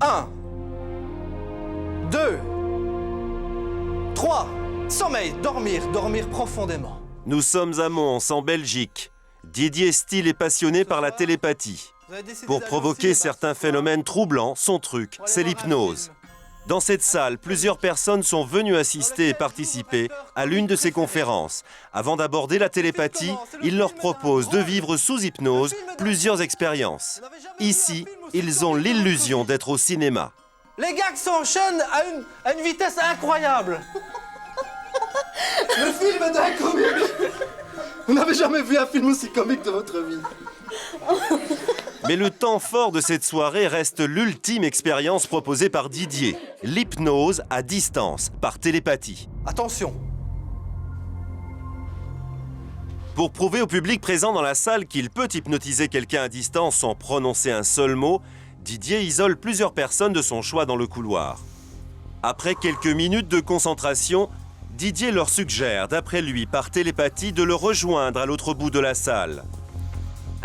1, 2, 3. Sommeil, dormir profondément. Nous sommes à Mons, en Belgique. Didier Steele est passionné par la télépathie. Pour provoquer certains phénomènes troublants, son truc, c'est l'hypnose. Dans cette salle, plusieurs personnes sont venues assister et participer à l'une de ses conférences. Avant d'aborder la télépathie, il leur propose de vivre sous hypnose plusieurs expériences. Ici, ils ont l'illusion d'être au cinéma. Les gags s'enchaînent à une vitesse incroyable. Le film est d'un comique. Vous n'avez jamais vu un film aussi comique de votre vie. Mais le temps fort de cette soirée reste l'ultime expérience proposée par Didier, l'hypnose à distance, par télépathie. Attention. Pour prouver au public présent dans la salle qu'il peut hypnotiser quelqu'un à distance sans prononcer un seul mot, Didier isole plusieurs personnes de son choix dans le couloir. Après quelques minutes de concentration, Didier leur suggère, d'après lui, par télépathie, de le rejoindre à l'autre bout de la salle.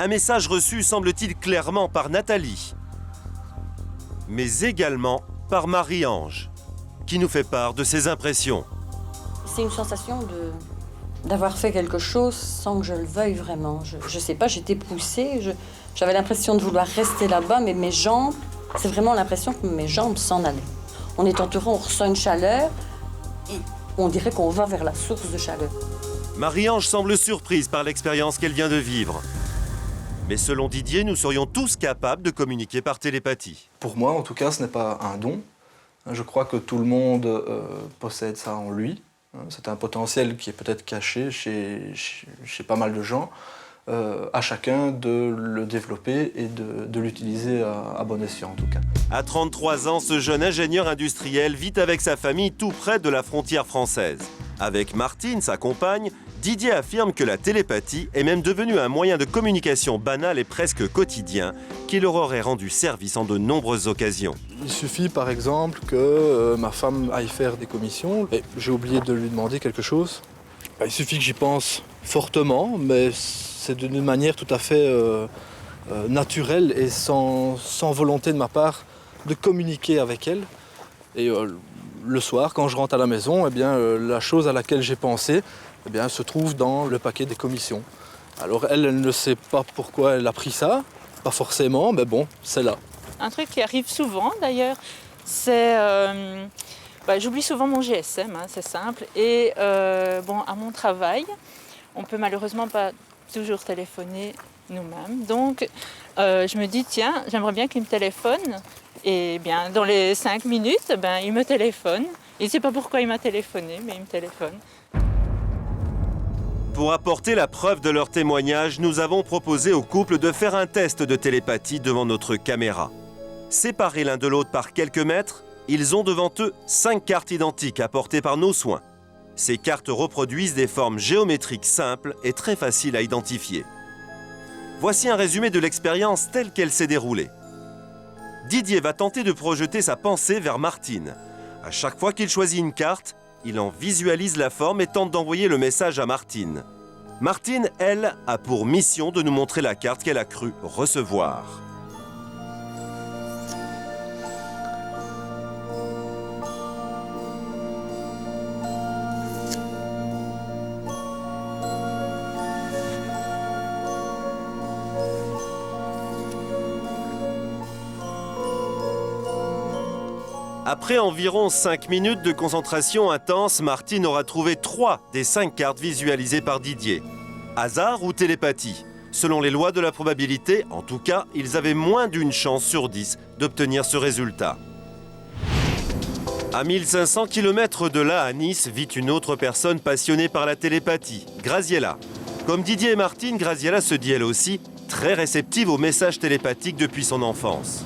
Un message reçu, semble-t-il, clairement par Nathalie, mais également par Marie-Ange, qui nous fait part de ses impressions. C'est une sensation d'avoir fait quelque chose sans que je le veuille vraiment. Je sais pas, j'étais poussée, j'avais l'impression de vouloir rester là-bas, mais mes jambes, c'est vraiment l'impression que mes jambes s'en allaient. On est entouré, on ressent une chaleur, et on dirait qu'on va vers la source de chaleur. Marie-Ange semble surprise par l'expérience qu'elle vient de vivre. Mais selon Didier, nous serions tous capables de communiquer par télépathie. Pour moi, en tout cas, ce n'est pas un don. Je crois que tout le monde possède ça en lui. C'est un potentiel qui est peut-être caché chez pas mal de gens. À chacun de le développer et de l'utiliser à bon escient, en tout cas. À 33 ans, ce jeune ingénieur industriel vit avec sa famille tout près de la frontière française. Avec Martine, sa compagne, Didier affirme que la télépathie est même devenue un moyen de communication banal et presque quotidien qui leur aurait rendu service en de nombreuses occasions. Il suffit par exemple que ma femme aille faire des commissions et j'ai oublié de lui demander quelque chose. Il suffit que j'y pense fortement, mais c'est d'une manière tout à fait naturelle et sans volonté de ma part de communiquer avec elle. Et le soir, quand je rentre à la maison, eh bien, la chose à laquelle j'ai pensé eh bien, se trouve dans le paquet des commissions. Alors elle ne sait pas pourquoi elle a pris ça, pas forcément, mais bon, c'est là. Un truc qui arrive souvent d'ailleurs, c'est... j'oublie souvent mon GSM, hein, c'est simple. Et à mon travail, on peut malheureusement pas toujours téléphoner nous-mêmes. Donc je me dis, tiens, j'aimerais bien qu'il me téléphone. Et bien, dans les 5 minutes, il me téléphone. Il ne sait pas pourquoi il m'a téléphoné, mais il me téléphone. Pour apporter la preuve de leur témoignage, nous avons proposé au couple de faire un test de télépathie devant notre caméra. Séparés l'un de l'autre par quelques mètres, ils ont devant eux 5 cartes identiques apportées par nos soins. Ces cartes reproduisent des formes géométriques simples et très faciles à identifier. Voici un résumé de l'expérience telle qu'elle s'est déroulée. Didier va tenter de projeter sa pensée vers Martine. À chaque fois qu'il choisit une carte, il en visualise la forme et tente d'envoyer le message à Martine. Martine, elle, a pour mission de nous montrer la carte qu'elle a cru recevoir. Après environ 5 minutes de concentration intense, Martine aura trouvé 3 des 5 cartes visualisées par Didier. Hasard ou télépathie? Selon les lois de la probabilité, en tout cas, ils avaient moins d'une chance sur 10 d'obtenir ce résultat. À 1500 km de là, à Nice, vit une autre personne passionnée par la télépathie, Graziella. Comme Didier et Martine, Graziella se dit elle aussi très réceptive aux messages télépathiques depuis son enfance.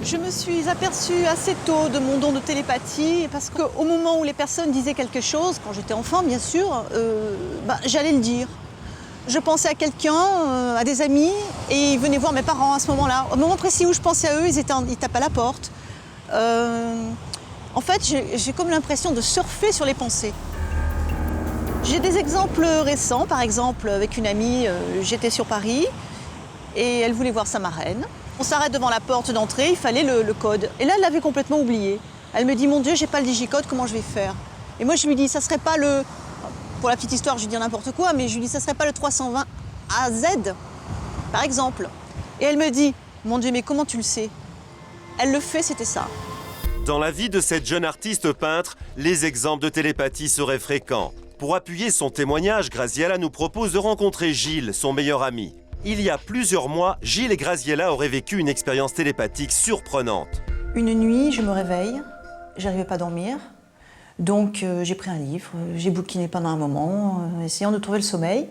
Je me suis aperçue assez tôt de mon don de télépathie parce qu'au moment où les personnes disaient quelque chose, quand j'étais enfant bien sûr, j'allais le dire. Je pensais à quelqu'un, à des amis, et ils venaient voir mes parents à ce moment-là. Au moment précis où je pensais à eux, ils tapaient à la porte. En fait, j'ai comme l'impression de surfer sur les pensées. J'ai des exemples récents, par exemple avec une amie, j'étais sur Paris et elle voulait voir sa marraine. On s'arrête devant la porte d'entrée, il fallait le code. Et là, elle l'avait complètement oublié. Elle me dit, mon Dieu, j'ai pas le digicode, comment je vais faire? Et moi, je lui dis, ça serait pas le... Pour la petite histoire, je lui dis n'importe quoi, mais je lui dis, ça serait pas le 320 AZ, par exemple. Et elle me dit, mon Dieu, mais comment tu le sais? Elle le fait, c'était ça. Dans la vie de cette jeune artiste peintre, les exemples de télépathie seraient fréquents. Pour appuyer son témoignage, Graziella nous propose de rencontrer Gilles, son meilleur ami. Il y a plusieurs mois, Gilles et Graziella auraient vécu une expérience télépathique surprenante. Une nuit, je me réveille, j'arrivais pas à dormir. Donc j'ai pris un livre, j'ai bouquiné pendant un moment, essayant de trouver le sommeil.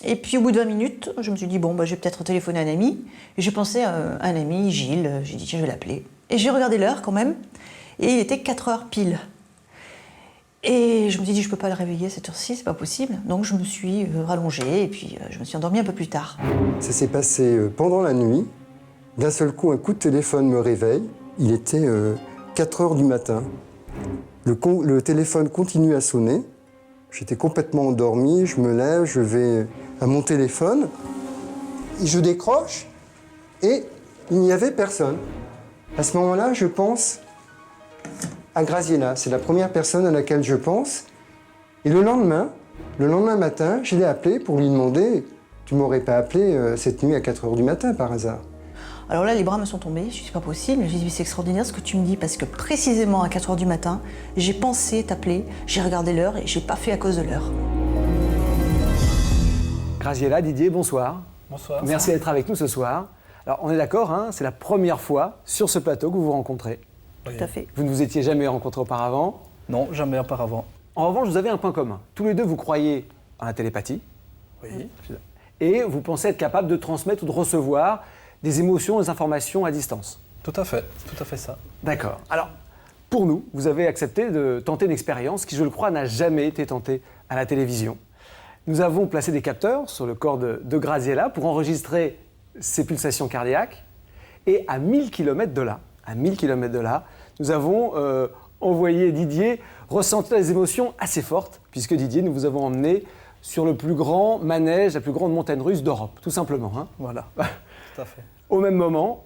Et puis au bout de 20 minutes, je me suis dit, bon, je vais peut-être téléphoner à un ami. Et j'ai pensé à un ami, Gilles, j'ai dit, tiens, je vais l'appeler. Et j'ai regardé l'heure quand même, et il était 4 heures pile. Et je me suis dit, je peux pas le réveiller à cette heure-ci, c'est pas possible. Donc je me suis rallongée, et puis je me suis endormie un peu plus tard. Ça s'est passé pendant la nuit. D'un seul coup, un coup de téléphone me réveille. Il était 4 heures du matin. Le téléphone continue à sonner. J'étais complètement endormi, je me lève, je vais à mon téléphone. Je décroche et il n'y avait personne. À ce moment-là, je pense à Graziella. C'est la première personne à laquelle je pense. Et le lendemain matin, je l'ai appelé pour lui demander « Tu m'aurais pas appelé cette nuit à 4 heures du matin par hasard ?» Alors là, les bras me sont tombés, je me suis dit, c'est pas possible. J'ai dit, c'est extraordinaire ce que tu me dis, parce que précisément à 4 heures du matin, j'ai pensé t'appeler, j'ai regardé l'heure et j'ai pas fait à cause de l'heure. Graziella, Didier, bonsoir. Bonsoir. Merci d'être avec nous ce soir. Alors, on est d'accord, hein, c'est la première fois sur ce plateau que vous vous rencontrez. Oui. Tout à fait. Vous ne vous étiez jamais rencontrés auparavant. Non, jamais auparavant. En revanche, vous avez un point commun. Tous les deux, vous croyez à la télépathie. Oui. Et vous pensez être capable de transmettre ou de recevoir des émotions, des informations à distance. Tout à fait ça. D'accord. Alors, pour nous, vous avez accepté de tenter une expérience qui, je le crois, n'a jamais été tentée à la télévision. Nous avons placé des capteurs sur le corps de Graziella pour enregistrer ses pulsations cardiaques. Et à 1000 km de là, nous avons envoyé Didier ressentir des émotions assez fortes, puisque Didier, nous vous avons emmené sur le plus grand manège, la plus grande montagne russe d'Europe, tout simplement. Hein. Voilà, tout à fait. Au même moment,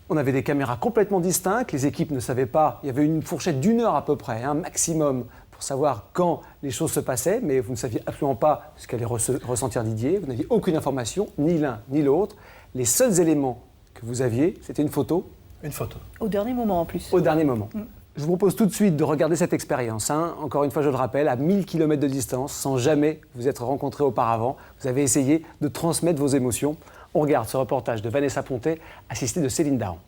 on avait des caméras complètement distinctes, les équipes ne savaient pas, il y avait une fourchette d'1 heure à peu près, un maximum, pour savoir quand les choses se passaient, mais vous ne saviez absolument pas ce qu'allait ressentir Didier, vous n'aviez aucune information, ni l'un ni l'autre. Les seuls éléments que vous aviez, c'était une photo. Une photo. Au dernier moment en plus. Au dernier moment. Je vous propose tout de suite de regarder cette expérience. Hein. Encore une fois, je le rappelle, à 1000 km de distance, sans jamais vous être rencontrés auparavant, vous avez essayé de transmettre vos émotions. On regarde ce reportage de Vanessa Pontet, assistée de Céline Dahan.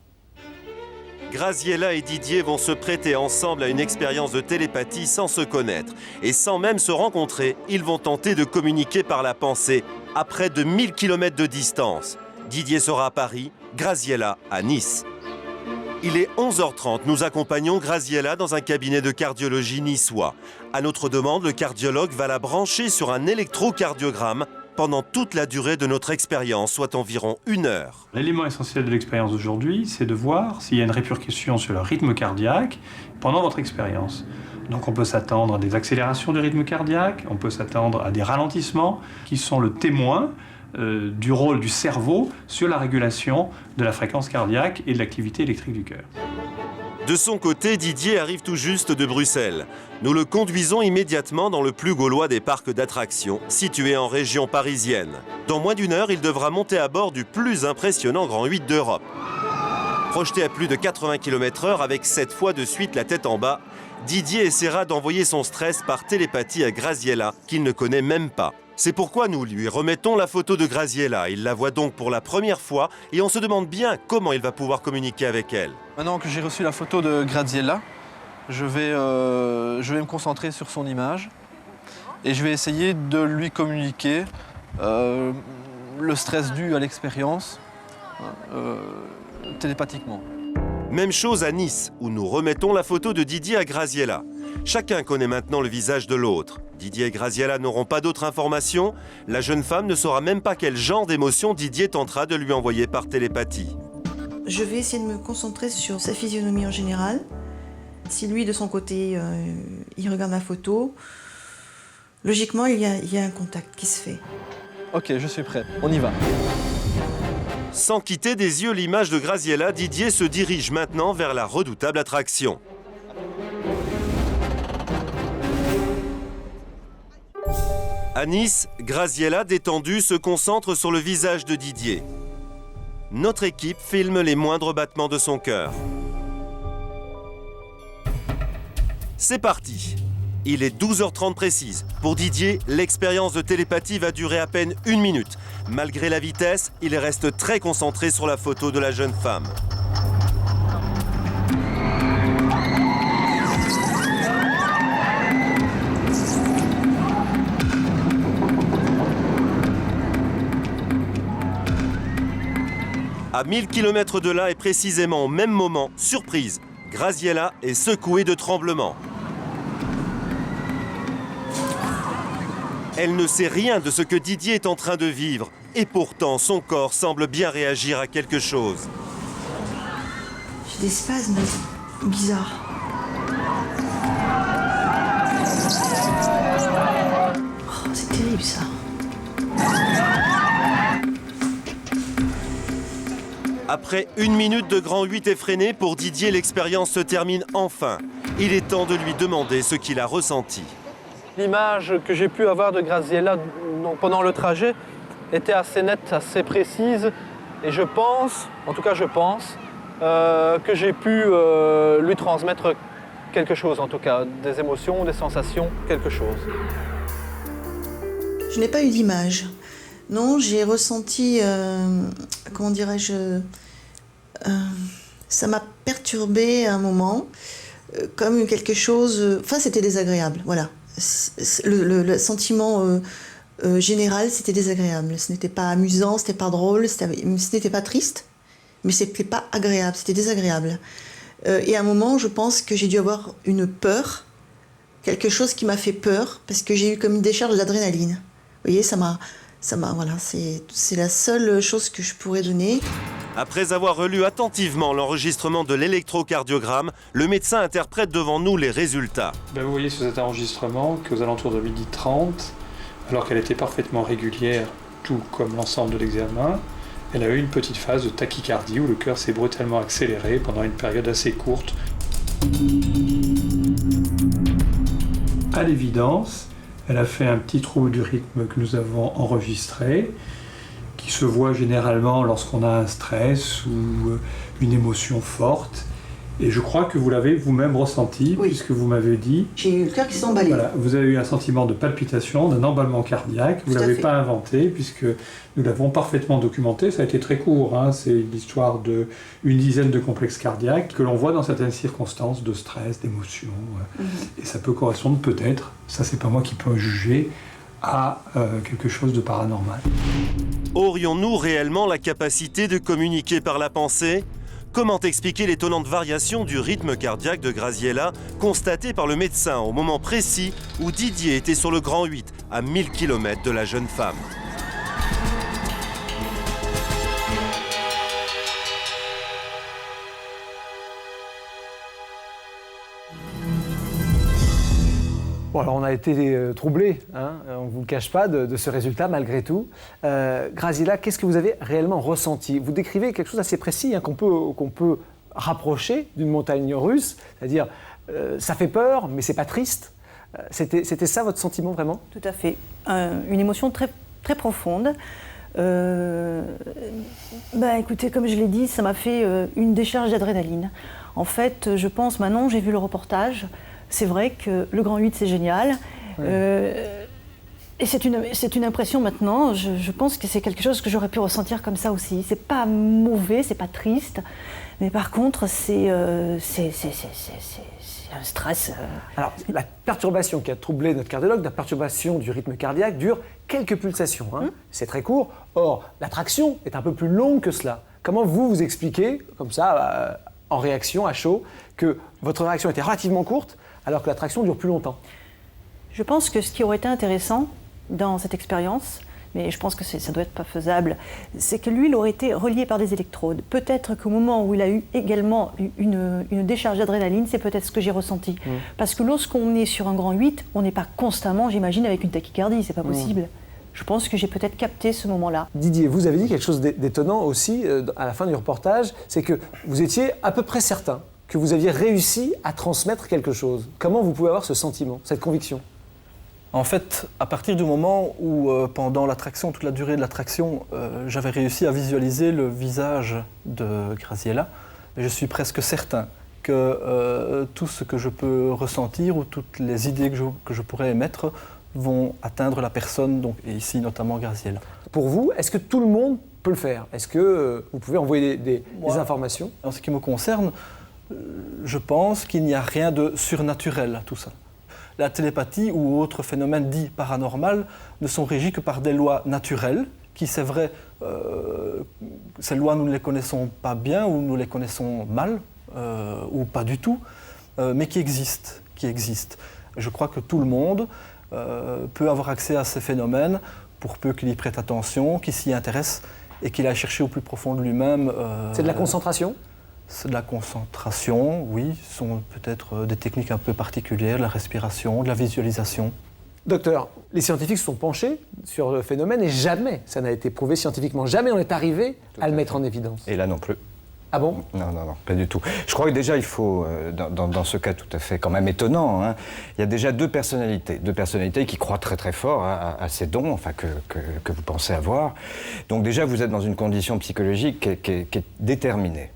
Graziella et Didier vont se prêter ensemble à une expérience de télépathie sans se connaître. Et sans même se rencontrer, ils vont tenter de communiquer par la pensée à près de 1000 km de distance. Didier sera à Paris, Graziella à Nice. Il est 11h30, nous accompagnons Graziella dans un cabinet de cardiologie niçois. À notre demande, le cardiologue va la brancher sur un électrocardiogramme pendant toute la durée de notre expérience, soit environ 1 heure. L'élément essentiel de l'expérience d'aujourd'hui, c'est de voir s'il y a une répercussion sur le rythme cardiaque pendant votre expérience. Donc on peut s'attendre à des accélérations du rythme cardiaque, on peut s'attendre à des ralentissements qui sont le témoin du rôle du cerveau sur la régulation de la fréquence cardiaque et de l'activité électrique du cœur. De son côté, Didier arrive tout juste de Bruxelles. Nous le conduisons immédiatement dans le plus gaulois des parcs d'attractions, situé en région parisienne. Dans moins d'1 heure, il devra monter à bord du plus impressionnant Grand 8 d'Europe. Projeté à plus de 80 km/h avec 7 fois de suite la tête en bas, Didier essaiera d'envoyer son stress par télépathie à Graziella, qu'il ne connaît même pas. C'est pourquoi nous lui remettons la photo de Graziella. Il la voit donc pour la première fois et on se demande bien comment il va pouvoir communiquer avec elle. Maintenant que j'ai reçu la photo de Graziella, je vais me concentrer sur son image et je vais essayer de lui communiquer le stress dû à l'expérience télépathiquement. Même chose à Nice, où nous remettons la photo de Didier à Graziella. Chacun connaît maintenant le visage de l'autre. Didier et Graziella n'auront pas d'autres informations. La jeune femme ne saura même pas quel genre d'émotion Didier tentera de lui envoyer par télépathie. Je vais essayer de me concentrer sur sa physionomie en général. Si lui, de son côté, il regarde ma photo, logiquement, il y a un contact qui se fait. Ok, je suis prêt. On y va. Sans quitter des yeux l'image de Graziella, Didier se dirige maintenant vers la redoutable attraction. À Nice, Graziella, détendue, se concentre sur le visage de Didier. Notre équipe filme les moindres battements de son cœur. C'est parti. Il est 12h30 précise. Pour Didier, l'expérience de télépathie va durer à peine 1 minute. Malgré la vitesse, il reste très concentré sur la photo de la jeune femme. À 1000 km de là et précisément au même moment, surprise, Graziella est secouée de tremblements. Elle ne sait rien de ce que Didier est en train de vivre. Et pourtant, son corps semble bien réagir à quelque chose. J'ai des spasmes bizarres. Oh, c'est terrible ça. Après 1 minute de grand 8 effréné, pour Didier, l'expérience se termine enfin. Il est temps de lui demander ce qu'il a ressenti. L'image que j'ai pu avoir de Graziella pendant le trajet était assez nette, assez précise. Et je pense, en tout cas je pense, que j'ai pu lui transmettre quelque chose, en tout cas, des émotions, des sensations, quelque chose. Je n'ai pas eu d'image. Non, j'ai ressenti, comment dirais-je, ça m'a perturbée à un moment, comme quelque chose, enfin c'était désagréable, voilà. Le sentiment général, c'était désagréable. Ce n'était pas amusant, ce n'était pas drôle, ce n'était pas triste, mais ce n'était pas agréable, c'était désagréable. Et à un moment, je pense que j'ai dû avoir une peur, quelque chose qui m'a fait peur, parce que j'ai eu comme une décharge d'adrénaline. Vous voyez, voilà, c'est la seule chose que je pourrais donner. Après avoir relu attentivement l'enregistrement de l'électrocardiogramme, le médecin interprète devant nous les résultats. Vous voyez sur cet enregistrement qu'aux alentours de 12h30, alors qu'elle était parfaitement régulière, tout comme l'ensemble de l'examen, elle a eu une petite phase de tachycardie où le cœur s'est brutalement accéléré pendant une période assez courte. À l'évidence, elle a fait un petit trouble du rythme que nous avons enregistré, qui se voit généralement lorsqu'on a un stress ou une émotion forte. Et je crois que vous l'avez vous-même ressenti, oui, puisque vous m'avez dit... J'ai eu le cœur qui s'est emballé. Voilà, vous avez eu un sentiment de palpitation, d'un emballement cardiaque. Vous ne l'avez pas inventé, puisque nous l'avons parfaitement documenté. Ça a été très court, hein. C'est l'histoire d'une dizaine de complexes cardiaques que l'on voit dans certaines circonstances de stress, d'émotion. Et ça peut correspondre peut-être, ça c'est pas moi qui peux juger, à quelque chose de paranormal. Aurions-nous réellement la capacité de communiquer par la pensée ? Comment expliquer l'étonnante variation du rythme cardiaque de Graziella constatée par le médecin au moment précis où Didier était sur le Grand 8 à 1000 km de la jeune femme ? Bon, alors on a été troublés, hein, on ne vous le cache pas, de ce résultat malgré tout. Graziella, qu'est-ce que vous avez réellement ressenti ? Vous décrivez quelque chose d'assez précis, hein, qu'on peut rapprocher d'une montagne russe, c'est-à-dire ça fait peur, mais c'est pas triste. C'était ça votre sentiment vraiment ? Tout à fait. Une émotion très, très profonde. Écoutez, comme je l'ai dit, ça m'a fait une décharge d'adrénaline. En fait, je pense maintenant, j'ai vu le reportage. C'est vrai que le Grand 8, c'est génial. Ouais. Et c'est une impression maintenant. Je pense que c'est quelque chose que j'aurais pu ressentir comme ça aussi. C'est pas mauvais, c'est pas triste. Mais par contre, c'est un stress. Alors, la perturbation qui a troublé notre cardiologue, la perturbation du rythme cardiaque, dure quelques pulsations. Hein. C'est très court. Or, l'attraction est un peu plus longue que cela. Comment vous expliquez, comme ça, en réaction, à chaud, que votre réaction était relativement courte, alors que l'attraction dure plus longtemps? Je pense que ce qui aurait été intéressant dans cette expérience, mais je pense que ça ne doit être pas faisable, c'est que lui, il aurait été relié par des électrodes. Peut-être qu'au moment où il a eu également une décharge d'adrénaline, c'est peut-être ce que j'ai ressenti. Parce que lorsqu'on est sur un Grand 8, on n'est pas constamment, j'imagine, avec une tachycardie, c'est pas possible. Je pense que j'ai peut-être capté ce moment-là. Didier, vous avez dit quelque chose d'étonnant aussi à la fin du reportage, c'est que vous étiez à peu près certain que vous aviez réussi à transmettre quelque chose. Comment vous pouvez avoir ce sentiment, cette conviction ? En fait, à partir du moment où, pendant l'attraction, toute la durée de l'attraction, j'avais réussi à visualiser le visage de Graziella, je suis presque certain que tout ce que je peux ressentir ou toutes les idées que je pourrais émettre vont atteindre la personne, donc, et ici notamment Graziella. Pour vous, est-ce que tout le monde peut le faire ? Est-ce que vous pouvez envoyer des informations ? En ce qui me concerne, je pense qu'il n'y a rien de surnaturel à tout ça. La télépathie ou autres phénomènes dits paranormaux ne sont régis que par des lois naturelles, qui, c'est vrai, ces lois, nous ne les connaissons pas bien ou nous les connaissons mal, ou pas du tout, mais qui existent. Je crois que tout le monde peut avoir accès à ces phénomènes pour peu qu'il y prête attention, qu'il s'y intéresse et qu'il aille chercher au plus profond de lui-même. C'est de la concentration ? C'est de la concentration, oui. Ce sont peut-être des techniques un peu particulières, de la respiration, de la visualisation. Docteur, les scientifiques se sont penchés sur le phénomène et jamais ça n'a été prouvé scientifiquement. Jamais on est arrivé à le mettre en évidence. Et là non plus. Ah bon ? Non, pas du tout. Je crois que déjà, il faut, dans ce cas tout à fait quand même étonnant, hein, il y a déjà deux personnalités qui croient très très fort à ces dons, enfin, que vous pensez avoir. Donc déjà, vous êtes dans une condition psychologique qui est déterminée.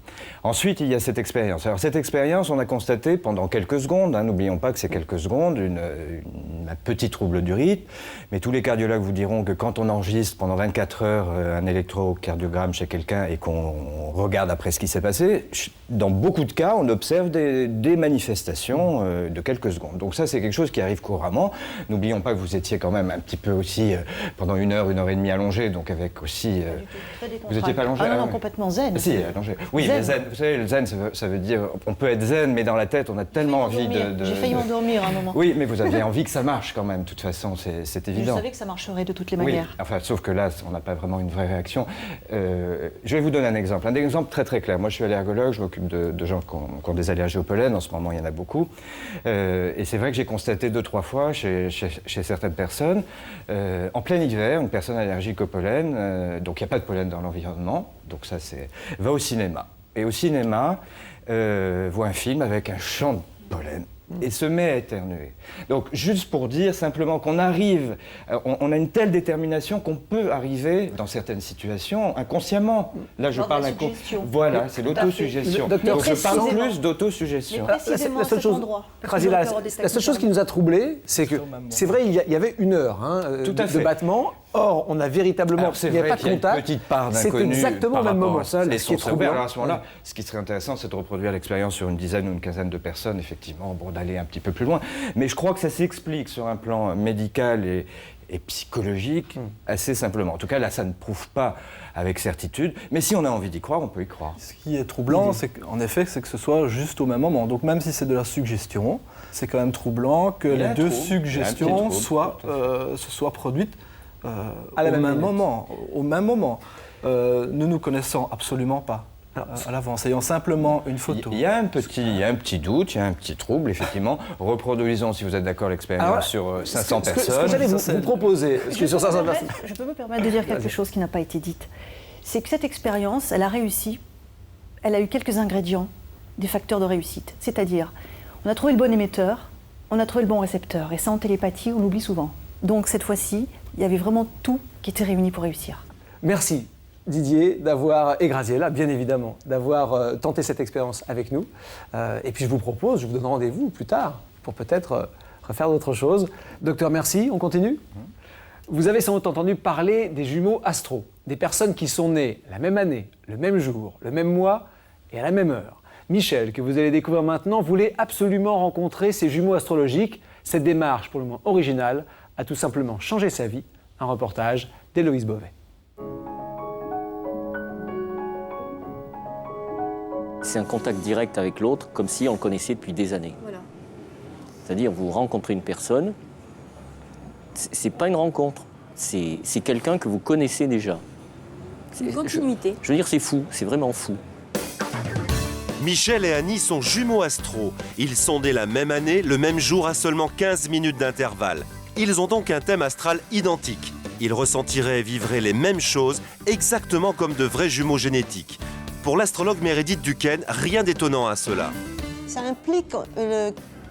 Ensuite, il y a cette expérience. Alors cette expérience, on a constaté pendant quelques secondes, hein, n'oublions pas que c'est quelques secondes, un petit trouble du rythme, mais tous les cardiologues vous diront que quand on enregistre pendant 24 heures un électrocardiogramme chez quelqu'un et qu'on regarde après ce qui s'est passé, dans beaucoup de cas, on observe des manifestations de quelques secondes. Donc ça, c'est quelque chose qui arrive couramment. N'oublions pas que vous étiez quand même un petit peu aussi pendant 1 heure et demie allongé, donc avec aussi... vous n'étiez pas allongé? Ah non, complètement zen. Si, allongé. Oui, zen. Mais zen, vous savez, le zen, ça veut dire, on peut être zen, mais dans la tête, on a tellement envie de... J'ai failli m'endormir à un moment. Oui, mais vous avez envie que ça marche quand même, de toute façon, c'est évident. Je savais que ça marcherait de toutes les manières. Oui, enfin, sauf que là, on n'a pas vraiment une vraie réaction. Je vais vous donner un exemple très très clair. Moi, je suis allergologue, je m'occupe de gens qui ont des allergies au pollen, en ce moment, il y en a beaucoup. Et c'est vrai que j'ai constaté 2-3 fois chez certaines personnes, en plein hiver, une personne allergique au pollen, donc il n'y a pas de pollen dans l'environnement, donc ça c'est... va au cinéma. Et au cinéma, voit un film avec un champ de pollen et se met à éternuer. Donc, juste pour dire simplement qu'on arrive, on a une telle détermination qu'on peut arriver dans certaines situations inconsciemment. Là, je parle inconsciemment. Voilà, c'est l'autosuggestion. Donc, je parle plus d'autosuggestion. La seule chose qui nous a troublés, c'est que, c'est vrai, il y avait 1 heure de battement. Or, on a véritablement, il n'y a pas de contact. Une petite part d'inconnu. C'est exactement le même moment. Ça, les sons seraient ouverts. Alors à ce moment-là, ce qui serait intéressant, c'est de reproduire l'expérience sur une dizaine ou une quinzaine de personnes, effectivement, bon, d'aller un petit peu plus loin. Mais je crois que ça s'explique sur un plan médical et psychologique assez simplement. En tout cas, là, ça ne prouve pas avec certitude. Mais si on a envie d'y croire, on peut y croire. Ce qui est troublant, c'est qu'en effet, c'est que ce soit juste au même moment. Donc même si c'est de la suggestion, c'est quand même troublant que les deux suggestions se soient produites au même moment. Nous ne connaissons absolument pas à l'avance, ayant simplement une photo. Il y a un petit doute, il y a un petit trouble, effectivement. Reproduisons, si vous êtes d'accord, l'expérience sur 500 personnes. Ce que j'allais vous proposer, sur 500 personnes... Je peux me permettre de dire quelque chose qui n'a pas été dit. C'est que cette expérience, elle a réussi, elle a eu quelques ingrédients, des facteurs de réussite. C'est-à-dire, on a trouvé le bon émetteur, on a trouvé le bon récepteur. Et ça, en télépathie, on l'oublie souvent. Donc cette fois-ci, il y avait vraiment tout qui était réuni pour réussir. Merci Didier et Graziella, bien évidemment, d'avoir tenté cette expérience avec nous. Et puis je vous donne rendez-vous plus tard pour peut-être refaire d'autres choses. Docteur, merci, on continue ? Vous avez sans doute entendu parler des jumeaux astro, des personnes qui sont nées la même année, le même jour, le même mois et à la même heure. Michel, que vous allez découvrir maintenant, voulait absolument rencontrer ces jumeaux astrologiques. Cette démarche, pour le moins originale, a tout simplement changé sa vie. Un reportage d'Héloïse Beauvais. C'est un contact direct avec l'autre, comme si on le connaissait depuis des années. Voilà. C'est-à-dire, vous rencontrez une personne, c'est pas une rencontre, c'est quelqu'un que vous connaissez déjà. C'est une continuité. Je veux dire, c'est fou, c'est vraiment fou. Michel et Annie sont jumeaux astro. Ils sont nés la même année, le même jour, à seulement 15 minutes d'intervalle. Ils ont donc un thème astral identique. Ils ressentiraient et vivraient les mêmes choses, exactement comme de vrais jumeaux génétiques. Pour l'astrologue Meredith Duquesne, rien d'étonnant à cela. Ça implique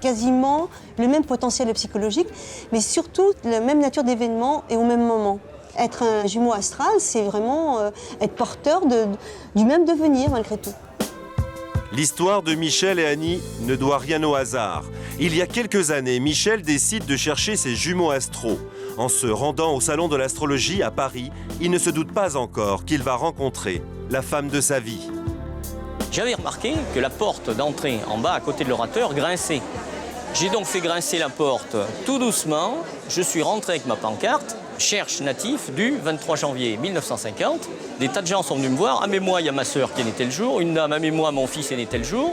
quasiment le même potentiel psychologique, mais surtout la même nature d'événements et au même moment. Être un jumeau astral, c'est vraiment être porteur du même devenir malgré tout. L'histoire de Michel et Annie ne doit rien au hasard. Il y a quelques années, Michel décide de chercher ses jumeaux astro. En se rendant au salon de l'astrologie à Paris, il ne se doute pas encore qu'il va rencontrer la femme de sa vie. J'avais remarqué que la porte d'entrée en bas à côté de l'orateur grinçait. J'ai donc fait grincer la porte tout doucement. Je suis rentré avec ma pancarte. Cherche natif du 23 janvier 1950. Des tas de gens sont venus me voir. Ah mais moi, il y a ma sœur qui est née tel jour. Une dame, ah mais moi, mon fils est né tel jour.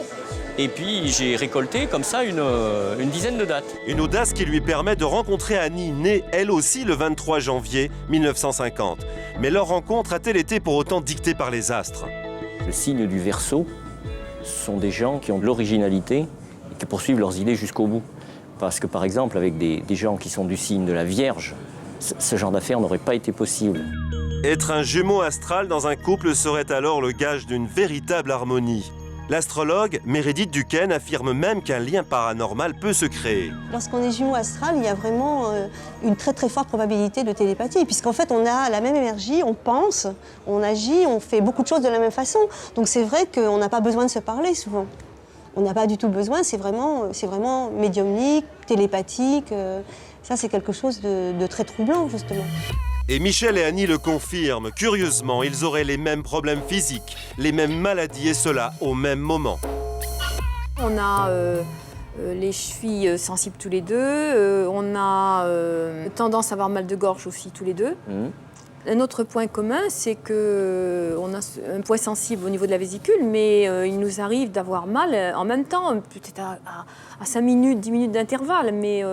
Et puis j'ai récolté comme ça une dizaine de dates. Une audace qui lui permet de rencontrer Annie, née elle aussi le 23 janvier 1950. Mais leur rencontre a-t-elle été pour autant dictée par les astres? Le signe du Verseau, ce sont des gens qui ont de l'originalité et qui poursuivent leurs idées jusqu'au bout. Parce que par exemple, avec des gens qui sont du signe de la Vierge, ce genre d'affaires n'aurait pas été possible. Être un jumeau astral dans un couple serait alors le gage d'une véritable harmonie. L'astrologue Meredith Duquesne affirme même qu'un lien paranormal peut se créer. Lorsqu'on est jumeau astral, il y a vraiment une très très forte probabilité de télépathie, puisqu'en fait on a la même énergie, on pense, on agit, on fait beaucoup de choses de la même façon. Donc c'est vrai qu'on n'a pas besoin de se parler souvent. On n'a pas du tout besoin, c'est vraiment médiumnique, télépathique. Ça c'est quelque chose de très troublant justement. Et Michel et Annie le confirment. Curieusement, ils auraient les mêmes problèmes physiques, les mêmes maladies, et cela au même moment. On a les chevilles sensibles tous les deux. On a tendance à avoir mal de gorge aussi tous les deux. Un autre point commun, c'est qu'on a un point sensible au niveau de la vésicule, mais il nous arrive d'avoir mal en même temps, peut-être à 5 minutes, 10 minutes d'intervalle, mais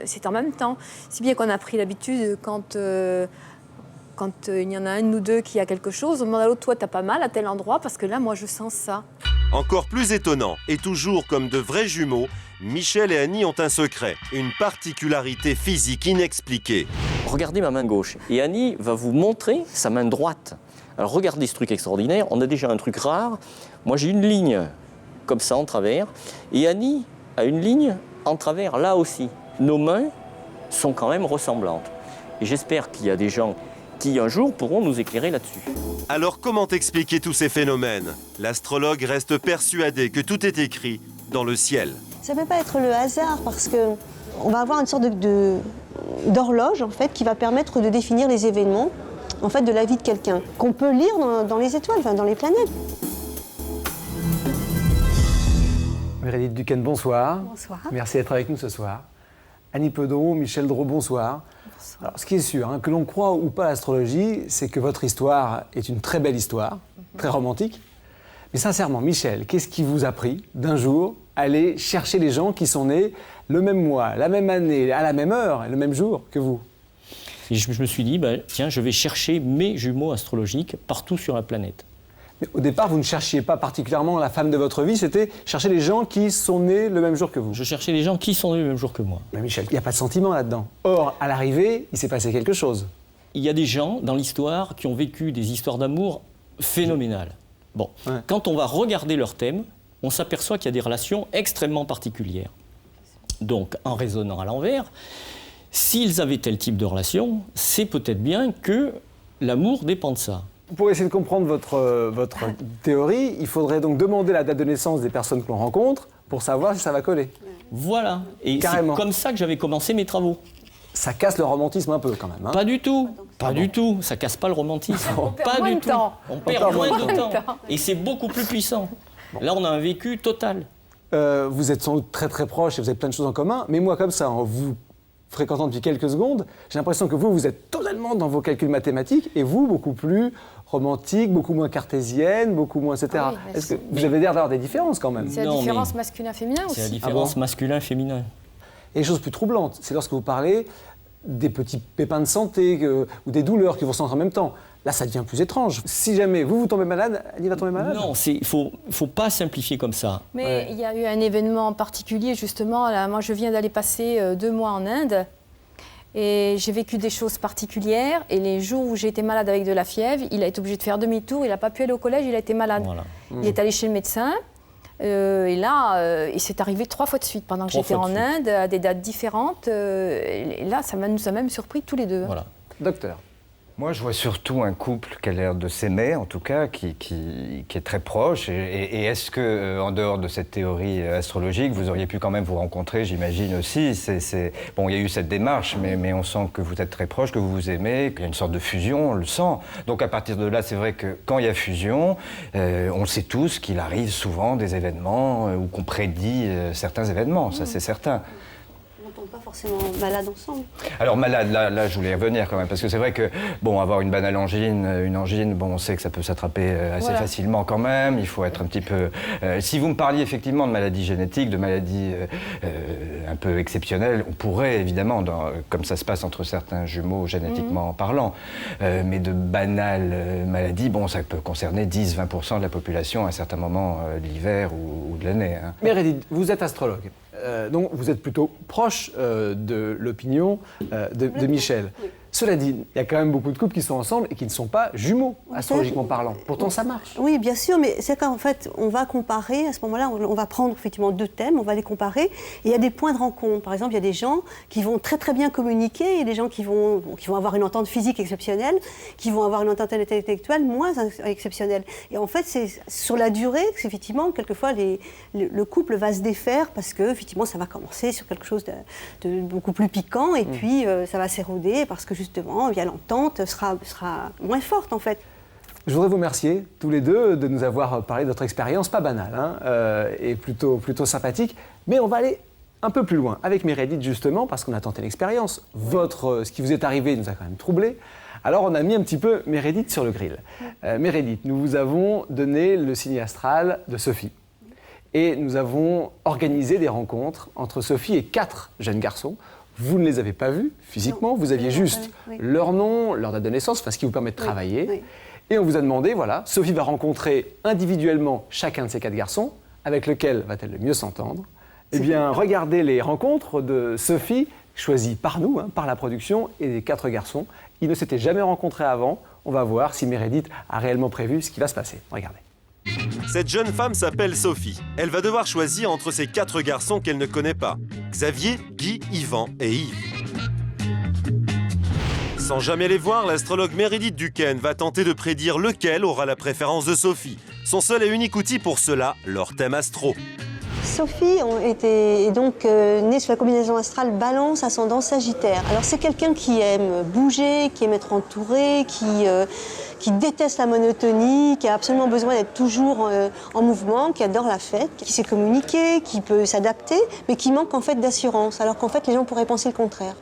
c'est en même temps. Si bien qu'on a pris l'habitude, quand il y en a un ou deux qui a quelque chose, on demande à l'autre, toi, t'as pas mal à tel endroit, parce que là, moi, je sens ça. Encore plus étonnant, et toujours comme de vrais jumeaux, Michel et Annie ont un secret, une particularité physique inexpliquée. Regardez ma main gauche. Et Annie va vous montrer sa main droite. Alors regardez ce truc extraordinaire. On a déjà un truc rare. Moi, j'ai une ligne comme ça en travers. Et Annie a une ligne en travers là aussi. Nos mains sont quand même ressemblantes. Et j'espère qu'il y a des gens qui, un jour, pourront nous éclairer là-dessus. Alors, comment expliquer tous ces phénomènes? L'astrologue reste persuadé que tout est écrit dans le ciel. Ça ne peut pas être le hasard parce qu'on va avoir une sorte d'horloge en fait, qui va permettre de définir les événements en fait, de la vie de quelqu'un, qu'on peut lire dans les étoiles, enfin, dans les planètes. Meredith Duquesne, bonsoir. Bonsoir. Merci d'être avec nous ce soir. Annie Pedot, Michel Drault, bonsoir. Bonsoir. Alors, ce qui est sûr, que l'on croit ou pas à l'astrologie, c'est que votre histoire est une très belle histoire, très romantique. Mais sincèrement, Michel, qu'est-ce qui vous a pris d'un jour aller chercher les gens qui sont nés le même mois, la même année, à la même heure et le même jour que vous? Et je me suis dit, tiens, je vais chercher mes jumeaux astrologiques partout sur la planète. Mais au départ, vous ne cherchiez pas particulièrement la femme de votre vie, c'était chercher les gens qui sont nés le même jour que vous. Je cherchais les gens qui sont nés le même jour que moi. Mais Michel, il n'y a pas de sentiment là-dedans. Or, à l'arrivée, il s'est passé quelque chose. Il y a des gens dans l'histoire qui ont vécu des histoires d'amour phénoménales. Bon, quand on va regarder leur thème, on s'aperçoit qu'il y a des relations extrêmement particulières. Donc, en raisonnant à l'envers, s'ils avaient tel type de relation, c'est peut-être bien que l'amour dépend de ça. Pour essayer de comprendre votre théorie, il faudrait donc demander la date de naissance des personnes que l'on rencontre pour savoir si ça va coller. Voilà, et c'est comme ça que j'avais commencé mes travaux. Ça casse le romantisme un peu quand même. Pas du tout, pas du tout, ça casse pas le romantisme. Pas du tout. On perd moins de temps. Et c'est beaucoup plus puissant. Là, on a un vécu total. Vous êtes sans doute très très proches et vous avez plein de choses en commun, mais moi comme ça, en vous fréquentant depuis quelques secondes, j'ai l'impression que vous êtes totalement dans vos calculs mathématiques et vous, beaucoup plus romantique, beaucoup moins cartésienne, beaucoup moins etc. Ah oui, est-ce que vous avez l'air d'avoir des différences quand même? C'est la différence masculin-féminin aussi. C'est la différence masculin-féminin. Et les choses plus troublantes, c'est lorsque vous parlez des petits pépins de santé ou des douleurs qui vous ressentent en même temps. Là, ça devient plus étrange. Si jamais vous tombez malade, Annie va tomber malade? Non, il faut pas simplifier comme ça. Mais il y a eu un événement particulier, justement. Là, moi, je viens d'aller passer 2 mois en Inde. Et j'ai vécu des choses particulières. Et les jours où j'ai été malade avec de la fièvre, il a été obligé de faire demi-tour. Il n'a pas pu aller au collège, il a été malade. Voilà. Il est allé chez le médecin. Et là, il s'est arrivé 3 fois de suite pendant que j'étais en Inde, à des dates différentes. Et là, ça nous a même surpris tous les deux. Voilà. Docteur. Moi, je vois surtout un couple qui a l'air de s'aimer, en tout cas, qui est très proche. Et est-ce que, en dehors de cette théorie astrologique, vous auriez pu quand même vous rencontrer, j'imagine aussi. Bon, il y a eu cette démarche, mais on sent que vous êtes très proches, que vous vous aimez, qu'il y a une sorte de fusion, on le sent. Donc à partir de là, c'est vrai que quand il y a fusion, on le sait tous qu'il arrive souvent des événements ou qu'on prédit certains événements, ça c'est certain. On ne tombe pas forcément malade ensemble. Alors malade, là je voulais y revenir quand même, parce que c'est vrai que, bon, avoir une banale angine, une angine, bon, on sait que ça peut s'attraper assez facilement quand même, il faut être un petit peu... si vous me parliez effectivement de maladies génétiques, de maladies un peu exceptionnelles, on pourrait évidemment, comme ça se passe entre certains jumeaux génétiquement parlant, mais de banales maladies, bon, ça peut concerner 10-20% de la population à un certain moment de l'hiver ou de l'année. Hein. Meredith, vous êtes astrologue. Donc vous êtes plutôt proche de l'opinion de Michel. Oui. Cela dit, il y a quand même beaucoup de couples qui sont ensemble et qui ne sont pas jumeaux, astrologiquement parlant. Pourtant, ça marche. Oui, bien sûr, mais c'est qu'en fait, on va comparer, à ce moment-là, on va prendre effectivement 2 thèmes, on va les comparer, et il y a des points de rencontre. Par exemple, il y a des gens qui vont très très bien communiquer, et des gens qui vont avoir une entente physique exceptionnelle, qui vont avoir une entente intellectuelle moins exceptionnelle. Et en fait, c'est sur la durée qu'effectivement, quelquefois, le couple va se défaire, parce que effectivement, ça va commencer sur quelque chose de beaucoup plus piquant, et puis ça va s'éroder, parce que justement, via l'entente, sera moins forte en fait. Je voudrais vous remercier tous les deux de nous avoir parlé de votre expérience, pas banale, et plutôt sympathique, mais on va aller un peu plus loin avec Meredith justement, parce qu'on a tenté l'expérience. Ce qui vous est arrivé nous a quand même troublé. Alors on a mis un petit peu Meredith sur le grill. Meredith, nous vous avons donné le signe astral de Sophie. Et nous avons organisé des rencontres entre Sophie et 4 jeunes garçons. Vous ne les avez pas vus physiquement, vous aviez juste leur nom, leur date de naissance, ce qui vous permet de travailler. Oui. Et on vous a demandé, voilà, Sophie va rencontrer individuellement chacun de ces 4 garçons, avec lequel va-t-elle le mieux s'entendre. Eh bien, regardez les rencontres de Sophie, choisies par nous, par la production, et des 4 garçons. Ils ne s'étaient jamais rencontrés avant. On va voir si Meredith a réellement prévu ce qui va se passer. Regardez. Cette jeune femme s'appelle Sophie. Elle va devoir choisir entre ces 4 garçons qu'elle ne connaît pas. Xavier, Guy, Yvan et Yves. Sans jamais les voir, l'astrologue Meredith Duquesne va tenter de prédire lequel aura la préférence de Sophie. Son seul et unique outil pour cela, leur thème astro. Sophie est donc née sous la combinaison astrale Balance, ascendant Sagittaire. Alors c'est quelqu'un qui aime bouger, qui aime être entouré, qui déteste la monotonie, qui a absolument besoin d'être toujours en mouvement, qui adore la fête, qui sait communiquer, qui peut s'adapter, mais qui manque en fait d'assurance, alors qu'en fait les gens pourraient penser le contraire.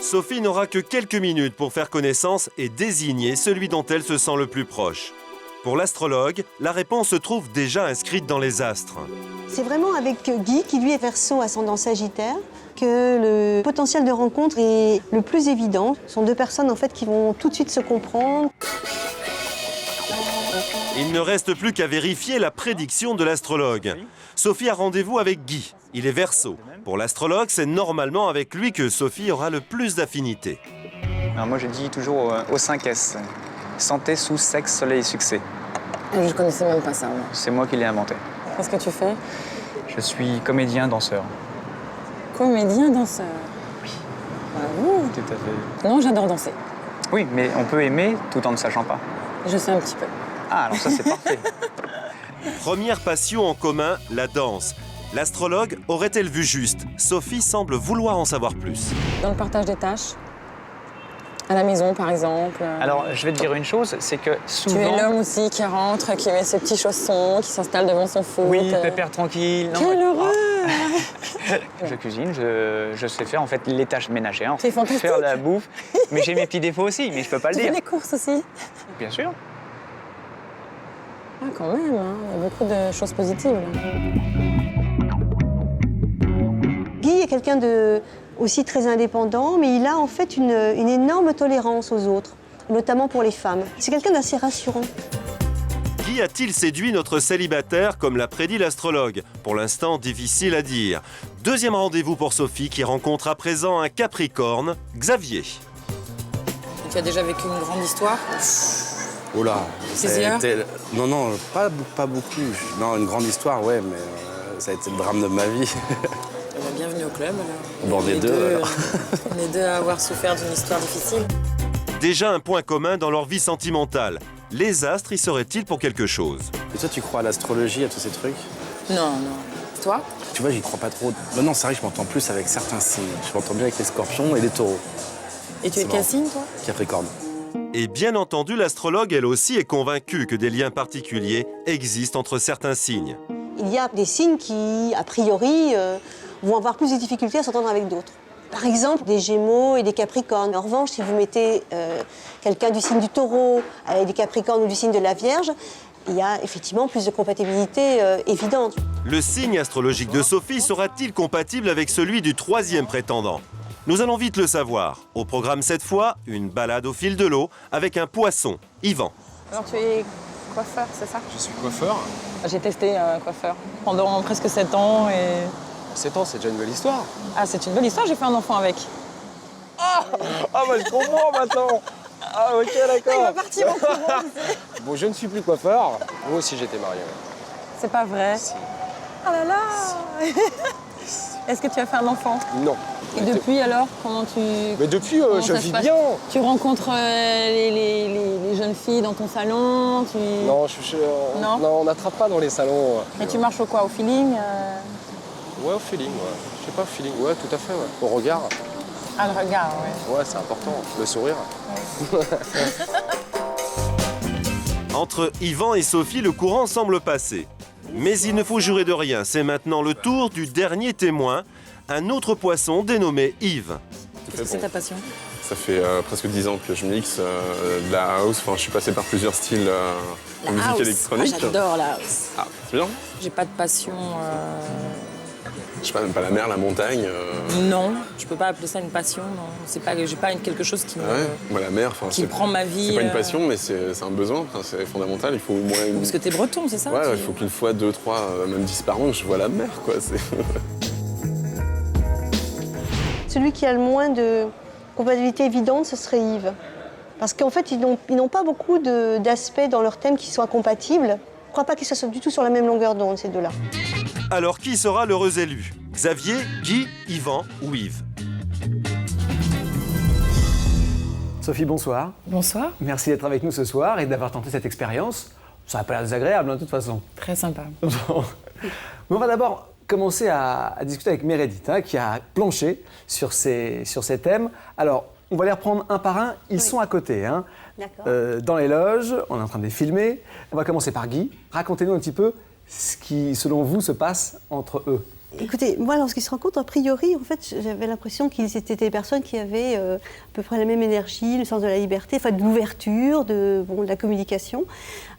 Sophie n'aura que quelques minutes pour faire connaissance et désigner celui dont elle se sent le plus proche. Pour l'astrologue, la réponse se trouve déjà inscrite dans les astres. C'est vraiment avec Guy, qui lui est Verseau, ascendant Sagittaire, que le potentiel de rencontre est le plus évident. Ce sont 2 personnes en fait qui vont tout de suite se comprendre. Il ne reste plus qu'à vérifier la prédiction de l'astrologue. Sophie a rendez-vous avec Guy. Il est Verseau. Pour l'astrologue, c'est normalement avec lui que Sophie aura le plus d'affinité. Alors moi, je dis toujours au 5S. Santé, sous, sexe, soleil, succès. Je connaissais même pas ça. Moi. C'est moi qui l'ai inventé. Qu'est-ce que tu fais? Je suis comédien, danseur. Comédien, danseur? Oui. Bravo. Tout à fait. Non, j'adore danser. Oui, mais on peut aimer tout en ne sachant pas. Je sais un petit peu. Ah, alors ça, c'est parfait. Première passion en commun, la danse. L'astrologue aurait-elle vu juste? Sophie semble vouloir en savoir plus. Dans le partage des tâches? À la maison, par exemple. Alors, je vais te dire une chose, c'est que souvent... Tu es l'homme aussi qui rentre, qui met ses petits chaussons, qui s'installe devant son foot. Oui, pépère tranquille. Quelle horreur. Je cuisine, je sais faire en fait les tâches ménagères. C'est fantastique. Faire la bouffe, mais j'ai mes petits défauts aussi, mais je peux pas le dire. Tu fais les courses aussi? Bien sûr. Ah, quand même, hein. Il y a beaucoup de choses positives. Guy est quelqu'un aussi très indépendant, mais il a en fait une énorme tolérance aux autres, notamment pour les femmes. C'est quelqu'un d'assez rassurant. Guy a-t-il séduit notre célibataire comme l'a prédit l'astrologue? Pour l'instant, difficile à dire. Deuxième rendez-vous pour Sophie qui rencontre à présent un Capricorne, Xavier. Tu as déjà vécu une grande histoire? Oh là, Plusieurs? Non, pas beaucoup. Non, une grande histoire, ouais, mais ça a été le drame de ma vie. Bienvenue au club. Bon, on est deux, alors. On est deux à avoir souffert d'une histoire difficile. Déjà un point commun dans leur vie sentimentale. Les astres y seraient-ils pour quelque chose? Et toi, tu crois à l'astrologie, à tous ces trucs? Non. Toi? Tu vois, j'y crois pas trop. Non, c'est vrai que je m'entends plus avec certains signes. Je m'entends bien avec les scorpions et les taureaux. Et tu es quel signe, toi? Capricorne. Et bien entendu, l'astrologue, elle aussi, est convaincue que des liens particuliers existent entre certains signes. Il y a des signes qui, a priori, vont avoir plus de difficultés à s'entendre avec d'autres. Par exemple, des Gémeaux et des Capricornes. En revanche, si vous mettez quelqu'un du signe du Taureau avec des Capricornes ou du signe de la Vierge, il y a effectivement plus de compatibilité évidente. Le signe astrologique de Sophie sera-t-il compatible avec celui du troisième prétendant? Nous allons vite le savoir. Au programme cette fois, une balade au fil de l'eau avec un poisson, Yvan. Alors tu es coiffeur, c'est ça? Je suis coiffeur. J'ai testé un coiffeur pendant presque 7 ans et... 7 ans, c'est déjà une belle histoire. Ah, c'est une belle histoire, j'ai fait un enfant avec. Ah bah je comprends maintenant. Ah ok, d'accord. Il va partir en courant. Bon, je ne suis plus coiffeur. Moi aussi, j'étais marié. C'est pas vrai. Si. Oh là là. Est-ce que tu as fait un enfant? Non. Et depuis alors, comment tu... Mais depuis, je vis bien. Tu rencontres les jeunes filles dans ton salon tu... Non, Non, on n'attrape pas dans les salons. Et tu marches au quoi? Au feeling Ouais, au feeling, ouais. Je sais pas, feeling, ouais, tout à fait, ouais. Au regard. Ah, le regard, ouais. Ouais, c'est important. Le sourire. Ouais. Entre Yvan et Sophie, le courant semble passer. Mais il ne faut jurer de rien. C'est maintenant le tour du dernier témoin, un autre poisson dénommé Yves. Qu'est-ce que c'est ta passion? Ça fait presque 10 ans que je mixe de la house. Enfin, je suis passé par plusieurs styles en musique électronique. Ah, j'adore la house. Ah, c'est bien. J'ai pas de passion... Je sais pas, même pas la mer, la montagne. Non, je peux pas appeler ça une passion. Non, c'est pas, j'ai pas quelque chose qui me, moi, la mer, qui prend ma vie. C'est pas une passion, mais c'est un besoin. Enfin, c'est fondamental. Il faut au moins une... Parce que t'es breton, c'est ça? Ouais, il faut qu'une fois, 2, 3, même 10 par an, je vois la mer, quoi. Celui qui a le moins de compatibilité évidente, ce serait Yves. Parce qu'en fait, ils n'ont pas beaucoup d'aspects dans leur thème qui soient compatibles. Je ne crois pas qu'ils soient du tout sur la même longueur d'onde, ces deux-là. Alors qui sera l'heureux élu? Xavier, Guy, Yvan ou Yves? Sophie, bonsoir. Bonsoir. Merci d'être avec nous ce soir et d'avoir tenté cette expérience. Ça n'a pas l'air désagréable, de toute façon. Très sympa. Bon. On va d'abord commencer à discuter avec Meredith, qui a planché sur ces thèmes. Alors, on va les reprendre un par un. Ils sont à côté. Dans les loges, on est en train de les filmer. On va commencer par Guy. Racontez-nous un petit peu ce qui, selon vous, se passe entre eux. Écoutez, moi, lorsqu'ils se rencontrent, a priori, en fait, j'avais l'impression qu'ils étaient des personnes qui avaient à peu près la même énergie, le sens de la liberté, enfin, de l'ouverture, de la communication.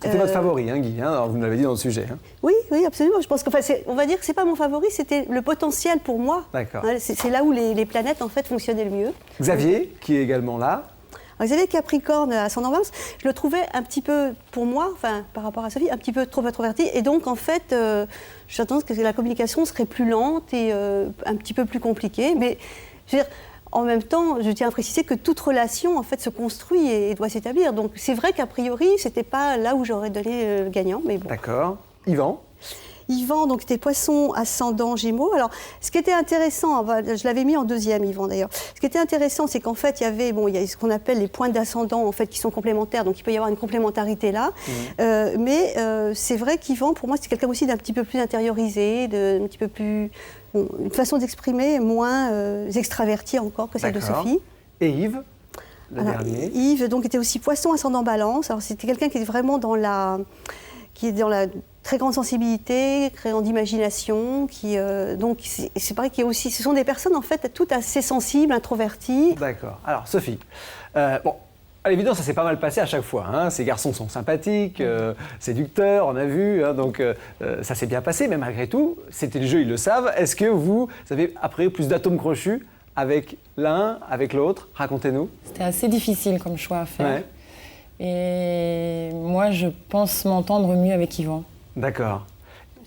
C'était votre favori, Guy, alors vous me l'avez dit dans le sujet. Oui, absolument. Je pense qu'on va dire que c'est pas mon favori, c'était le potentiel pour moi. D'accord. C'est là où les planètes, en fait, fonctionnaient le mieux. Xavier, qui est également là. Alors, Xavier Capricorne, ascendant Balance, je le trouvais un petit peu, pour moi, enfin, par rapport à Sophie, un petit peu trop introverti. Et donc, en fait, j'ai tendance que la communication serait plus lente et un petit peu plus compliquée. Mais, je veux dire, en même temps, je tiens à préciser que toute relation, en fait, se construit et doit s'établir. Donc, c'est vrai qu'a priori, c'était pas là où j'aurais donné le gagnant, mais bon. D'accord. Yvan? Yvan, donc, était poisson ascendant Gémeaux. Alors, ce qui était intéressant, je l'avais mis en deuxième, Yvan d'ailleurs. Ce qui était intéressant, c'est qu'en fait, il y a ce qu'on appelle les points d'ascendant, en fait, qui sont complémentaires. Donc, il peut y avoir une complémentarité là. Mais c'est vrai qu'Yvan, pour moi, c'est quelqu'un aussi d'un petit peu plus intériorisé, d'un petit peu plus... Bon, une façon d'exprimer moins extravertie encore que celle de Sophie. Et Yves, le dernier. Yves, donc, était aussi poisson ascendant Balance. Alors, c'était quelqu'un qui est vraiment dans la très grande sensibilité, très grande imagination, donc c'est pareil qu'il y a aussi, ce sont des personnes en fait toutes assez sensibles, introverties. D'accord. Alors Sophie, bon, à l'évidence ça s'est pas mal passé à chaque fois. Ces garçons sont sympathiques, séducteurs, on a vu, donc ça s'est bien passé, mais malgré tout, c'était le jeu, ils le savent. Est-ce que vous avez après plus d'atomes crochus avec l'un, avec l'autre? Racontez-nous. C'était assez difficile comme choix à faire. Ouais. Et moi, je pense m'entendre mieux avec Yvan. D'accord.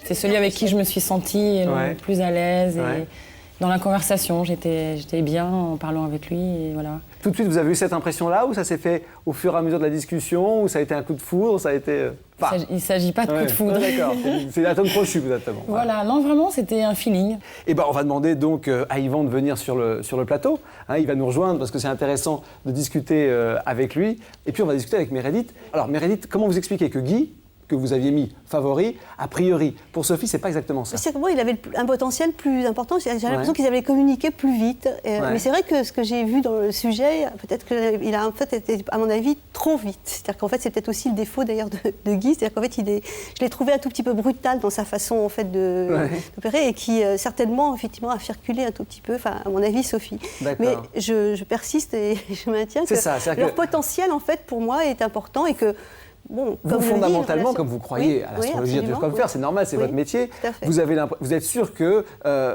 C'est celui avec qui je me suis sentie le plus à l'aise. Ouais. Et dans la conversation, j'étais bien en parlant avec lui. Et voilà. Tout de suite, vous avez eu cette impression-là, ou ça s'est fait au fur et à mesure de la discussion, ou ça a été un coup de foudre, ça a été... Il ne s'agit pas de coup de foudre. D'accord, c'est l'atome crochu, exactement. Voilà, non, vraiment, c'était un feeling. Et ben, on va demander donc à Yvan de venir sur le plateau. Hein, il va nous rejoindre parce que c'est intéressant de discuter avec lui. Et puis, on va discuter avec Meredith. Alors, Meredith, comment vous expliquez que Guy, que vous aviez mis favori, a priori, pour Sophie, c'est pas exactement ça. C'est que moi, il avait un potentiel plus important. J'ai l'impression qu'ils avaient communiqué plus vite. Mais c'est vrai que ce que j'ai vu dans le sujet, peut-être qu'il a en fait été, à mon avis, trop vite. C'est-à-dire qu'en fait, c'est peut-être aussi le défaut d'ailleurs de Guy. C'est-à-dire qu'en fait, je l'ai trouvé un tout petit peu brutal dans sa façon en fait d'opérer et qui certainement, effectivement, a fait reculer un tout petit peu, enfin, à mon avis, Sophie. Mais je persiste et je maintiens que leur potentiel, en fait, pour moi, est important et que bon, vous, fondamentalement, comme vous croyez à l'astrologie dur comme fer, c'est normal, c'est votre métier, vous êtes sûr que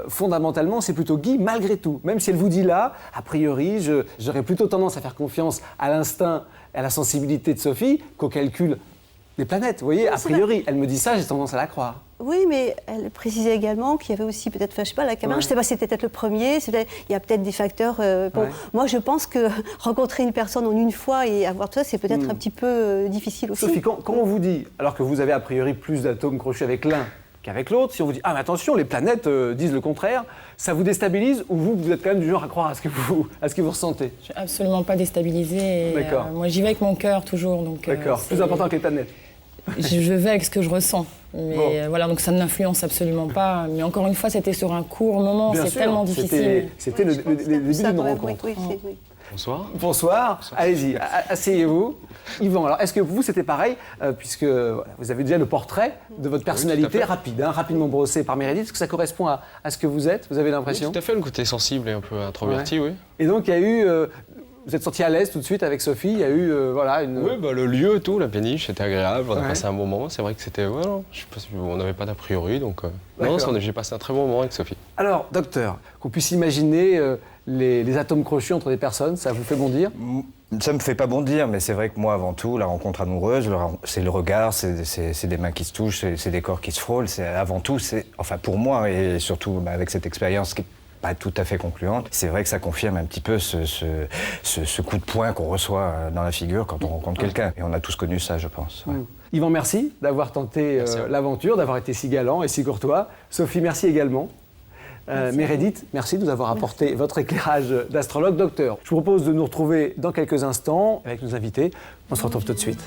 fondamentalement, c'est plutôt Guy, malgré tout. Même si elle vous dit là, a priori, j'aurais plutôt tendance à faire confiance à l'instinct, à la sensibilité de Sophie qu'au calcul des planètes. Vous voyez, a priori, elle me dit ça, j'ai tendance à la croire. Oui, mais elle précisait également qu'il y avait aussi peut-être, enfin, je sais pas, la caméra, je ne sais pas si c'était peut-être le premier, il y a peut-être des facteurs... Moi, je pense que rencontrer une personne en une fois et avoir tout ça, c'est peut-être un petit peu difficile aussi. Sophie, quand on vous dit, alors que vous avez a priori plus d'atomes crochus avec l'un qu'avec l'autre, si on vous dit « Ah, mais attention, les planètes disent le contraire », ça vous déstabilise ou vous êtes quand même du genre à croire à ce que vous ressentez? Je ne suis absolument pas déstabilisée. D'accord. Moi, j'y vais avec mon cœur toujours. D'accord, plus important que les planètes. Je vais avec ce que je ressens. Mais voilà, donc ça ne m'influence absolument pas. Mais encore une fois, c'était sur un court moment, c'est tellement difficile. C'était le début d'une rencontre. Oui. Bonsoir. Bonsoir. Allez-y, asseyez-vous. Yvan, alors est-ce que vous, c'était pareil, puisque vous avez déjà le portrait de votre personnalité rapide, rapidement brossé par Meredith, est-ce que ça correspond à ce que vous êtes? Vous avez l'impression? Oui, tout à fait, le côté sensible et un peu introverti, oui. Et donc, il y a eu... vous êtes senti à l'aise tout de suite avec Sophie, il y a eu une... Oui, le lieu et tout, la péniche, c'était agréable, on a passé un bon moment, c'est vrai que c'était... on n'avait pas d'a priori, donc... non, j'ai passé un très bon moment avec Sophie. Alors, docteur, qu'on puisse imaginer les atomes crochus entre des personnes, ça vous fait bondir? Ça me fait pas bondir, mais c'est vrai que moi, avant tout, la rencontre amoureuse, c'est le regard, c'est des mains qui se touchent, c'est des corps qui se frôlent, c'est avant tout, enfin pour moi, et surtout avec cette expérience qui pas tout à fait concluante. C'est vrai que ça confirme un petit peu ce coup de poing qu'on reçoit dans la figure quand on rencontre quelqu'un. Et on a tous connu ça, je pense. Ouais. Yvan, merci d'avoir tenté l'aventure, d'avoir été si galant et si courtois. Sophie, merci également. Meredith, merci de nous avoir apporté votre éclairage d'astrologue. Docteur, je vous propose de nous retrouver dans quelques instants avec nos invités. On se retrouve tout de suite.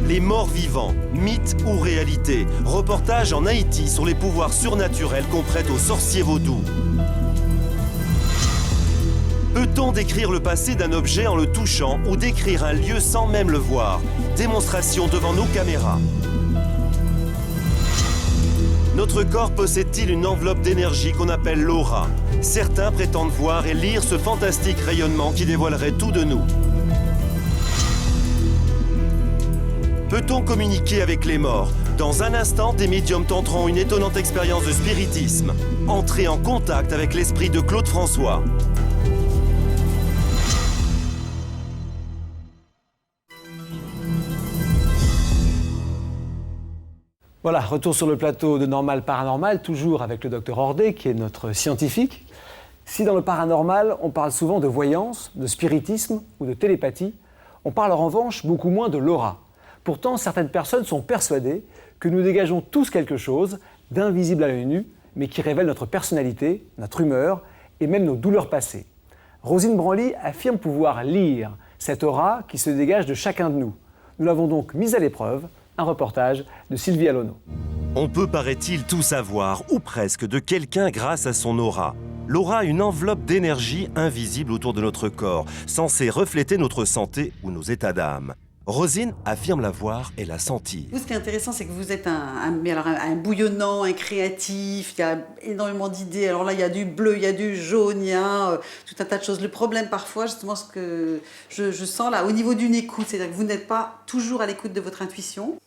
Les morts vivants, mythe ou réalité. Reportage en Haïti sur les pouvoirs surnaturels qu'on prête aux sorciers vaudous. Peut-on décrire le passé d'un objet en le touchant ou décrire un lieu sans même le voir? Démonstration devant nos caméras. Notre corps possède-t-il une enveloppe d'énergie qu'on appelle l'aura? Certains prétendent voir et lire ce fantastique rayonnement qui dévoilerait tout de nous. Peut-on communiquer avec les morts? Dans un instant, des médiums tenteront une étonnante expérience de spiritisme. Entrer en contact avec l'esprit de Claude François. Voilà, retour sur le plateau de Normal Paranormal, toujours avec le docteur Ordet, qui est notre scientifique. Si dans le paranormal, on parle souvent de voyance, de spiritisme ou de télépathie, on parle en revanche beaucoup moins de l'aura. Pourtant, certaines personnes sont persuadées que nous dégageons tous quelque chose d'invisible à l'œil nu, mais qui révèle notre personnalité, notre humeur et même nos douleurs passées. Rosine Branly affirme pouvoir lire cette aura qui se dégage de chacun de nous. Nous l'avons donc mise à l'épreuve. Un reportage de Sylvie Alonno. On peut, paraît-il, tout savoir, ou presque, de quelqu'un grâce à son aura. L'aura, une enveloppe d'énergie invisible autour de notre corps, censée refléter notre santé ou nos états d'âme. Rosine affirme la voir et la sentir. Vous, ce qui est intéressant, c'est que vous êtes un bouillonnant, un créatif, il y a énormément d'idées. Alors là, il y a du bleu, il y a du jaune, il y a tout un tas de choses. Le problème, parfois, justement, ce que je sens là, au niveau d'une écoute, c'est-à-dire que vous n'êtes pas toujours à l'écoute de votre intuition.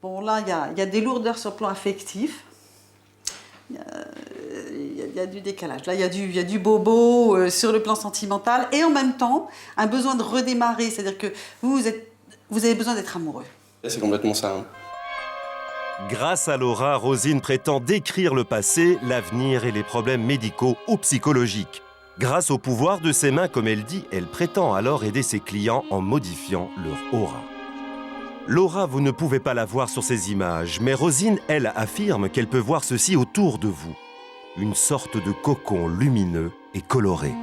Bon, là, il y a des lourdeurs sur le plan affectif. Il y a du décalage. Là, il y a du bobo sur le plan sentimental et en même temps, un besoin de redémarrer. C'est-à-dire que vous avez besoin d'être amoureux. C'est complètement ça. Hein. Grâce à Laura, Rosine prétend décrire le passé, l'avenir et les problèmes médicaux ou psychologiques. Grâce au pouvoir de ses mains, comme elle dit, elle prétend alors aider ses clients en modifiant leur aura. Laura, vous ne pouvez pas la voir sur ces images, mais Rosine, elle, affirme qu'elle peut voir ceci autour de vous. Une sorte de cocon lumineux et coloré.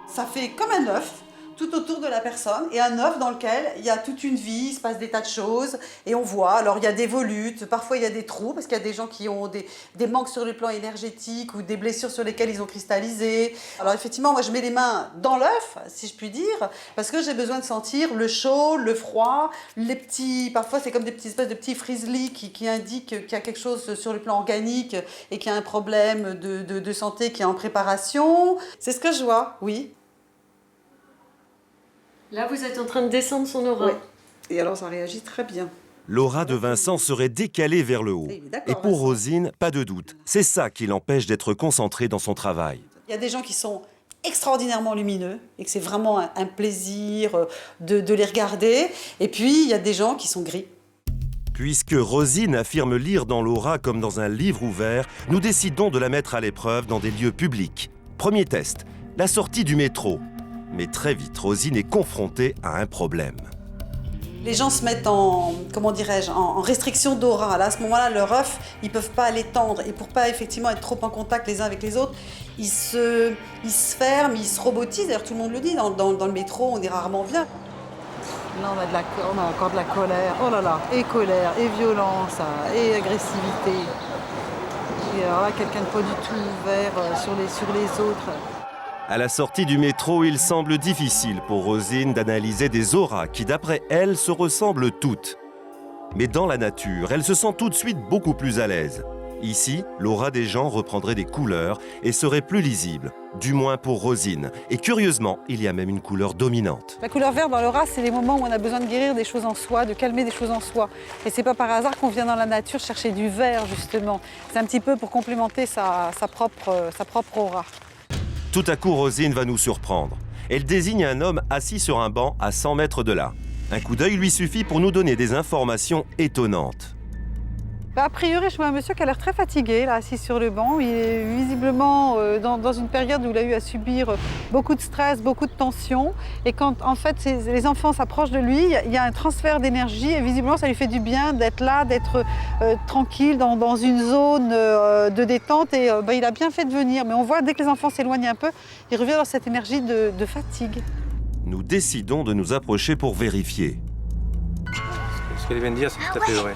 Ça fait comme un œuf tout autour de la personne et un œuf dans lequel il y a toute une vie, il se passe des tas de choses et on voit, alors il y a des volutes, parfois il y a des trous parce qu'il y a des gens qui ont des manques sur le plan énergétique ou des blessures sur lesquelles ils ont cristallisé. Alors effectivement, moi je mets les mains dans l'œuf, si je puis dire, parce que j'ai besoin de sentir le chaud, le froid, les petits, parfois c'est comme des petites espèces de petits frislis qui indiquent qu'il y a quelque chose sur le plan organique et qu'il y a un problème de santé qui est en préparation. C'est ce que je vois, oui. Là, vous êtes en train de descendre son aura. Oui. Et alors, ça réagit très bien. L'aura de Vincent serait décalée vers le haut. Et pour Rosine, pas de doute, c'est ça qui l'empêche d'être concentrée dans son travail. Il y a des gens qui sont extraordinairement lumineux et que c'est vraiment un plaisir de les regarder. Et puis, il y a des gens qui sont gris. Puisque Rosine affirme lire dans l'aura comme dans un livre ouvert, nous décidons de la mettre à l'épreuve dans des lieux publics. Premier test, la sortie du métro. Mais très vite, Rosine est confrontée à un problème. Les gens se mettent en restriction d'aura. Là, à ce moment-là, leur œuf, ils ne peuvent pas l'étendre. Et pour pas effectivement être trop en contact les uns avec les autres, ils se ferment, ils se robotisent. D'ailleurs, tout le monde le dit, dans le métro, on est rarement bien. Là, on a encore de la colère. Oh là là, et colère, et violence, et agressivité. Et alors là, quelqu'un de pas du tout ouvert sur les autres. À la sortie du métro, il semble difficile pour Rosine d'analyser des auras qui, d'après elle, se ressemblent toutes. Mais dans la nature, elle se sent tout de suite beaucoup plus à l'aise. Ici, l'aura des gens reprendrait des couleurs et serait plus lisible, du moins pour Rosine. Et curieusement, il y a même une couleur dominante. La couleur verte dans l'aura, c'est les moments où on a besoin de guérir des choses en soi, de calmer des choses en soi. Et c'est pas par hasard qu'on vient dans la nature chercher du vert, justement. C'est un petit peu pour complémenter sa propre aura. Tout à coup, Rosine va nous surprendre. Elle désigne un homme assis sur un banc à 100 mètres de là. Un coup d'œil lui suffit pour nous donner des informations étonnantes. A priori, je vois un monsieur qui a l'air très fatigué, là, assis sur le banc. Il est visiblement dans une période où il a eu à subir beaucoup de stress, beaucoup de tension. Et quand, en fait, les enfants s'approchent de lui, il y a un transfert d'énergie et visiblement, ça lui fait du bien d'être là, d'être tranquille dans une zone de détente. Et il a bien fait de venir. Mais on voit, dès que les enfants s'éloignent un peu, il revient dans cette énergie de fatigue. Nous décidons de nous approcher pour vérifier. Ce qu'elle vient de dire, c'est tout à fait vrai.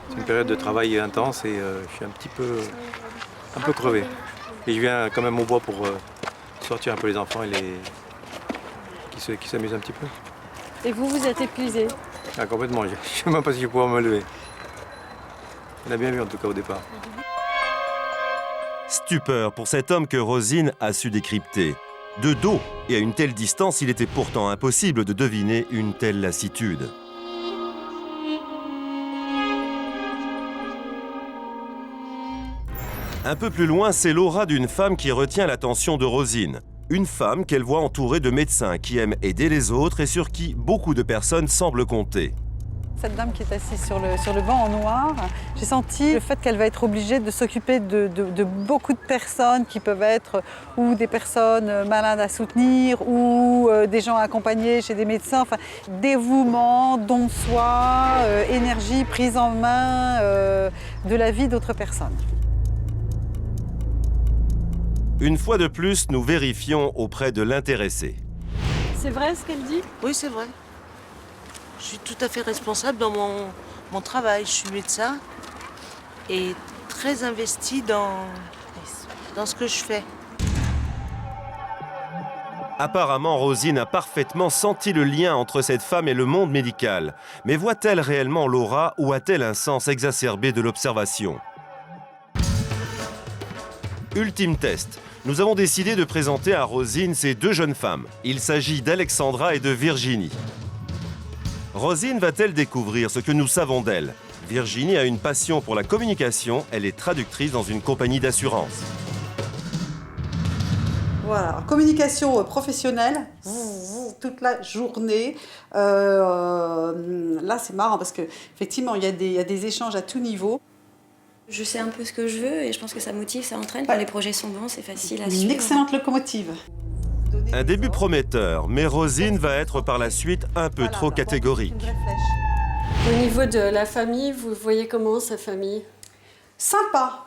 C'est une période de travail intense et je suis un peu crevé. Et je viens quand même au bois pour sortir un peu les enfants et qui s'amusent un petit peu. Et vous êtes épuisé? Ah, complètement, je ne sais même pas si je vais pouvoir me lever. On a bien vu en tout cas au départ. Stupeur pour cet homme que Rosine a su décrypter. De dos et à une telle distance, il était pourtant impossible de deviner une telle lassitude. Un peu plus loin, c'est l'aura d'une femme qui retient l'attention de Rosine. Une femme qu'elle voit entourée de médecins qui aiment aider les autres et sur qui beaucoup de personnes semblent compter. Cette dame qui est assise sur le banc en noir, j'ai senti le fait qu'elle va être obligée de s'occuper de beaucoup de personnes qui peuvent être ou des personnes malades à soutenir ou des gens accompagnés chez des médecins. Enfin, dévouement, don de soi, énergie, prise en main de la vie d'autres personnes. Une fois de plus, nous vérifions auprès de l'intéressé. C'est vrai ce qu'elle dit? Oui, c'est vrai. Je suis tout à fait responsable dans mon travail. Je suis médecin et très investie dans ce que je fais. Apparemment, Rosine a parfaitement senti le lien entre cette femme et le monde médical. Mais voit-elle réellement l'aura ou a-t-elle un sens exacerbé de l'observation? Ultime test. Nous avons décidé de présenter à Rosine ces deux jeunes femmes. Il s'agit d'Alexandra et de Virginie. Rosine va-t-elle découvrir ce que nous savons d'elle? Virginie a une passion pour la communication, elle est traductrice dans une compagnie d'assurance. Voilà, communication professionnelle, toute la journée. Là, c'est marrant parce qu'effectivement, il y a des échanges à tout niveau. Je sais un peu ce que je veux et je pense que ça motive, ça entraîne. Quand les projets sont bons, c'est facile à suivre. Une excellente locomotive. Un début prometteur, mais Rosine va être par la suite un peu trop catégorique. Au niveau de la famille, vous voyez comment sa famille? Sympa.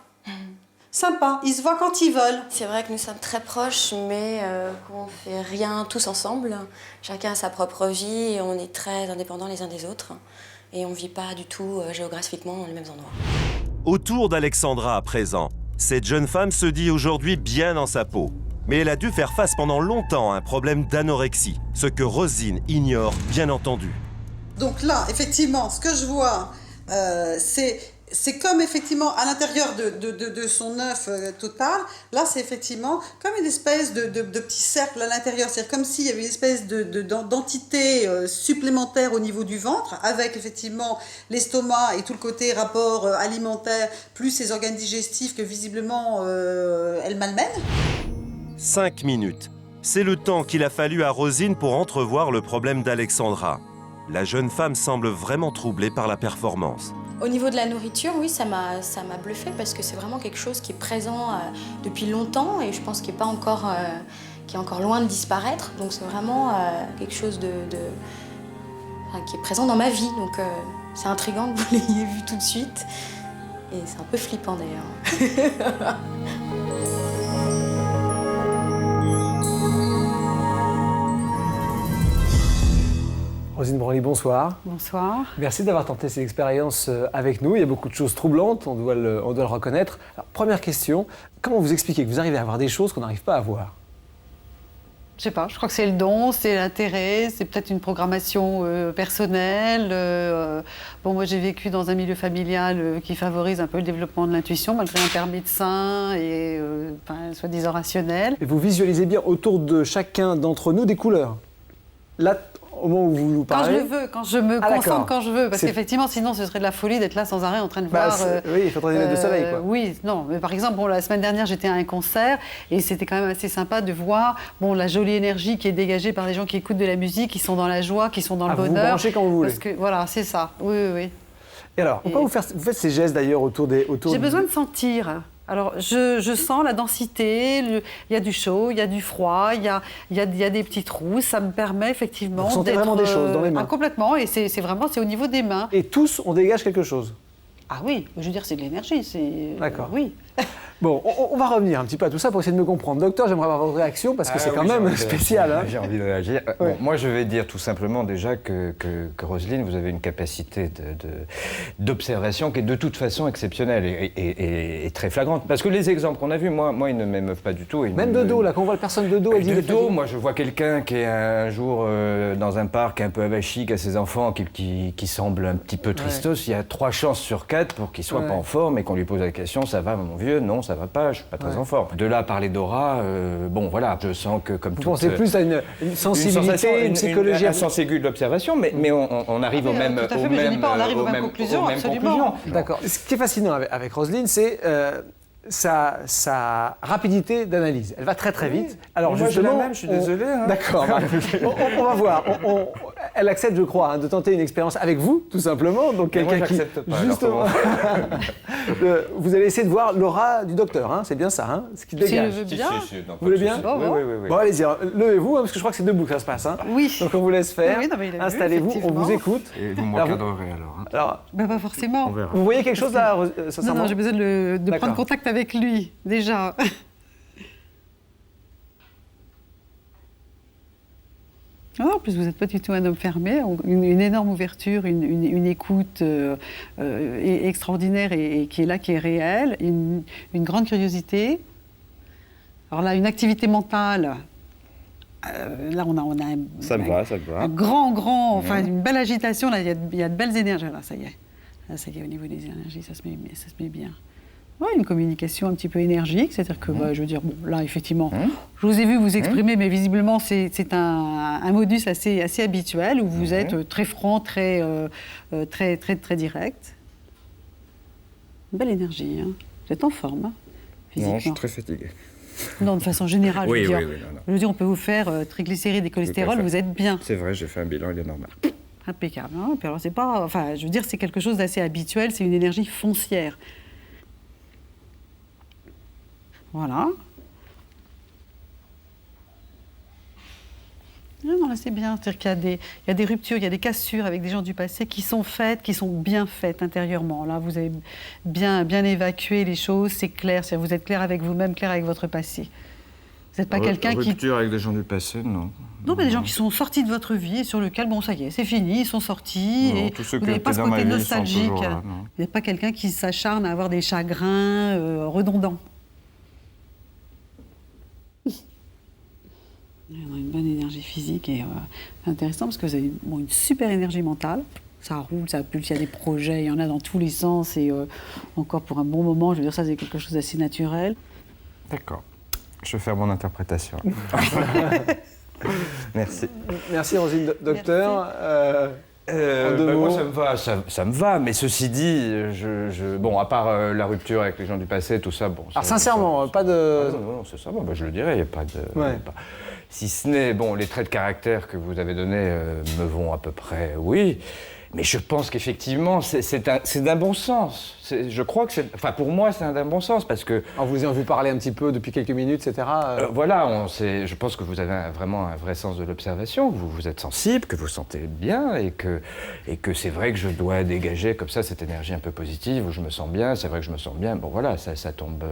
Sympa, ils se voient quand ils veulent. C'est vrai que nous sommes très proches, mais qu'on ne fait rien tous ensemble. Chacun a sa propre vie et on est très indépendants les uns des autres. Et on ne vit pas du tout géographiquement dans les mêmes endroits. Autour d'Alexandra à présent, cette jeune femme se dit aujourd'hui bien dans sa peau. Mais elle a dû faire face pendant longtemps à un problème d'anorexie, ce que Rosine ignore bien entendu. Donc là, effectivement, ce que je vois, c'est comme effectivement à l'intérieur de son œuf total, là c'est effectivement comme une espèce de petit cercle à l'intérieur, c'est-à-dire comme s'il y avait une espèce d'entité supplémentaire au niveau du ventre, avec effectivement l'estomac et tout le côté rapport alimentaire, plus ses organes digestifs que visiblement elle malmène. 5 minutes. C'est le temps qu'il a fallu à Rosine pour entrevoir le problème d'Alexandra. La jeune femme semble vraiment troublée par la performance. Au niveau de la nourriture, oui, ça m'a bluffé parce que c'est vraiment quelque chose qui est présent depuis longtemps et je pense qu'il est encore loin de disparaître. Donc c'est vraiment quelque chose qui est présent dans ma vie. Donc c'est intriguant que vous l'ayez vu tout de suite et c'est un peu flippant d'ailleurs. Rosine Branly, bonsoir. Bonsoir. Merci d'avoir tenté cette expérience avec nous. Il y a beaucoup de choses troublantes, on doit le reconnaître. Alors, première question, comment vous expliquez que vous arrivez à avoir des choses qu'on n'arrive pas à voir? Je sais pas, je crois que c'est le don, c'est l'intérêt, c'est peut-être une programmation personnelle. Bon, moi j'ai vécu dans un milieu familial qui favorise un peu le développement de l'intuition, malgré un père médecin et soi-disant rationnel. Et vous visualisez bien autour de chacun d'entre nous des couleurs. Là, au moment où vous nous parlez... Quand je le veux, quand je me concentre quand je veux. Parce qu'effectivement, sinon, ce serait de la folie d'être là sans arrêt en train de voir... oui, il faudrait des lunettes de soleil, quoi. Oui, non. Mais par exemple, la semaine dernière, j'étais à un concert et c'était quand même assez sympa de voir la jolie énergie qui est dégagée par les gens qui écoutent de la musique, qui sont dans la joie, qui sont dans le bonheur. Vous branchez quand vous voulez. Parce que, voilà, c'est ça. Oui. Et alors, pourquoi vous faites ces gestes d'ailleurs autour des... J'ai besoin de sentir. Alors, je sens la densité, il y a du chaud, il y a du froid, il y a des petits trous. Ça me permet effectivement d'être... Vous sentez vraiment des choses dans les mains? Complètement, et c'est au niveau des mains. Et tous, on dégage quelque chose? Ah oui, je veux dire, c'est de l'énergie. D'accord. Oui. Bon, on va revenir un petit peu à tout ça pour essayer de me comprendre. Docteur, j'aimerais avoir votre réaction parce que c'est quand même spécial. Hein. J'ai envie de réagir. Bon, moi, je vais dire tout simplement déjà que Roselyne, vous avez une capacité d'observation qui est de toute façon exceptionnelle et très flagrante. Parce que les exemples qu'on a vus, moi, ils ne m'émeuvent pas du tout. Même de dos, là, quand on voit la personne de dos, elle dit... De dos, moi, je vois quelqu'un qui est un jour dans un parc un peu avachi, qui a ses enfants, qui semble un petit peu tristos. Il y a 3 chances sur 4 pour qu'il soit pas en forme et qu'on lui pose la question, ça va, mon vieux? Non, ça va pas, je suis pas très en forme. De là à parler d'aura, bon voilà, je sens que comme tout... Vous pensez plus à une sensibilité, une psychologie... Un sens aigu de l'observation, mais on arrive au même... Tout à fait, mais je dis pas, on arrive aux mêmes conclusions, absolument. D'accord. Ce qui est fascinant avec Roselyne, c'est... sa rapidité d'analyse. Elle va très très vite. Alors moi, justement, j'ai la même, je suis désolé. Hein. D'accord. On va voir. Elle accepte, je crois, de tenter une expérience avec vous, tout simplement. Donc quelqu'un qui, justement, vous allez essayer de voir l'aura du docteur. Hein. C'est bien ça, hein, ce qui dégage. Si, bien. Vous voulez bien? Oui. Bon, allez-y. Levez-vous, parce que je crois que c'est debout que ça se passe. Hein. Oui. Donc on vous laisse faire. Oui, installez-vous. On vous écoute. Et vous m'encadrerez alors. Alors, pas forcément. Vous voyez quelque chose là? Non, j'ai besoin de prendre contact avec lui, déjà. En plus, vous n'êtes pas du tout un homme fermé, une énorme ouverture, une écoute extraordinaire et qui est là, qui est réelle, une grande curiosité. Alors là, une activité mentale. Là, on a un grand, enfin une belle agitation. Là, il y a de belles énergies. Là, ça y est. Là, ça y est, au niveau des énergies, ça se met bien. Ouais, une communication un petit peu énergique, c'est-à-dire que, je veux dire, bon, là, effectivement, je vous ai vu vous exprimer, mais visiblement, c'est un modus assez habituel, où vous êtes très franc, très direct. Une belle énergie. Hein. Vous êtes en forme, hein, physiquement. Non, je suis très fatigué. Non, de façon générale, Oui, je veux dire. oui, non. Je veux dire, on peut vous faire triglycérides et cholestérol, vous êtes bien. C'est vrai, j'ai fait un bilan, il est normal. Impeccable. Hein. Puis alors, c'est pas... Enfin, je veux dire, c'est quelque chose d'assez habituel, c'est une énergie foncière. Voilà. Non, là, c'est bien. C'est-à-dire qu'il y a des ruptures, il y a des cassures avec des gens du passé qui sont faites, qui sont bien faites intérieurement. Là, vous avez bien évacué les choses, c'est clair. C'est-à-dire vous êtes clair avec vous-même, clair avec votre passé. Vous n'êtes pas quelqu'un qui... Rupture avec des gens du passé, non. Non, mais des gens qui sont sortis de votre vie et sur lesquels, bon, ça y est, c'est fini, ils sont sortis. Non, et tous ceux vous qui n'avez pas étaient ce dans ma côté vie sont nostalgique. toujours là, non. Vous n'êtes pas quelqu'un qui s'acharne à avoir des chagrins redondants. On a une bonne énergie physique et c'est intéressant parce que vous avez une super énergie mentale. Ça roule, ça pulse, il y a des projets, il y en a dans tous les sens et encore pour un bon moment, je veux dire, ça c'est quelque chose d'assez naturel. D'accord. Je vais faire mon interprétation. Merci. Merci Rosine. Docteur, moi, ça me va, mais ceci dit, bon, à part la rupture avec les gens du passé, tout ça, bon... Alors sincèrement, pas de... Non, c'est ça, je le dirais, il n'y a pas de... Ouais. Si ce n'est, bon, les traits de caractère que vous avez donnés me vont à peu près, oui, mais je pense qu'effectivement, c'est d'un bon sens. Je crois que c'est... Enfin, pour moi, c'est d'un bon sens, parce que... En vous ayant vu parler un petit peu depuis quelques minutes, etc. Voilà, je pense que vous avez vraiment un vrai sens de l'observation, que vous êtes sensible, que vous sentez bien, et que c'est vrai que je dois dégager comme ça cette énergie un peu positive, où je me sens bien, c'est vrai que je me sens bien, bon voilà, ça tombe...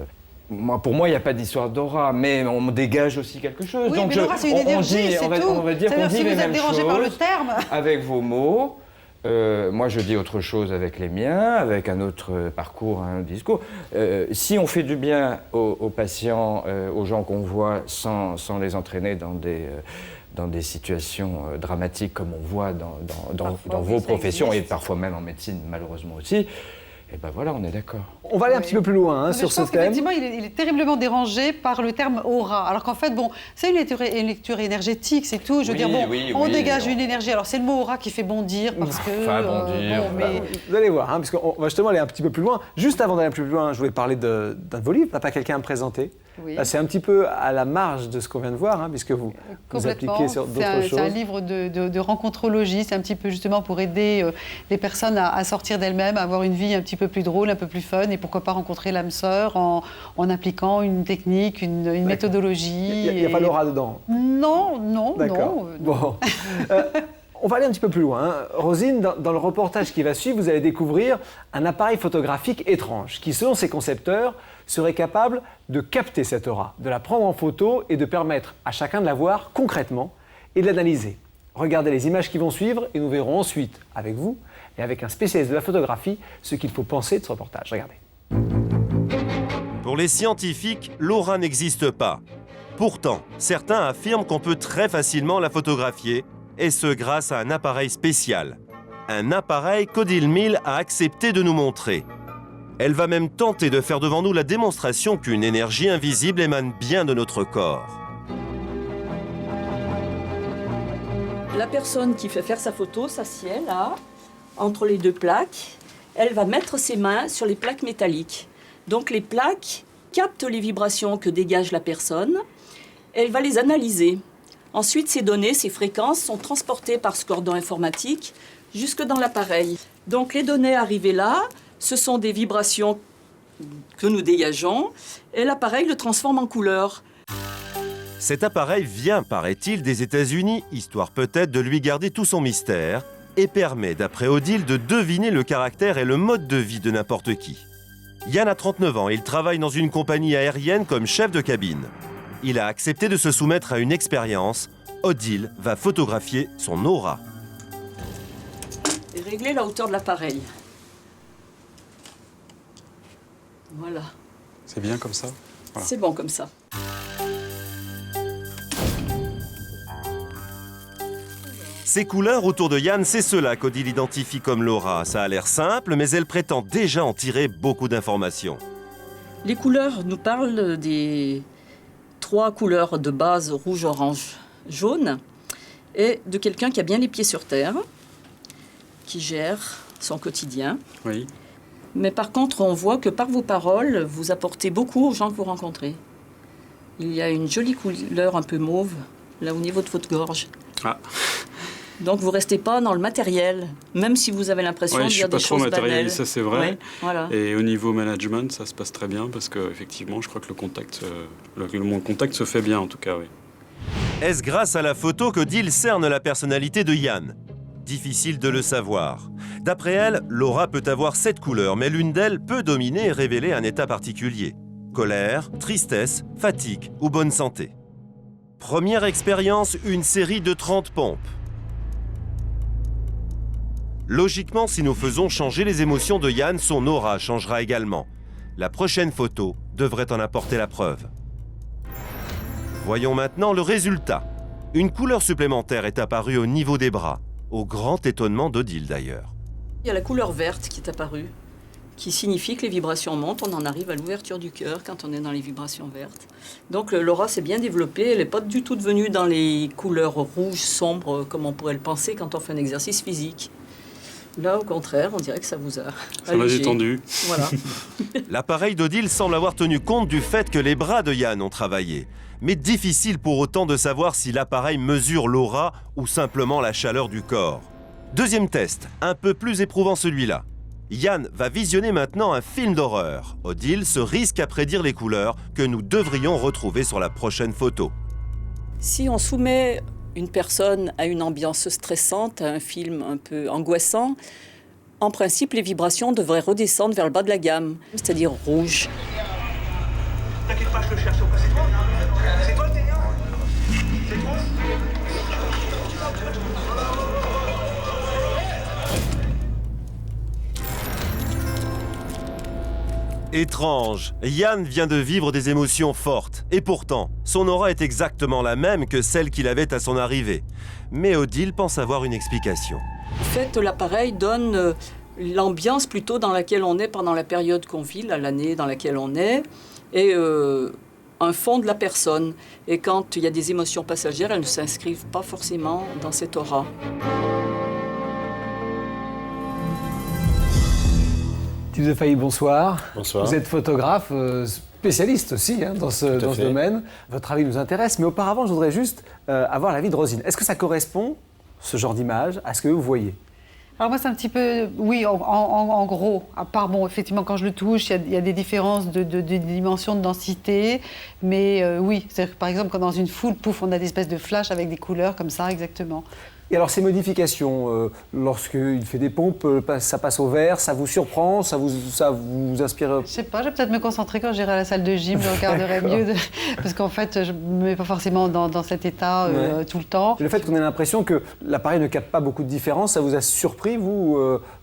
Pour moi, il n'y a pas d'histoire d'aura, mais on me dégage aussi quelque chose. Oui, donc mais l'aura, c'est une énergie, c'est tout. On va dire qu'on dit si les vous êtes mêmes dérangé choses par le terme. avec vos mots. Moi, je dis autre chose avec les miens, avec un autre parcours, un autre discours. Si on fait du bien aux patients, aux gens qu'on voit, sans les entraîner dans des situations dramatiques comme on voit dans vos professions, et parfois même en médecine, malheureusement aussi, et ben voilà, on est d'accord. On va aller un petit peu plus loin sur ce thème. Effectivement, il est terriblement dérangé par le terme aura. Alors qu'en fait, bon, c'est une lecture énergétique, c'est tout. Je veux dire, bon, on dégage une énergie. Alors c'est le mot aura qui fait bondir parce que. Enfin, bondir. Vous allez voir, hein, puisqu'on va justement aller un petit peu plus loin. Juste avant d'aller un peu plus loin, je voulais parler d'un de vos livres. Pas quelqu'un à me présenter. Oui. Là, c'est un petit peu à la marge de ce qu'on vient de voir, hein, puisque vous appliquez sur d'autres choses. C'est un livre de rencontrologie. C'est un petit peu justement pour aider les personnes à sortir d'elles-mêmes, à avoir une vie un petit peu plus drôle, un peu plus fun, et pourquoi pas rencontrer l'âme sœur en appliquant une technique, une méthodologie. Il n'y a pas l'aura dedans? Non. D'accord. Bon. On va aller un petit peu plus loin. Hein. Rosine, dans le reportage qui va suivre, vous allez découvrir un appareil photographique étrange qui, selon ses concepteurs, serait capable de capter cette aura, de la prendre en photo et de permettre à chacun de la voir concrètement et de l'analyser. Regardez les images qui vont suivre et nous verrons ensuite, avec vous et avec un spécialiste de la photographie, ce qu'il faut penser de ce reportage. Regardez. Pour les scientifiques, l'aura n'existe pas. Pourtant, certains affirment qu'on peut très facilement la photographier, et ce grâce à un appareil spécial. Un appareil qu'Odile Mille a accepté de nous montrer. Elle va même tenter de faire devant nous la démonstration qu'une énergie invisible émane bien de notre corps. La personne qui fait faire sa photo s'assied là, entre les deux plaques. Elle va mettre ses mains sur les plaques métalliques. Donc les plaques captent les vibrations que dégage la personne. Elle va les analyser. Ensuite, ces données, ces fréquences sont transportées par ce cordon informatique jusque dans l'appareil. Donc les données arrivées là, ce sont des vibrations que nous dégageons et l'appareil le transforme en couleur. Cet appareil vient, paraît-il, des États-Unis, histoire peut-être de lui garder tout son mystère, et permet, d'après Odile, de deviner le caractère et le mode de vie de n'importe qui. Yann a 39 ans et il travaille dans une compagnie aérienne comme chef de cabine. Il a accepté de se soumettre à une expérience. Odile va photographier son aura. Et régler la hauteur de l'appareil. Voilà. C'est bien comme ça? Voilà. C'est bon comme ça. Ces couleurs autour de Yann, c'est cela qu'Odile identifie comme l'aura. Ça a l'air simple, mais elle prétend déjà en tirer beaucoup d'informations. Les couleurs nous parlent des 3 couleurs de base rouge, orange, jaune, et de quelqu'un qui a bien les pieds sur terre, qui gère son quotidien. Oui. Mais par contre, on voit que par vos paroles, vous apportez beaucoup aux gens que vous rencontrez. Il y a une jolie couleur un peu mauve, là au niveau de votre gorge. Ah. Donc vous ne restez pas dans le matériel, même si vous avez l'impression de dire des choses banales. Je ne suis pas trop matériel, ça c'est vrai. Ouais, voilà. Et au niveau management, ça se passe très bien parce qu'effectivement, je crois que mon contact se fait bien en tout cas, oui. Est-ce grâce à la photo qu'Odile cerne la personnalité de Yann? Difficile de le savoir. D'après elle, Laura peut avoir 7 couleurs, mais l'une d'elles peut dominer et révéler un état particulier. Colère, tristesse, fatigue ou bonne santé. Première expérience, une série de 30 pompes. Logiquement, si nous faisons changer les émotions de Yann, son aura changera également. La prochaine photo devrait en apporter la preuve. Voyons maintenant le résultat. Une couleur supplémentaire est apparue au niveau des bras, au grand étonnement d'Odile d'ailleurs. Il y a la couleur verte qui est apparue, qui signifie que les vibrations montent. On en arrive à l'ouverture du cœur quand on est dans les vibrations vertes. Donc l'aura s'est bien développée. Elle n'est pas du tout devenue dans les couleurs rouges, sombres, comme on pourrait le penser quand on fait un exercice physique. Là, au contraire, on dirait que ça vous a ça m'a détendu. Voilà. L'appareil d'Odile semble avoir tenu compte du fait que les bras de Yann ont travaillé. Mais difficile pour autant de savoir si l'appareil mesure l'aura ou simplement la chaleur du corps. Deuxième test, un peu plus éprouvant celui-là. Yann va visionner maintenant un film d'horreur. Odile se risque à prédire les couleurs que nous devrions retrouver sur la prochaine photo. Si on soumet une personne à une ambiance stressante, à un film un peu angoissant, en principe, les vibrations devraient redescendre vers le bas de la gamme, c'est-à-dire rouge. T'inquiète pas, je le cherche. C'est toi? C'est toi le ténor? C'est toi? Étrange, Yann vient de vivre des émotions fortes. Et pourtant, son aura est exactement la même que celle qu'il avait à son arrivée. Mais Odile pense avoir une explication. En fait, l'appareil donne l'ambiance plutôt dans laquelle on est pendant la période qu'on vit, l'année dans laquelle on est, et un fond de la personne. Et quand il y a des émotions passagères, elles ne s'inscrivent pas forcément dans cette aura. Yves de Failly, bonsoir. Bonsoir. Vous êtes photographe, spécialiste aussi dans ce domaine. Votre avis nous intéresse, mais auparavant, je voudrais juste avoir l'avis de Rosine. Est-ce que ça correspond, ce genre d'image, à ce que vous voyez? Alors moi, c'est un petit peu, oui, en gros. À part, bon, effectivement, quand je le touche, il y a des différences de dimension, de densité. Mais oui, c'est-à-dire que, par exemple, quand dans une foule, pouf, on a des espèces de flashs avec des couleurs comme ça, exactement. Et alors ces modifications, lorsqu'il fait des pompes, ça passe au vert, ça vous surprend, ça vous inspire? Je sais pas, je vais peut-être me concentrer quand j'irai à la salle de gym, je regarderai mieux, parce qu'en fait, je me mets pas forcément dans cet état tout le temps. Le fait qu'on ait l'impression que l'appareil ne capte pas beaucoup de différence, ça vous a surpris, vous?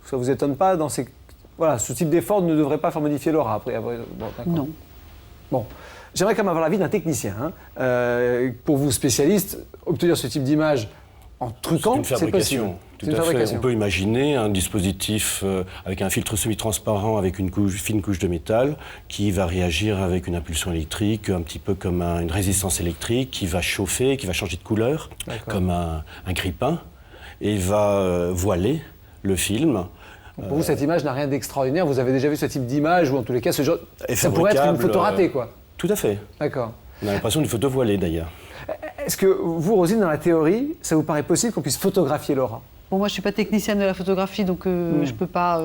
Ça vous étonne pas dans ces... Voilà, ce type d'effort ne devrait pas faire modifier l'aura après. Bon, non. Bon. J'aimerais quand même avoir l'avis d'un technicien. Pour vous, spécialistes, obtenir ce type d'image en truquant, c'est possible. Tout à fait. On peut imaginer un dispositif avec un filtre semi-transparent avec une fine couche de métal qui va réagir avec une impulsion électrique, un petit peu comme une résistance électrique, qui va chauffer, qui va changer de couleur, comme un grille-pain, et va voiler le film. Pour vous, cette image n'a rien d'extraordinaire. Vous avez déjà vu ce type d'image, ou en tous les cas, ce genre... ça pourrait être une photo ratée, quoi. Tout à fait. D'accord. On a l'impression d'une photo voilée, d'ailleurs. Est-ce que vous, Rosine, dans la théorie, ça vous paraît possible qu'on puisse photographier l'aura? Bon, moi, je ne suis pas technicienne de la photographie, donc je ne peux pas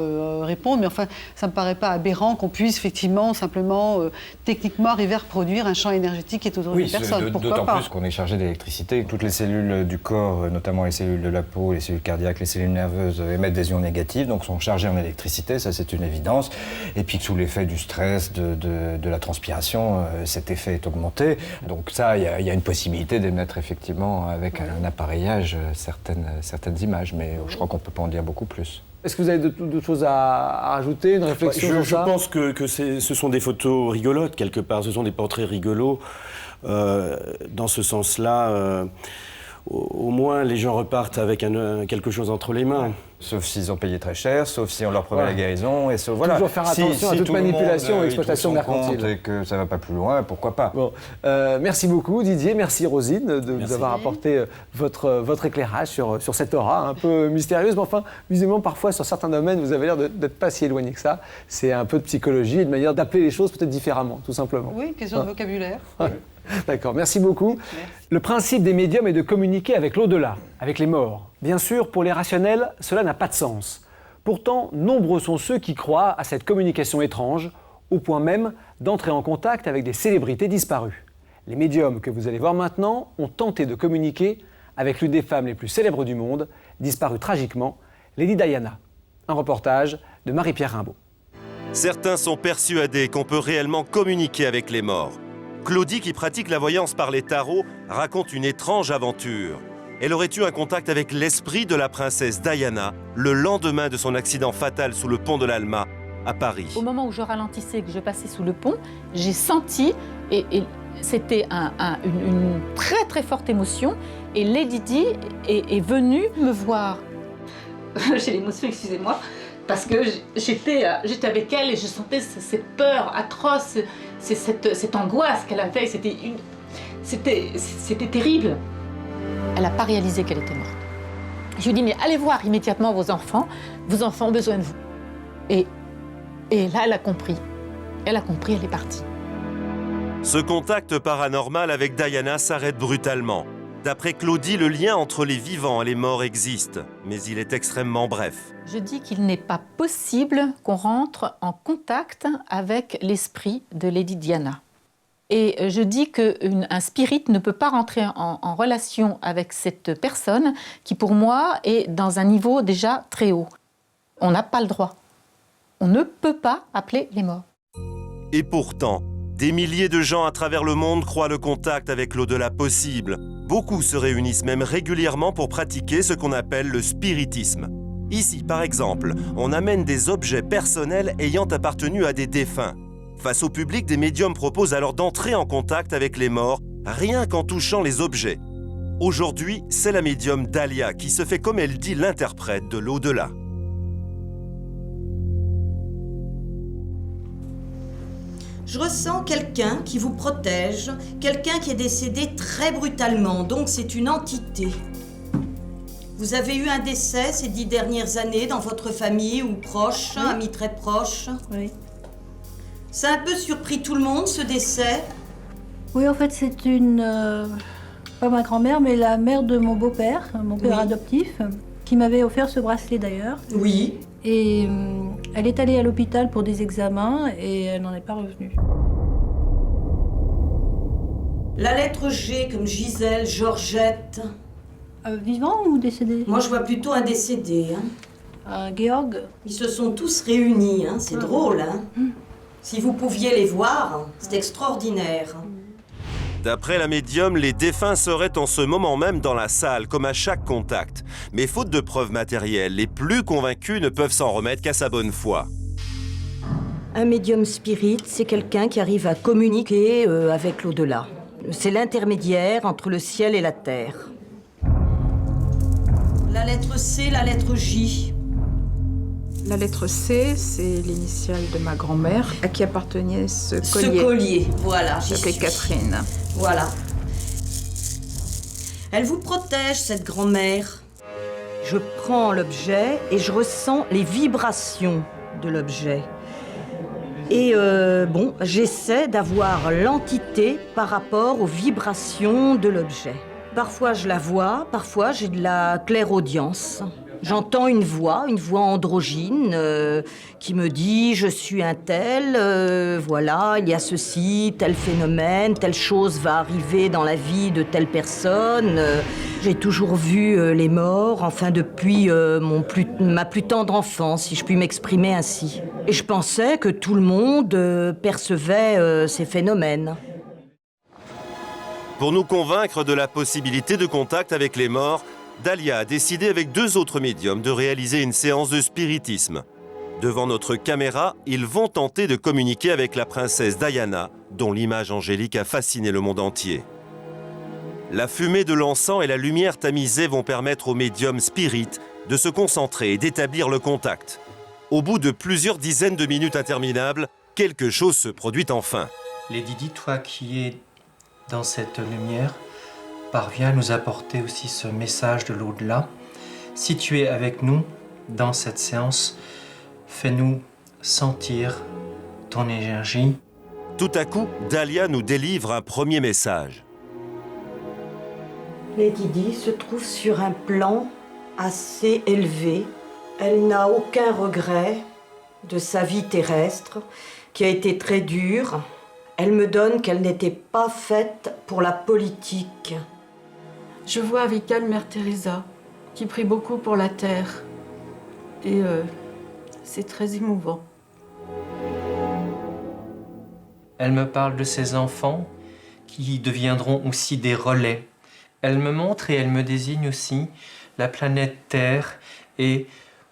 répondre. Mais enfin, ça ne me paraît pas aberrant qu'on puisse effectivement, simplement, techniquement, arriver à reproduire un champ énergétique qui est autour d'une personne. Pourquoi pas? D'autant plus qu'on est chargé d'électricité. Toutes les cellules du corps, notamment les cellules de la peau, les cellules cardiaques, les cellules nerveuses, émettent des ions négatifs, donc sont chargées en électricité, ça c'est une évidence. Et puis sous l'effet du stress, de la transpiration, cet effet est augmenté. Donc ça, il y a une possibilité d'émettre effectivement avec un appareillage certaines images. Mais je crois qu'on ne peut pas en dire beaucoup plus. Est-ce que vous avez d'autres choses à rajouter, une réflexion sur ça? Je pense que ce sont des photos rigolotes, quelque part. Ce sont des portraits rigolos. Dans ce sens-là, au moins les gens repartent avec quelque chose entre les mains. Sauf s'ils ont payé très cher, sauf si on leur promet la guérison, et sauf, voilà. Toujours faire attention à toute manipulation ou exploitation mercantile. Et que ça ne va pas plus loin, pourquoi pas. Bon, merci beaucoup Didier, merci Rosine de nous avoir apporté votre éclairage sur cette aura un peu mystérieuse, mais enfin, visiblement parfois sur certains domaines, vous avez l'air d'être pas si éloigné que ça. C'est un peu de psychologie et de manière d'appeler les choses peut-être différemment, tout simplement. Oui, question de vocabulaire. Ouais. D'accord, merci beaucoup. Merci. Le principe des médiums est de communiquer avec l'au-delà, avec les morts. Bien sûr, pour les rationnels, cela n'a pas de sens. Pourtant, nombreux sont ceux qui croient à cette communication étrange, au point même d'entrer en contact avec des célébrités disparues. Les médiums que vous allez voir maintenant ont tenté de communiquer avec l'une des femmes les plus célèbres du monde, disparue tragiquement, Lady Diana. Un reportage de Marie-Pierre Rimbaud. Certains sont persuadés qu'on peut réellement communiquer avec les morts. Claudie, qui pratique la voyance par les tarots, raconte une étrange aventure. Elle aurait eu un contact avec l'esprit de la princesse Diana le lendemain de son accident fatal sous le pont de l'Alma à Paris. Au moment où je ralentissais, que je passais sous le pont, j'ai senti, et c'était une très très forte émotion, et Lady Di est venue me voir. J'ai l'émotion, excusez-moi, parce que j'étais avec elle et je sentais cette peur atroce, cette angoisse qu'elle avait, c'était terrible. Elle n'a pas réalisé qu'elle était morte. Je lui ai dit, mais allez voir immédiatement vos enfants ont besoin de vous. Et là, elle a compris. Elle a compris, elle est partie. Ce contact paranormal avec Diana s'arrête brutalement. D'après Claudie, le lien entre les vivants et les morts existe, mais il est extrêmement bref. Je dis qu'il n'est pas possible qu'on rentre en contact avec l'esprit de Lady Diana. Et je dis qu'un spirit ne peut pas rentrer en relation avec cette personne qui, pour moi, est dans un niveau déjà très haut. On n'a pas le droit. On ne peut pas appeler les morts. Et pourtant, des milliers de gens à travers le monde croient le contact avec l'au-delà possible. Beaucoup se réunissent même régulièrement pour pratiquer ce qu'on appelle le spiritisme. Ici, par exemple, on amène des objets personnels ayant appartenu à des défunts. Face au public, des médiums proposent alors d'entrer en contact avec les morts, rien qu'en touchant les objets. Aujourd'hui, c'est la médium Dahlia qui se fait, comme elle dit, l'interprète de l'au-delà. Je ressens quelqu'un qui vous protège, quelqu'un qui est décédé très brutalement, donc c'est une entité. Vous avez eu un décès ces 10 dernières années dans votre famille ou proche, oui. Amis très proches? Oui. Ça a un peu surpris tout le monde, ce décès? Oui, en fait, c'est pas ma grand-mère, mais la mère de mon beau-père, mon père adoptif, qui m'avait offert ce bracelet d'ailleurs. Oui. Et elle est allée à l'hôpital pour des examens et elle n'en est pas revenue. La lettre G comme Gisèle, Georgette. Vivant ou décédé? Moi, je vois plutôt un décédé. Georg. Ils se sont tous réunis, hein. C'est drôle. Hein. Si vous pouviez les voir, c'est extraordinaire. D'après la médium, les défunts seraient en ce moment même dans la salle, comme à chaque contact. Mais faute de preuves matérielles, les plus convaincus ne peuvent s'en remettre qu'à sa bonne foi. Un médium spirit, c'est quelqu'un qui arrive à communiquer avec l'au-delà. C'est l'intermédiaire entre le ciel et la terre. La lettre C, la lettre J. La lettre C, c'est l'initiale de ma grand-mère, à qui appartenait ce collier. Ce collier, voilà. J'y suis. Catherine. Voilà. Elle vous protège, cette grand-mère. Je prends l'objet et je ressens les vibrations de l'objet. Et j'essaie d'avoir l'entité par rapport aux vibrations de l'objet. Parfois je la vois, parfois j'ai de la clairaudience. J'entends une voix androgyne qui me dit « je suis un tel, voilà, il y a ceci, tel phénomène, telle chose va arriver dans la vie de telle personne ». J'ai toujours vu les morts, enfin depuis ma plus tendre enfance, si je puis m'exprimer ainsi. Et je pensais que tout le monde percevait ces phénomènes. Pour nous convaincre de la possibilité de contact avec les morts, Dahlia a décidé avec 2 autres médiums de réaliser une séance de spiritisme. Devant notre caméra, ils vont tenter de communiquer avec la princesse Diana, dont l'image angélique a fasciné le monde entier. La fumée de l'encens et la lumière tamisée vont permettre au médium spirit de se concentrer et d'établir le contact. Au bout de plusieurs dizaines de minutes interminables, quelque chose se produit enfin. Lady Di, toi qui es dans cette lumière, parviens à nous apporter aussi ce message de l'au-delà. Si tu es avec nous dans cette séance, fais-nous sentir ton énergie. Tout à coup, Dahlia nous délivre un premier message. Lady Di se trouve sur un plan assez élevé. Elle n'a aucun regret de sa vie terrestre, qui a été très dure. Elle me donne qu'elle n'était pas faite pour la politique. Je vois avec elle Mère Teresa, qui prie beaucoup pour la terre. Et c'est très émouvant. Elle me parle de ses enfants qui deviendront aussi des relais. Elle me montre et elle me désigne aussi la planète Terre et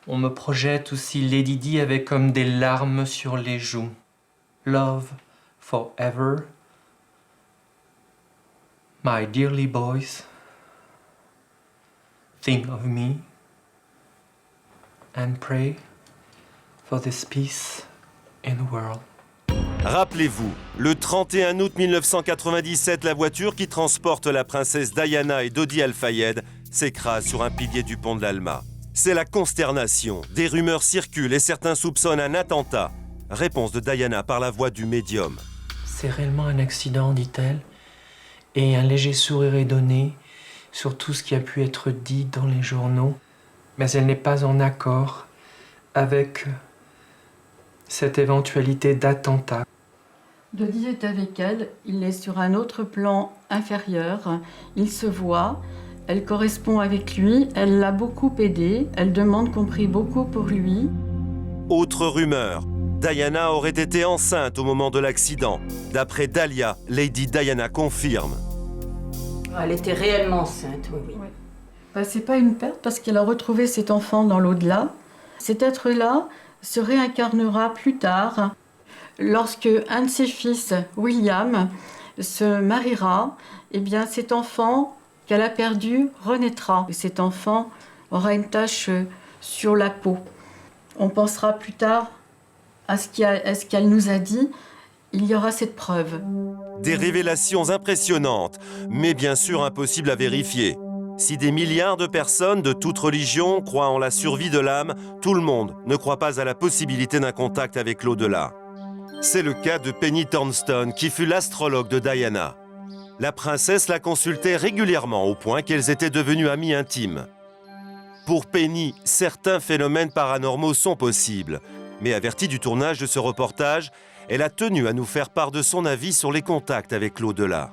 on me projette aussi Lady Di avec comme des larmes sur les joues. Love forever, my dearly boys, think of me and pray for this peace in the world. Rappelez-vous, le 31 août 1997, la voiture qui transporte la princesse Diana et Dodi Al-Fayed s'écrase sur un pilier du pont de l'Alma. C'est la consternation. Des rumeurs circulent et certains soupçonnent un attentat. Réponse de Diana par la voix du médium. C'est réellement un accident, dit-elle, et un léger sourire est donné sur tout ce qui a pu être dit dans les journaux, mais elle n'est pas en accord avec cette éventualité d'attentat. Dodi est avec elle, il est sur un autre plan inférieur, il se voit, elle correspond avec lui, elle l'a beaucoup aidé, elle demande qu'on prie beaucoup pour lui. Autre rumeur, Diana aurait été enceinte au moment de l'accident. D'après Dahlia, Lady Diana confirme. Elle était réellement enceinte, oui. Ben, c'est pas une perte parce qu'elle a retrouvé cet enfant dans l'au-delà. Cet être-là se réincarnera plus tard lorsque un de ses fils, William, se mariera. Eh bien, cet enfant qu'elle a perdu renaîtra. Et cet enfant aura une tache sur la peau. On pensera plus tard à ce qu'elle nous a dit. Il y aura cette preuve. Des révélations impressionnantes, mais bien sûr impossibles à vérifier. Si des milliards de personnes de toute religion croient en la survie de l'âme, tout le monde ne croit pas à la possibilité d'un contact avec l'au-delà. C'est le cas de Penny Thornstone, qui fut l'astrologue de Diana. La princesse la consultait régulièrement, au point qu'elles étaient devenues amies intimes. Pour Penny, certains phénomènes paranormaux sont possibles. Mais avertie du tournage de ce reportage, elle a tenu à nous faire part de son avis sur les contacts avec l'au-delà.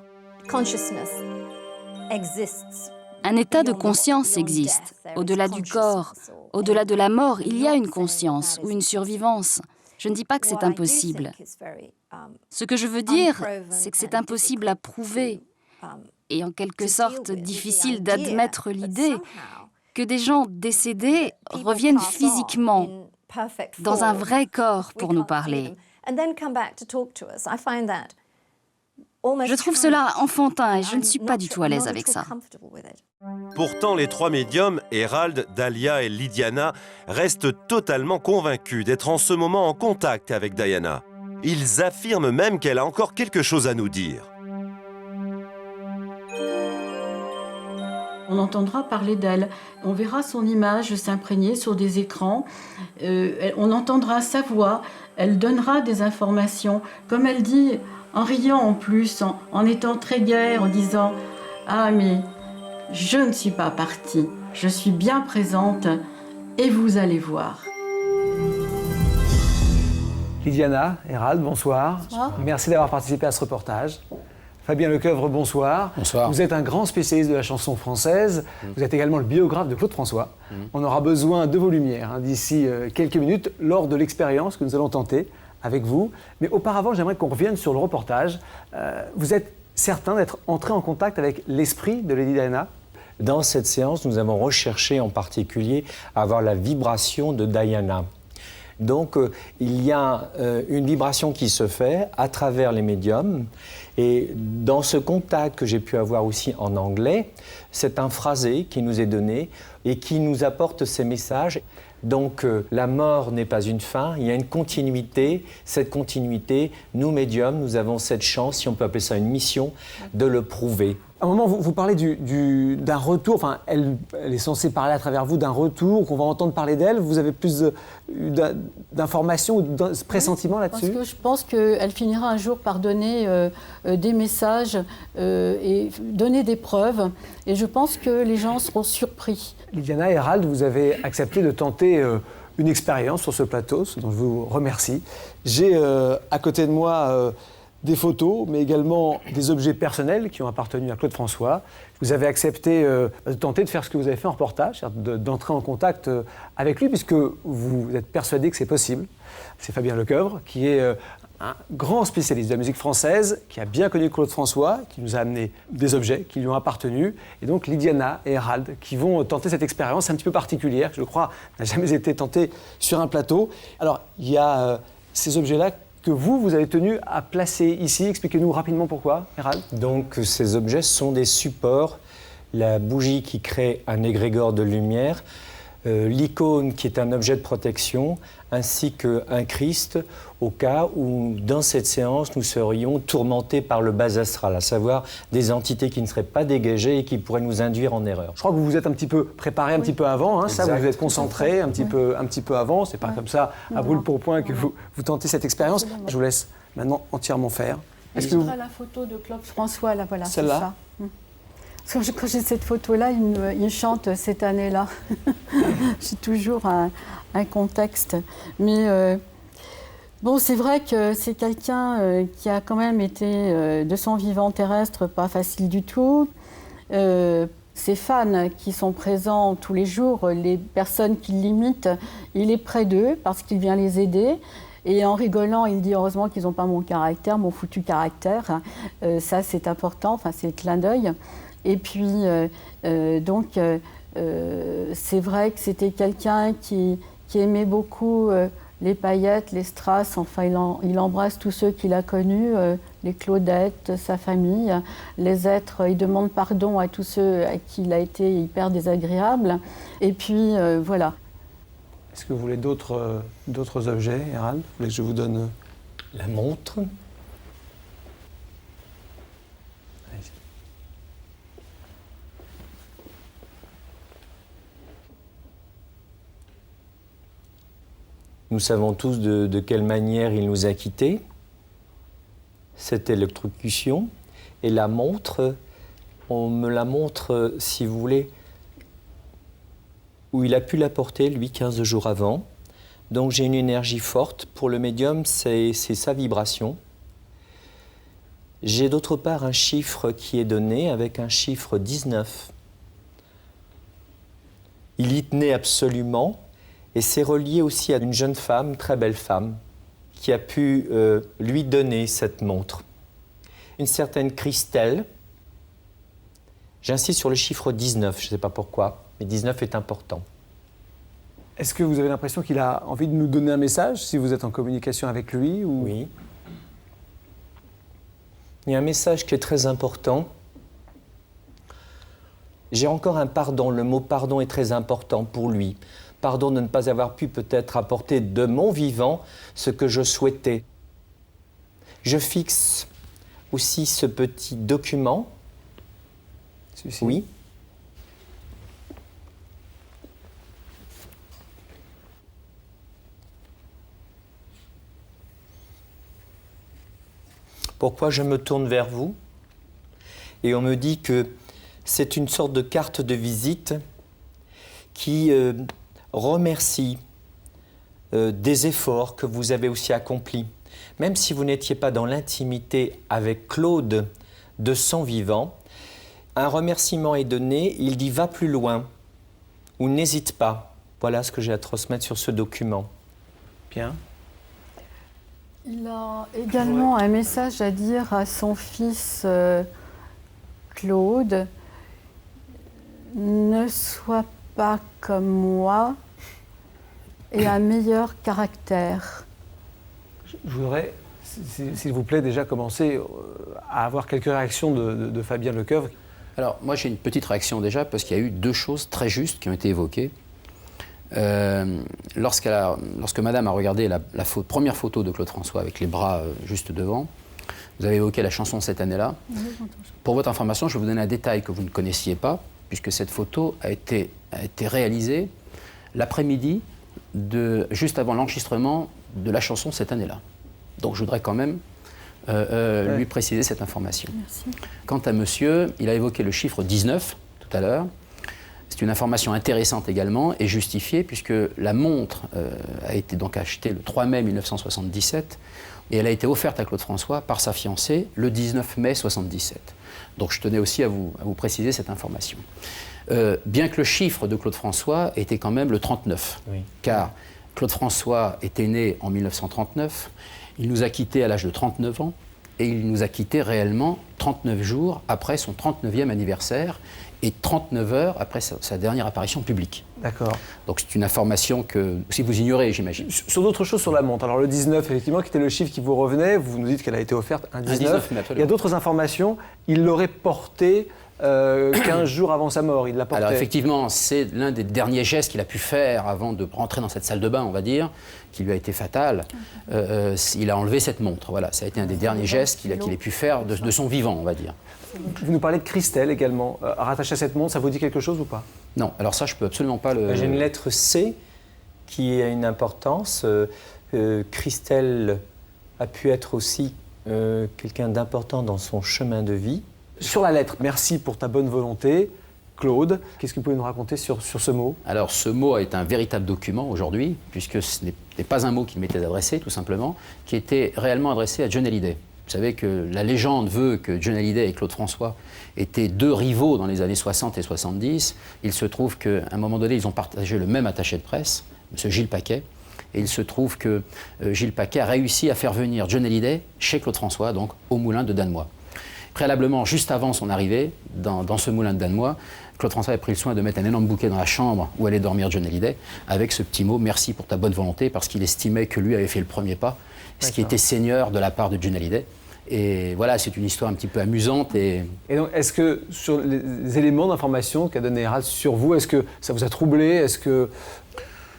Un état de conscience existe. Au-delà du corps, au-delà de la mort, il y a une conscience ou une survivance. Je ne dis pas que c'est impossible. Ce que je veux dire, c'est que c'est impossible à prouver et en quelque sorte difficile d'admettre l'idée que des gens décédés reviennent physiquement dans un vrai corps pour nous parler. Je trouve cela enfantin et je ne suis pas du tout à l'aise avec ça. Pourtant, les trois médiums, Hérald, Dahlia et Lydiana, restent totalement convaincus d'être en ce moment en contact avec Diana. Ils affirment même qu'elle a encore quelque chose à nous dire. On entendra parler d'elle, on verra son image s'imprégner sur des écrans, on entendra sa voix, elle donnera des informations. Comme elle dit, en riant en plus, en étant très gaie, en disant « Ah mais je ne suis pas partie, je suis bien présente et vous allez voir ». Lydiana, Hérald, bonsoir. Bonsoir. Merci d'avoir participé à ce reportage. Fabien Lecoeuvre, bonsoir. Bonsoir. Vous êtes un grand spécialiste de la chanson française. Vous êtes également le biographe de Claude François. On aura besoin de vos lumières d'ici quelques minutes lors de l'expérience que nous allons tenter avec vous. Mais auparavant, j'aimerais qu'on revienne sur le reportage. Vous êtes certain d'être entré en contact avec l'esprit de Lady Diana ? Dans cette séance, nous avons recherché en particulier à avoir la vibration de Diana. Donc il y a une vibration qui se fait à travers les médiums. Et dans ce contact que j'ai pu avoir aussi en anglais, c'est un phrasé qui nous est donné et qui nous apporte ces messages. Donc la mort n'est pas une fin, il y a une continuité. Cette continuité, nous médiums, nous avons cette chance, si on peut appeler ça une mission, de le prouver. À un moment, vous parlez d'un retour, enfin, elle est censée parler à travers vous d'un retour, qu'on va entendre parler d'elle. Vous avez plus d'informations ou de pressentiments là-dessus? Parce que je pense qu'elle finira un jour par donner des messages et donner des preuves. Et je pense que les gens seront surpris. Lydiana et Hérald, vous avez accepté de tenter une expérience sur ce plateau, ce dont je vous remercie. J'ai à côté de moi des photos, mais également des objets personnels qui ont appartenu à Claude François. Vous avez accepté de tenter de faire ce que vous avez fait en reportage, d'entrer en contact avec lui, puisque vous êtes persuadé que c'est possible. C'est Fabien Lecoeuvre, qui est un grand spécialiste de la musique française, qui a bien connu Claude François, qui nous a amené des objets qui lui ont appartenu. Et donc Lydiana et Hérald qui vont tenter cette expérience un petit peu particulière, qui je crois n'a jamais été tentée sur un plateau. Alors il y a ces objets-là que vous avez tenu à placer ici. Expliquez-nous rapidement pourquoi, Hérald. Donc ces objets sont des supports, la bougie qui crée un égrégore de lumière, l'icône qui est un objet de protection, ainsi qu'un Christ au cas où dans cette séance nous serions tourmentés par le bas astral, à savoir des entités qui ne seraient pas dégagées et qui pourraient nous induire en erreur. Je crois que vous vous êtes un petit peu préparé un petit peu avant, hein, ça vous vous êtes concentré un petit peu avant, c'est pas comme ça à brûle pour point que vous tentez cette expérience. Je vous laisse maintenant entièrement faire. Est-ce que la photo de Claude François, là, voilà, celle-là. Parce que quand j'ai cette photo-là, il chante cette année-là. J'ai toujours un contexte. Mais bon, c'est vrai que c'est quelqu'un qui a quand même été, de son vivant terrestre, pas facile du tout. Ses fans qui sont présents tous les jours, les personnes qui l'imitent, il est près d'eux parce qu'il vient les aider. Et en rigolant, il dit heureusement qu'ils n'ont pas mon caractère, mon foutu caractère. Ça, c'est important, enfin, c'est le clin d'œil. Et puis, donc, c'est vrai que c'était quelqu'un qui aimait beaucoup les paillettes, les strass. Enfin, il embrasse tous ceux qu'il a connus, les Claudettes, sa famille, les êtres. Il demande pardon à tous ceux à qui il a été hyper désagréable. Et puis, voilà. Est-ce que vous voulez d'autres objets, Hérald? Vous voulez que je vous donne la montre? Nous savons tous de quelle manière il nous a quittés, cette électrocution. Et la montre, on me la montre, si vous voulez, où il a pu la porter, lui, 15 jours avant. Donc j'ai une énergie forte. Pour le médium, c'est sa vibration. J'ai d'autre part un chiffre qui est donné avec un chiffre 19. Il y tenait absolument. Et c'est relié aussi à une jeune femme, très belle femme, qui a pu lui donner cette montre. Une certaine Christelle. J'insiste sur le chiffre 19, je ne sais pas pourquoi, mais 19 est important. Est-ce que vous avez l'impression qu'il a envie de nous donner un message, si vous êtes en communication avec lui ou... Oui. Il y a un message qui est très important. J'ai encore un pardon. Le mot pardon est très important pour lui. Pardon de ne pas avoir pu peut-être apporter de mon vivant ce que je souhaitais. Je fixe aussi ce petit document. Celui-ci. Oui. Pourquoi je me tourne vers vous? Et on me dit que c'est une sorte de carte de visite qui remercie des efforts que vous avez aussi accomplis. Même si vous n'étiez pas dans l'intimité avec Claude de son vivant, un remerciement est donné, il dit « va plus loin » ou « n'hésite pas ». Voilà ce que j'ai à transmettre sur ce document. Bien. Il a également un message à dire à son fils Claude. Ne sois pas comme moi et un meilleur caractère. Je voudrais, s'il vous plaît, déjà commencer à avoir quelques réactions de Fabien Lecoeuvre. Alors, moi, j'ai une petite réaction déjà, parce qu'il y a eu deux choses très justes qui ont été évoquées. Lorsque Madame a regardé la première photo de Claude François avec les bras juste devant, vous avez évoqué la chanson Cette année-là. Pour votre information, je vais vous donner un détail que vous ne connaissiez pas, puisque cette photo a été réalisée l'après-midi, juste avant l'enregistrement de la chanson Cette année-là. Donc je voudrais quand même lui préciser cette information. Merci. Quant à monsieur, il a évoqué le chiffre 19 tout à l'heure. C'est une information intéressante également et justifiée, puisque la montre a été donc achetée le 3 mai 1977 et elle a été offerte à Claude François par sa fiancée le 19 mai 1977. Donc je tenais aussi à vous préciser cette information. Bien que le chiffre de Claude François était quand même le 39, car Claude François était né en 1939, il nous a quittés à l'âge de 39 ans, et il nous a quittés réellement 39 jours après son 39e anniversaire et 39 heures après sa dernière apparition publique. D'accord. Donc c'est une information que si vous ignorez, j'imagine. Sur d'autres choses sur la montre, alors le 19, effectivement, qui était le chiffre qui vous revenait, vous nous dites qu'elle a été offerte un 19. Il y a d'autres informations, il l'aurait porté 15 jours avant sa mort, il l'a porté. Alors effectivement, c'est l'un des derniers gestes qu'il a pu faire avant de rentrer dans cette salle de bain, on va dire, qui lui a été fatal. Il a enlevé cette montre, voilà, ça a été un des derniers gestes qu'il ait pu faire de son vivant, on va dire. Vous nous parlez de Christelle également, rattaché à cette montre, ça vous dit quelque chose ou pas? Non, alors ça je peux absolument pas le... J'ai une lettre C qui a une importance. Christelle a pu être aussi quelqu'un d'important dans son chemin de vie. Sur la lettre, merci pour ta bonne volonté. Claude, qu'est-ce que vous pouvez nous raconter sur ce mot? Alors ce mot est un véritable document aujourd'hui, puisque ce n'est pas un mot qui m'était adressé, tout simplement, qui était réellement adressé à John Hallyday. Vous savez que la légende veut que John Hallyday et Claude François étaient deux rivaux dans les années 60 et 70. Il se trouve qu'à un moment donné, ils ont partagé le même attaché de presse, M. Gilles Paquet. Et il se trouve que Gilles Paquet a réussi à faire venir John Hallyday chez Claude François, donc au moulin de Danemois. Préalablement, juste avant son arrivée, dans ce moulin de Danemois, Claude François a pris le soin de mettre un énorme bouquet dans la chambre où allait dormir John Hallyday, avec ce petit mot « Merci pour ta bonne volonté » parce qu'il estimait que lui avait fait le premier pas, ce qui était seigneur de la part de John Hallyday. Et voilà, c'est une histoire un petit peu amusante. Et donc, est-ce que sur les éléments d'information qu'a donné Hérald sur vous, est-ce que ça vous a troublé? Est-ce que...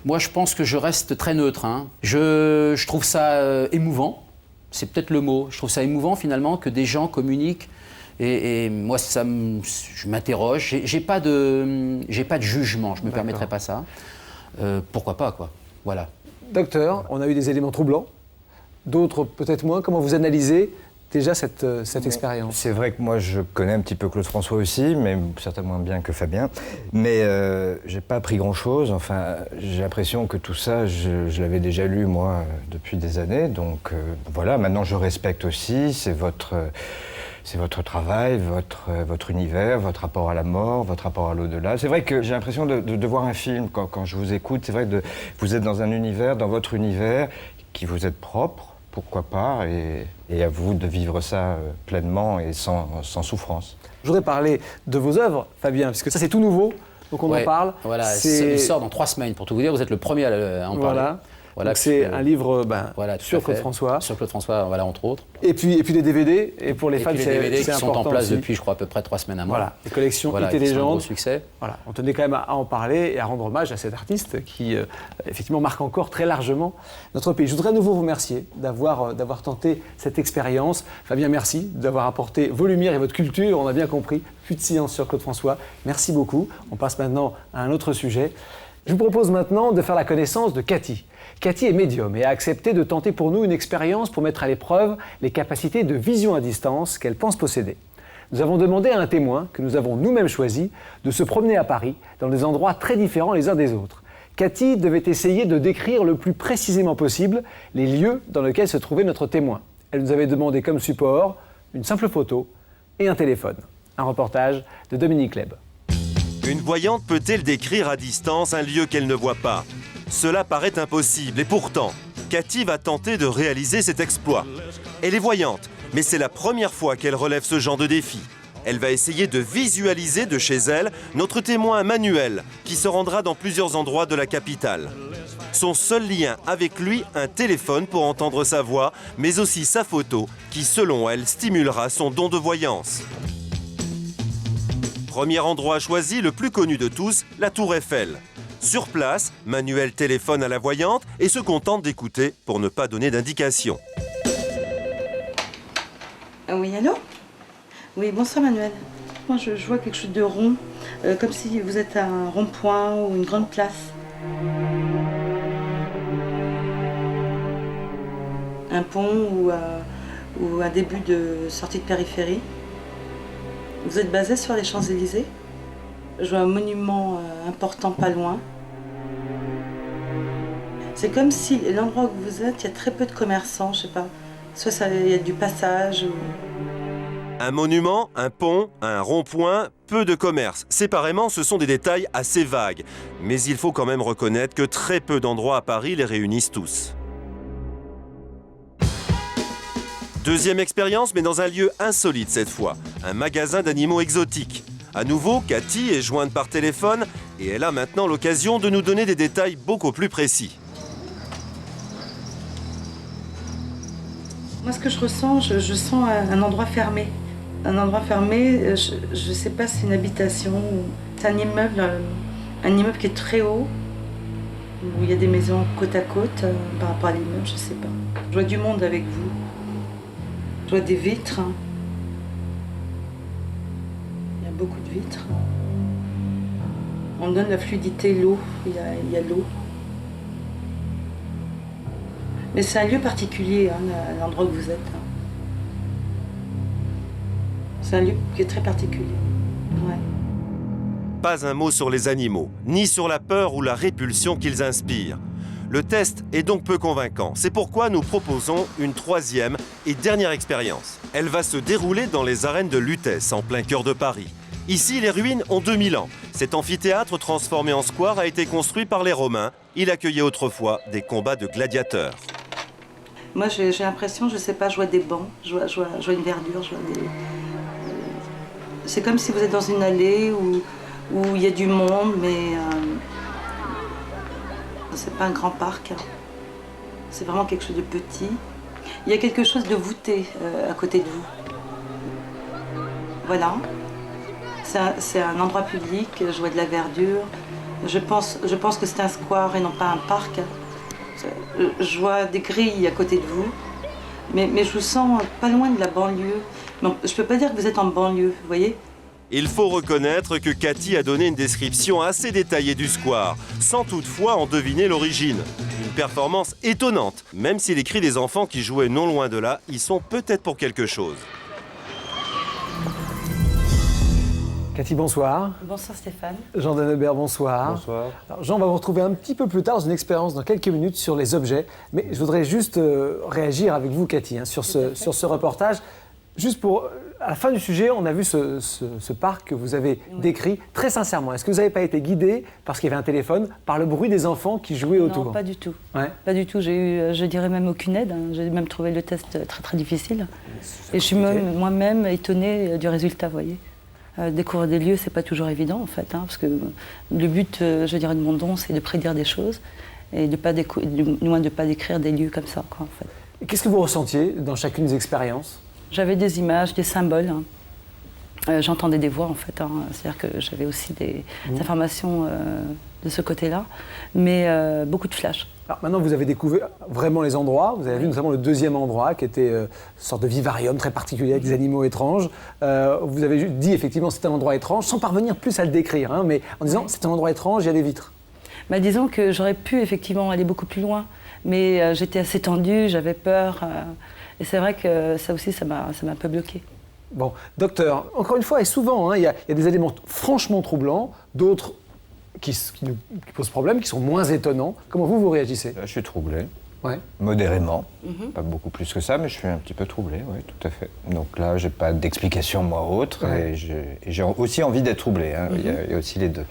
Moi, je pense que je reste très neutre. Hein. Je trouve ça émouvant. C'est peut-être le mot. Je trouve ça émouvant, finalement, que des gens communiquent. Et moi, je m'interroge. J'ai pas de jugement. Je ne me permettrai pas ça. Pourquoi pas, quoi. Voilà. Docteur, on a eu des éléments troublants. D'autres, peut-être moins. Comment vous analysez déjà cette expérience? C'est vrai que moi, je connais un petit peu Claude François aussi, mais certainement moins bien que Fabien. Mais j'ai pas appris grand-chose. Enfin, j'ai l'impression que tout ça, je l'avais déjà lu, moi, depuis des années. Donc voilà, maintenant, je respecte aussi. C'est votre travail, votre univers, votre rapport à la mort, votre rapport à l'au-delà. C'est vrai que j'ai l'impression de voir un film quand je vous écoute. C'est vrai que vous êtes dans un univers, dans votre univers, qui vous est propre. Pourquoi pas, et à vous de vivre ça pleinement et sans souffrance. Je voudrais parler de vos œuvres, Fabien, puisque ça c'est tout nouveau, donc on en parle. Voilà, il sort dans 3 semaines, pour tout vous dire, vous êtes le premier à en parler. Voilà, c'est un livre sur Claude François. Sur Claude François, voilà, entre autres. Et puis des DVD, et pour les fans, c'est important qui sont en place aussi. depuis, je crois, à peu près 3 semaines à mois. Voilà, les collections voilà, Hit et Légendes. C'est un gros succès. Voilà, on tenait quand même à en parler et à rendre hommage à cet artiste qui, effectivement, marque encore très largement notre pays. Je voudrais à nouveau vous remercier d'avoir tenté cette expérience. Fabien, merci d'avoir apporté vos lumières et votre culture. On a bien compris, plus de silence sur Claude François. Merci beaucoup. On passe maintenant à un autre sujet. Je vous propose maintenant de faire la connaissance de Cathy. Cathy est médium et a accepté de tenter pour nous une expérience pour mettre à l'épreuve les capacités de vision à distance qu'elle pense posséder. Nous avons demandé à un témoin, que nous avons nous-mêmes choisi, de se promener à Paris, dans des endroits très différents les uns des autres. Cathy devait essayer de décrire le plus précisément possible les lieux dans lesquels se trouvait notre témoin. Elle nous avait demandé comme support une simple photo et un téléphone. Un reportage de Dominique Leb. Une voyante peut-elle décrire à distance un lieu qu'elle ne voit pas? Cela paraît impossible et pourtant, Cathy va tenter de réaliser cet exploit. Elle est voyante, mais c'est la première fois qu'elle relève ce genre de défi. Elle va essayer de visualiser de chez elle notre témoin Manuel, qui se rendra dans plusieurs endroits de la capitale. Son seul lien avec lui, un téléphone pour entendre sa voix, mais aussi sa photo, qui selon elle stimulera son don de voyance. Premier endroit choisi, le plus connu de tous, la Tour Eiffel. Sur place, Manuel téléphone à la voyante et se contente d'écouter pour ne pas donner d'indication. Oui, allô? Oui, bonsoir Manuel. Moi je vois quelque chose de rond, comme si vous êtes à un rond-point ou une grande place. Un pont ou un début de sortie de périphérie. Vous êtes basé sur les Champs-Élysées. Je vois un monument important pas loin. C'est comme si l'endroit où vous êtes, il y a très peu de commerçants, je sais pas. Soit il y a du passage ou... Un monument, un pont, un rond-point, peu de commerce. Séparément, ce sont des détails assez vagues. Mais il faut quand même reconnaître que très peu d'endroits à Paris les réunissent tous. Deuxième expérience, mais dans un lieu insolite cette fois. Un magasin d'animaux exotiques. À nouveau, Cathy est jointe par téléphone et elle a maintenant l'occasion de nous donner des détails beaucoup plus précis. Moi, ce que je ressens, je sens un endroit fermé. Un endroit fermé, je ne sais pas si c'est une habitation ou... C'est un immeuble qui est très haut, où il y a des maisons côte à côte par rapport à l'immeuble, je ne sais pas. Je vois du monde avec vous. Je vois des vitres. Il y a beaucoup de vitres. On donne la fluidité, l'eau, il y a l'eau. Mais c'est un lieu particulier, hein, l'endroit où vous êtes. C'est un lieu qui est très particulier. Ouais. Pas un mot sur les animaux, ni sur la peur ou la répulsion qu'ils inspirent. Le test est donc peu convaincant. C'est pourquoi nous proposons une troisième et dernière expérience. Elle va se dérouler dans les arènes de Lutèce, en plein cœur de Paris. Ici, les ruines ont 2000 ans. Cet amphithéâtre transformé en square a été construit par les Romains. Il accueillait autrefois des combats de gladiateurs. Moi, j'ai l'impression, je sais pas, je vois des bancs, je vois une verdure, je vois des... C'est comme si vous êtes dans une allée où il y a du monde, mais c'est pas un grand parc. C'est vraiment quelque chose de petit. Il y a quelque chose de voûté à côté de vous. Voilà. C'est un endroit public, je vois de la verdure. Je pense que c'est un square et non pas un parc. Je vois des grilles à côté de vous, mais je vous sens pas loin de la banlieue. Non, je peux pas dire que vous êtes en banlieue, vous voyez? Il faut reconnaître que Cathy a donné une description assez détaillée du square, sans toutefois en deviner l'origine. Une performance étonnante, même si les cris des enfants qui jouaient non loin de là y sont peut-être pour quelque chose. Cathy, bonsoir. Bonsoir Stéphane. Jean Dannebert, bonsoir. Bonsoir. Alors, Jean, on va vous retrouver un petit peu plus tard dans une expérience dans quelques minutes sur les objets. Mais je voudrais juste réagir avec vous, Cathy, hein, sur ce reportage. Juste pour... À la fin du sujet, on a vu ce parc que vous avez décrit très sincèrement. Est-ce que vous n'avez pas été guidé, parce qu'il y avait un téléphone, par le bruit des enfants qui jouaient autour? Non, pas du tout. Ouais. Pas du tout. J'ai eu, je dirais même aucune aide. Hein. J'ai même trouvé le test très très difficile. Et je suis moi-même étonnée du résultat, vous voyez. Découvrir des lieux, c'est pas toujours évident en fait, hein, parce que le but, je dirais, de mon don, c'est de prédire des choses et de ne pas décrire des lieux comme ça, quoi, en fait. Qu'est-ce que vous ressentiez dans chacune des expériences? J'avais des images, des symboles. Hein. J'entendais des voix en fait, hein. C'est-à-dire que j'avais aussi des informations de ce côté-là, mais beaucoup de flashs. Alors maintenant, vous avez découvert vraiment les endroits. Vous avez vu notamment le deuxième endroit, qui était une sorte de vivarium très particulier avec des animaux étranges. Vous avez dit effectivement que c'était un endroit étrange, sans parvenir plus à le décrire, hein, mais en disant c'est un endroit étrange, il y a des vitres. Bah, disons que j'aurais pu effectivement aller beaucoup plus loin, mais j'étais assez tendue, j'avais peur, et c'est vrai que ça aussi, ça m'a un peu bloquée. Bon, docteur, encore une fois, et souvent, hein, il y a des éléments franchement troublants, d'autres qui posent problème, qui sont moins étonnants. Comment vous réagissez? Je suis troublé. Ouais. Modérément. Pas beaucoup plus que ça, mais je suis un petit peu troublé, oui, tout à fait. Donc là, j'ai pas d'explication, moi, autre, et j'ai aussi envie d'être troublé. Hein. Il y a aussi les deux.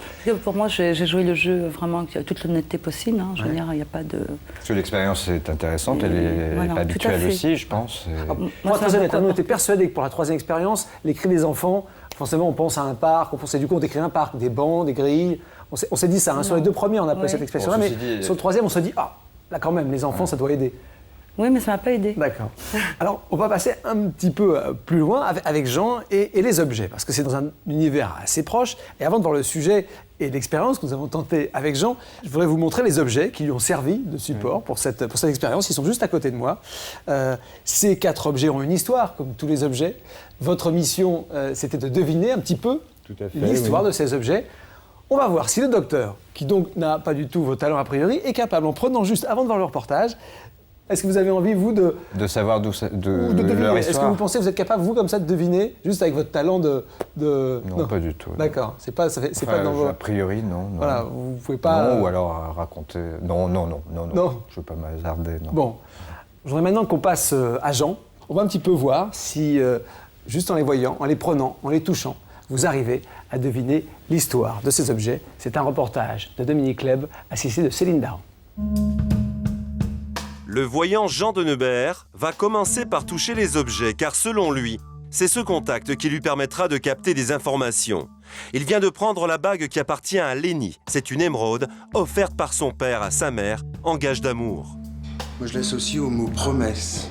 Pour moi, j'ai joué le jeu vraiment avec toute l'honnêteté possible. Hein. Je veux dire, il n'y a pas de... Parce que l'expérience est intéressante, elle est pas habituelle aussi, je pense. Moi, très honnête, on était persuadé que pour la troisième expérience, les cris des enfants, forcément, on pense à un parc, du coup, on décrit un parc, des bancs, des grilles. On s'est dit ça, hein. Sur les 2 premiers, on a pas cette expression-là, Bon, mais ceci dit, sur le 3e, on se dit, ah, là quand même, les enfants, ça doit aider. Oui, mais ça m'a pas aidé. D'accord. Alors, on va passer un petit peu plus loin avec Jean et les objets, parce que c'est dans un univers assez proche. Et avant de voir le sujet et l'expérience que nous avons tenté avec Jean, je voudrais vous montrer les objets qui lui ont servi de support pour cette expérience. Ils sont juste à côté de moi. Ces 4 objets ont une histoire, comme tous les objets. Votre mission, c'était de deviner un petit peu l'histoire de ces objets. On va voir si le docteur, qui donc n'a pas du tout vos talents a priori, est capable, en prenant juste, avant de voir le reportage, est-ce que vous avez envie, vous, de savoir d'où deviner. leur histoire. Est-ce que vous pensez que vous êtes capable, vous, comme ça, de deviner, juste avec votre talent de... Non, pas du tout. D'accord. C'est pas dans vos... A priori, non. Voilà, vous pouvez pas... Non, ou alors raconter... Non. Je ne veux pas m'hasarder, non. Bon. Je voudrais maintenant qu'on passe à Jean. On va un petit peu voir si, juste en les voyant, en les prenant, en les touchant, vous arrivez à deviner l'histoire de ces objets. C'est un reportage de Dominique Leb, assisté de Céline Dahan. Le voyant Jean de Neubert va commencer par toucher les objets, car selon lui, c'est ce contact qui lui permettra de capter des informations. Il vient de prendre la bague qui appartient à Lénie. C'est une émeraude offerte par son père à sa mère en gage d'amour. Moi, je l'associe au mot promesse.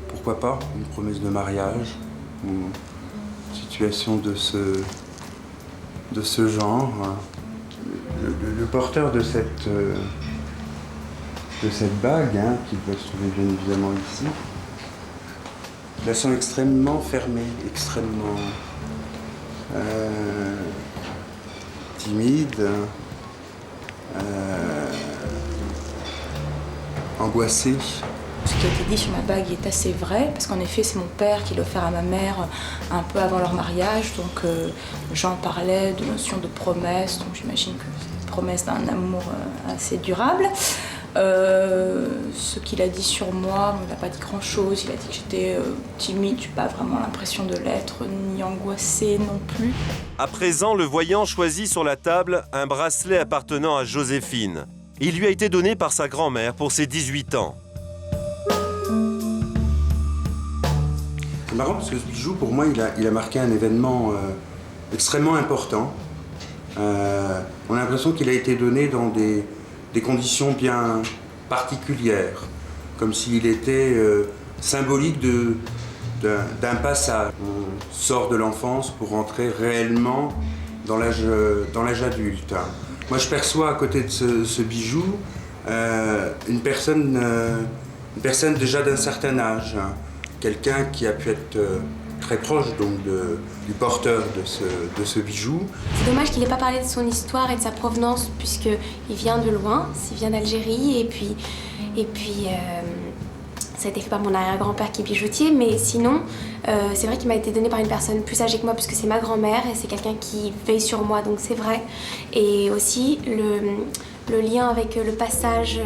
Pourquoi pas une promesse de mariage ou une situation de ce genre. Le porteur de cette bague, hein, qui doit se trouver bien évidemment ici, je la sens extrêmement fermée, extrêmement timide, angoissée. Ce qui a été dit sur ma bague est assez vrai, parce qu'en effet, c'est mon père qui l'a offert à ma mère un peu avant leur mariage. Donc, Jean parlait de notion de promesse, donc j'imagine que c'est une promesse d'un amour assez durable. Ce qu'il a dit sur moi, il n'a pas dit grand-chose. Il a dit que j'étais timide, je n'ai pas vraiment l'impression de l'être, ni angoissée non plus. À présent, le voyant choisit sur la table un bracelet appartenant à Joséphine. Il lui a été donné par sa grand-mère pour ses 18 ans. C'est marrant parce que ce bijou, pour moi, il a marqué un événement extrêmement important. On a l'impression qu'il a été donné dans des conditions bien particulières, comme s'il était symbolique d'un passage. On sort de l'enfance pour rentrer réellement dans l'âge adulte. Moi, je perçois à côté de ce bijou une personne déjà d'un certain âge. Quelqu'un qui a pu être très proche donc, du porteur de ce bijou. C'est dommage qu'il n'ait pas parlé de son histoire et de sa provenance, puisqu'il vient de loin, il vient d'Algérie, et puis ça a été fait par mon arrière-grand-père qui est bijoutier, mais sinon, c'est vrai qu'il m'a été donné par une personne plus âgée que moi, puisque c'est ma grand-mère, et c'est quelqu'un qui veille sur moi, donc c'est vrai. Et aussi, le lien avec le passage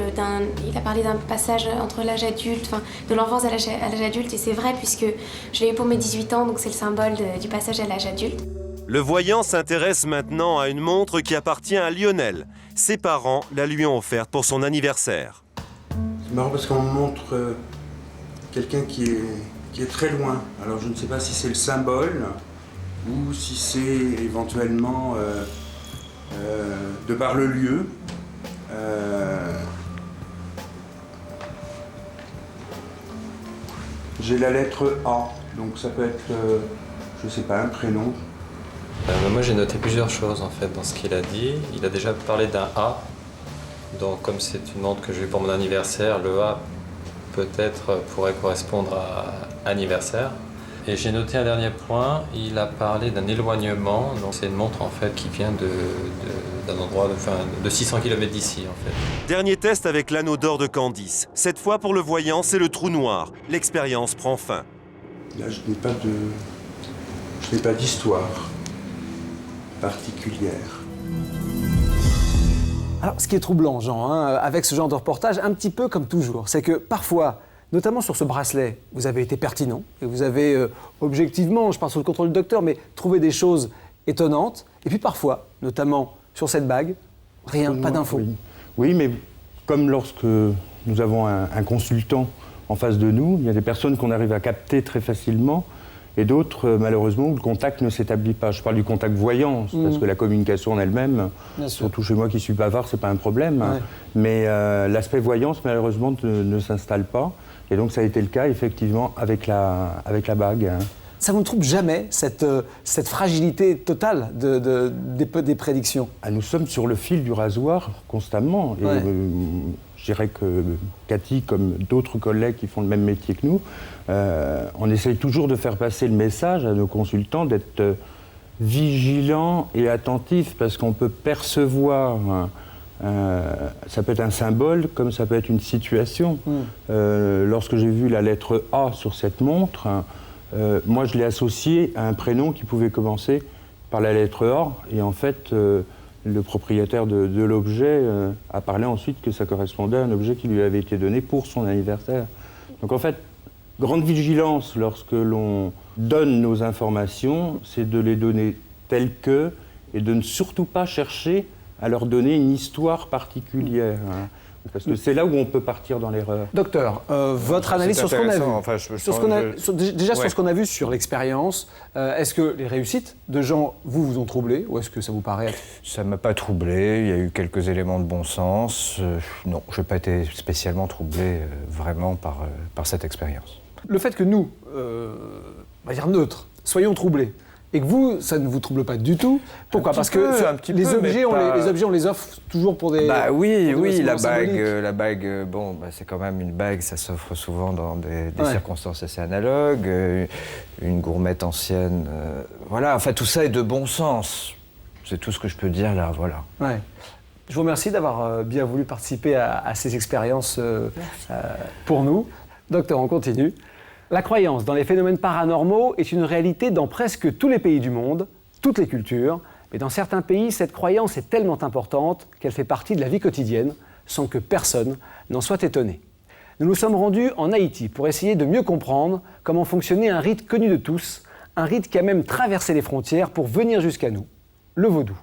il a parlé d'un passage entre l'âge adulte, enfin de l'enfance à l'âge adulte, et c'est vrai puisque je l'ai eu pour mes 18 ans, donc c'est le symbole du passage à l'âge adulte. Le voyant s'intéresse maintenant à une montre qui appartient à Lionel. Ses parents la lui ont offerte pour son anniversaire. C'est marrant parce qu'on me montre quelqu'un qui est très loin. Alors je ne sais pas si c'est le symbole ou si c'est éventuellement de par le lieu. J'ai la lettre A, donc ça peut être, je sais pas, un prénom. Moi j'ai noté plusieurs choses en fait dans ce qu'il a dit. Il a déjà parlé d'un A, donc comme c'est une montre que j'ai eue pour mon anniversaire, le A peut-être pourrait correspondre à anniversaire. Et j'ai noté un dernier point, il a parlé d'un éloignement, donc c'est une montre en fait qui vient d'un endroit de 600 km d'ici en fait. Dernier test avec l'anneau d'or de Candice. Cette fois pour le voyant, c'est le trou noir. L'expérience prend fin. Là je n'ai pas d'histoire particulière. Alors ce qui est troublant, Jean, avec ce genre de reportage, un petit peu comme toujours, c'est que parfois, notamment sur ce bracelet, vous avez été pertinent et vous avez objectivement, je parle sous le contrôle du docteur, mais trouvé des choses étonnantes. Et puis parfois, notamment sur cette bague, rien, pas d'infos. Oui, mais comme lorsque nous avons un consultant en face de nous, il y a des personnes qu'on arrive à capter très facilement et d'autres, malheureusement, où le contact ne s'établit pas. Je parle du contact voyance, parce que la communication en elle-même, surtout chez moi qui suis bavard, c'est pas un problème. Ouais. Mais l'aspect voyance, malheureusement, ne s'installe pas. Et donc ça a été le cas, effectivement, avec la bague. Hein. Ça vous ne trouble jamais, cette fragilité totale des prédictions? Nous sommes sur le fil du rasoir constamment. Et, je dirais que Cathy, comme d'autres collègues qui font le même métier que nous, on essaye toujours de faire passer le message à nos consultants d'être vigilants et attentifs, parce qu'on peut percevoir... ça peut être un symbole comme ça peut être une situation. Lorsque j'ai vu la lettre A sur cette montre, moi je l'ai associé à un prénom qui pouvait commencer par la lettre A, et en fait le propriétaire de l'objet a parlé ensuite que ça correspondait à un objet qui lui avait été donné pour son anniversaire. Donc en fait, grande vigilance lorsque l'on donne nos informations, c'est de les donner telles que, et de ne surtout pas chercher à leur donner une histoire particulière. Hein. Parce que c'est là où on peut partir dans l'erreur. Docteur, votre analyse sur ce qu'on a vu, enfin, sur ce qu'on a vu sur l'expérience, est-ce que les réussites de gens vous ont troublé, ou est-ce que ça vous paraît... Ça ne m'a pas troublé, il y a eu quelques éléments de bon sens. Non, je n'ai pas été spécialement troublé vraiment par cette expérience. Le fait que nous, on va dire neutres, soyons troublés, et que vous, ça ne vous trouble pas du tout. Pourquoi? Parce que les objets, on les offre toujours pour des... Bah oui, la bague, bon, c'est quand même une bague, ça s'offre souvent dans des circonstances assez analogues. Une gourmette ancienne, voilà, enfin tout ça est de bon sens. C'est tout ce que je peux dire là, voilà. Ouais. Je vous remercie d'avoir bien voulu participer à ces expériences pour nous. Docteur, on continue. La croyance dans les phénomènes paranormaux est une réalité dans presque tous les pays du monde, toutes les cultures, mais dans certains pays, cette croyance est tellement importante qu'elle fait partie de la vie quotidienne, sans que personne n'en soit étonné. Nous nous sommes rendus en Haïti pour essayer de mieux comprendre comment fonctionnait un rite connu de tous, un rite qui a même traversé les frontières pour venir jusqu'à nous, le vaudou.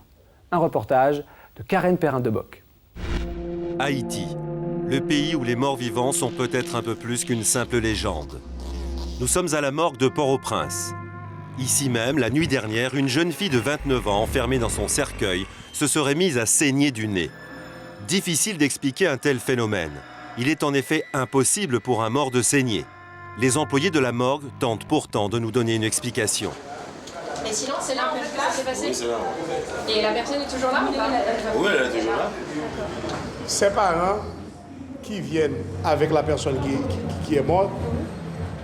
Un reportage de Karen Perrin-Deboc. Haïti, le pays où les morts vivants sont peut-être un peu plus qu'une simple légende. Nous sommes à la morgue de Port-au-Prince. Ici même, la nuit dernière, une jeune fille de 29 ans, enfermée dans son cercueil, se serait mise à saigner du nez. Difficile d'expliquer un tel phénomène. Il est en effet impossible pour un mort de saigner. Les employés de la morgue tentent pourtant de nous donner une explication. Mais sinon, c'est là en fait que ça s'est passé? Oui, c'est là. Et la personne est toujours là ou pas? Oui, elle est toujours là. Ses parents qui viennent avec la personne qui est morte,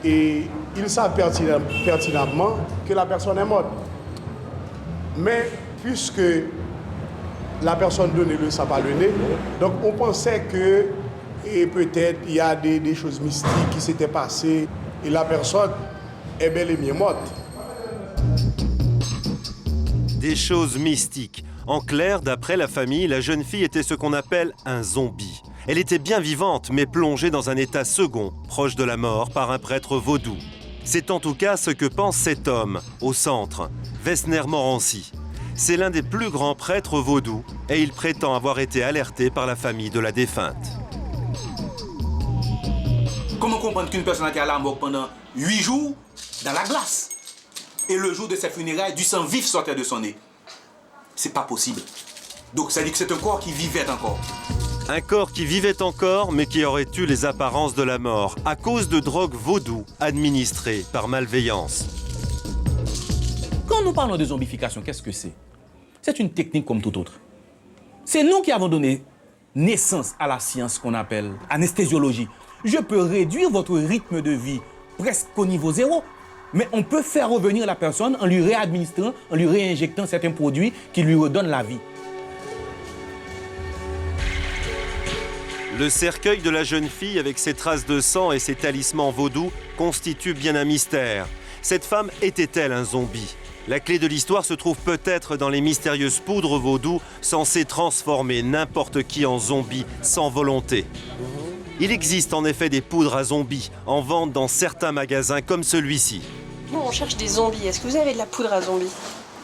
et ils savent pertinemment que la personne est morte. Mais puisque la personne donnée ne sait pas le nez, donc on pensait que peut-être il y a des choses mystiques qui s'étaient passées et la personne est bel et bien morte. Des choses mystiques. En clair, d'après la famille, la jeune fille était ce qu'on appelle un zombie. Elle était bien vivante, mais plongée dans un état second, proche de la mort, par un prêtre vaudou. C'est en tout cas ce que pense cet homme, au centre, Vesner Morancy. C'est l'un des plus grands prêtres vaudous et il prétend avoir été alerté par la famille de la défunte. Comment comprendre qu'une personne a été à la mort pendant 8 jours dans la glace et le jour de ses funérailles, du sang vif sortait de son nez? C'est pas possible. Donc ça dit que c'est un corps qui vivait encore. Un corps qui vivait encore, mais qui aurait eu les apparences de la mort, à cause de drogues vaudou administrées par malveillance. Quand nous parlons de zombification, qu'est-ce que c'est? C'est une technique comme toute autre. C'est nous qui avons donné naissance à la science qu'on appelle anesthésiologie. Je peux réduire votre rythme de vie presque au niveau zéro, mais on peut faire revenir la personne en lui réadministrant, en lui réinjectant certains produits qui lui redonnent la vie. Le cercueil de la jeune fille, avec ses traces de sang et ses talismans vaudous, constitue bien un mystère. Cette femme était-elle un zombie? La clé de l'histoire se trouve peut-être dans les mystérieuses poudres vaudou censées transformer n'importe qui en zombie sans volonté. Il existe en effet des poudres à zombies en vente dans certains magasins comme celui-ci. Nous, on cherche des zombies. Est-ce que vous avez de la poudre à zombies?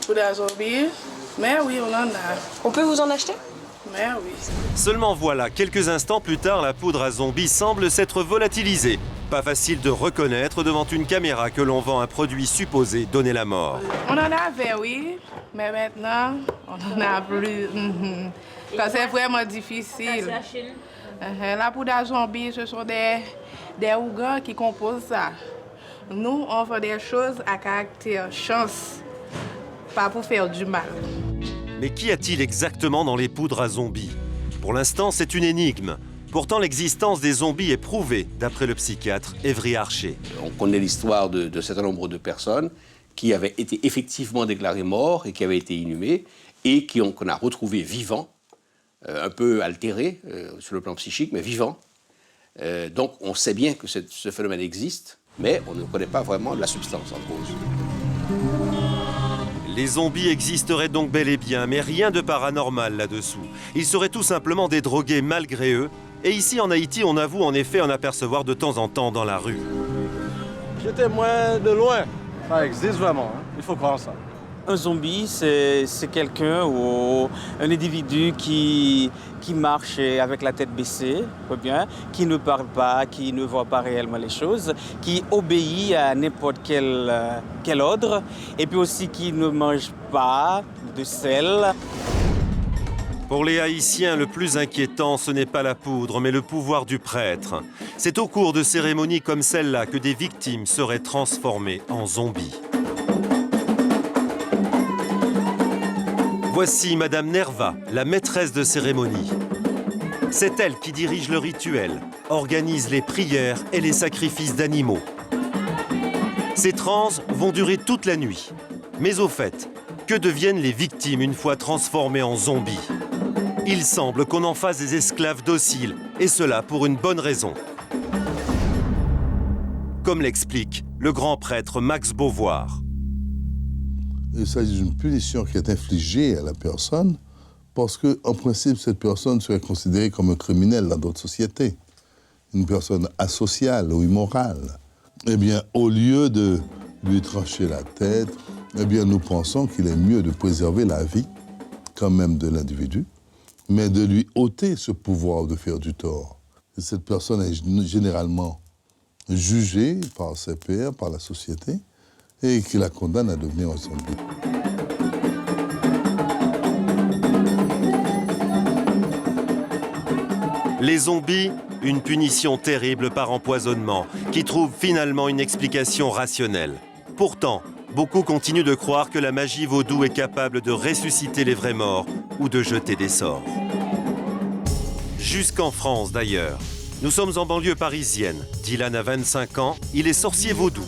Poudre à zombies? Mais oui, on en a. On peut vous en acheter? Mais oui. Seulement voilà, quelques instants plus tard, la poudre à zombies semble s'être volatilisée. Pas facile de reconnaître devant une caméra que l'on vend un produit supposé donner la mort. On en avait, oui, mais maintenant, on n'en a plus. Parce que c'est vraiment difficile. La poudre à zombies, ce sont des ougans qui composent ça. Nous, on fait des choses à caractère chance, pas pour faire du mal. Mais qu'y a-t-il exactement dans les poudres à zombies? Pour l'instant, c'est une énigme. Pourtant, l'existence des zombies est prouvée, d'après le psychiatre Evry Archer. On connaît l'histoire de certain nombre de personnes qui avaient été effectivement déclarées mortes et qui avaient été inhumées et qu'on a retrouvées vivants, un peu altérés sur le plan psychique, mais vivants. Donc on sait bien que ce phénomène existe, mais on ne connaît pas vraiment la substance en cause. Les zombies existeraient donc bel et bien, mais rien de paranormal là-dessous. Ils seraient tout simplement des drogués malgré eux. Et ici en Haïti, on avoue en effet en apercevoir de temps en temps dans la rue. Je témoigne de loin. Ça existe vraiment, hein? Il faut croire ça. Un zombie, c'est quelqu'un ou un individu qui marche avec la tête baissée, bien, qui ne parle pas, qui ne voit pas réellement les choses, qui obéit à n'importe quel ordre, et puis aussi qui ne mange pas de sel. Pour les Haïtiens, le plus inquiétant, ce n'est pas la poudre, mais le pouvoir du prêtre. C'est au cours de cérémonies comme celle-là que des victimes seraient transformées en zombies. Voici Madame Nerva, la maîtresse de cérémonie. C'est elle qui dirige le rituel, organise les prières et les sacrifices d'animaux. Ces transes vont durer toute la nuit. Mais au fait, que deviennent les victimes une fois transformées en zombies? Il semble qu'on en fasse des esclaves dociles, et cela pour une bonne raison. Comme l'explique le grand prêtre Max Beauvoir. Il s'agit d'une punition qui est infligée à la personne parce qu'en principe, cette personne serait considérée comme un criminel dans d'autres sociétés, une personne asociale ou immorale. Eh bien, au lieu de lui trancher la tête, eh bien, nous pensons qu'il est mieux de préserver la vie quand même de l'individu, mais de lui ôter ce pouvoir de faire du tort. Et cette personne est généralement jugée par ses pairs, par la société, et qui la condamne à devenir un zombie. Les zombies, une punition terrible par empoisonnement, qui trouve finalement une explication rationnelle. Pourtant, beaucoup continuent de croire que la magie vaudou est capable de ressusciter les vrais morts ou de jeter des sorts. Jusqu'en France d'ailleurs. Nous sommes en banlieue parisienne. Dylan a 25 ans, il est sorcier vaudou.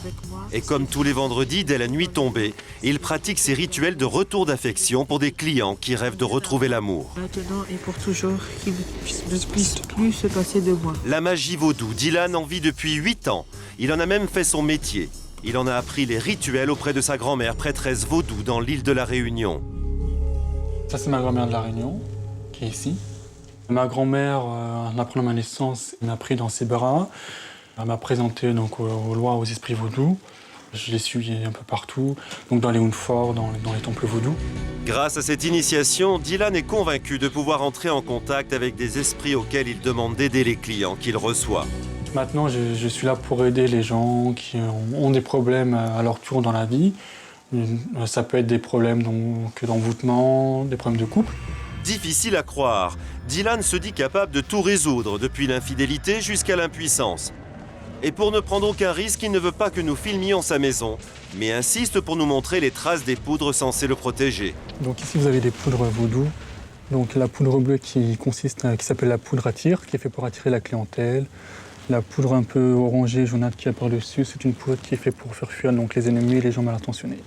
Et comme tous les vendredis, dès la nuit tombée, il pratique ses rituels de retour d'affection pour des clients qui rêvent de retrouver l'amour. Maintenant et pour toujours, qu'il ne puisse plus se passer de moi. La magie vaudou, Dylan en vit depuis 8 ans. Il en a même fait son métier. Il en a appris les rituels auprès de sa grand-mère prêtresse vaudou dans l'île de la Réunion. Ça, c'est ma grand-mère de la Réunion, qui est ici. Ma grand-mère, en apprenant ma naissance, m'a pris dans ses bras. Elle m'a présenté donc, aux lois, aux esprits vaudous. Je l'ai suivi un peu partout, donc dans les Hunforts, dans les temples vaudous. Grâce à cette initiation, Dylan est convaincu de pouvoir entrer en contact avec des esprits auxquels il demande d'aider les clients qu'il reçoit. Maintenant, je suis là pour aider les gens qui ont des problèmes à leur tour dans la vie. Ça peut être des problèmes d'envoûtement, des problèmes de couple. Difficile à croire, Dylan se dit capable de tout résoudre, depuis l'infidélité jusqu'à l'impuissance. Et pour ne prendre aucun risque, il ne veut pas que nous filmions sa maison, mais insiste pour nous montrer les traces des poudres censées le protéger. Donc ici, vous avez des poudres vaudou. Donc la poudre bleue qui s'appelle la poudre à tir, qui est faite pour attirer la clientèle. La poudre un peu orangée, jaunâtre qui est par-dessus, c'est une poudre qui est faite pour faire fuir donc, les ennemis et les gens mal intentionnés.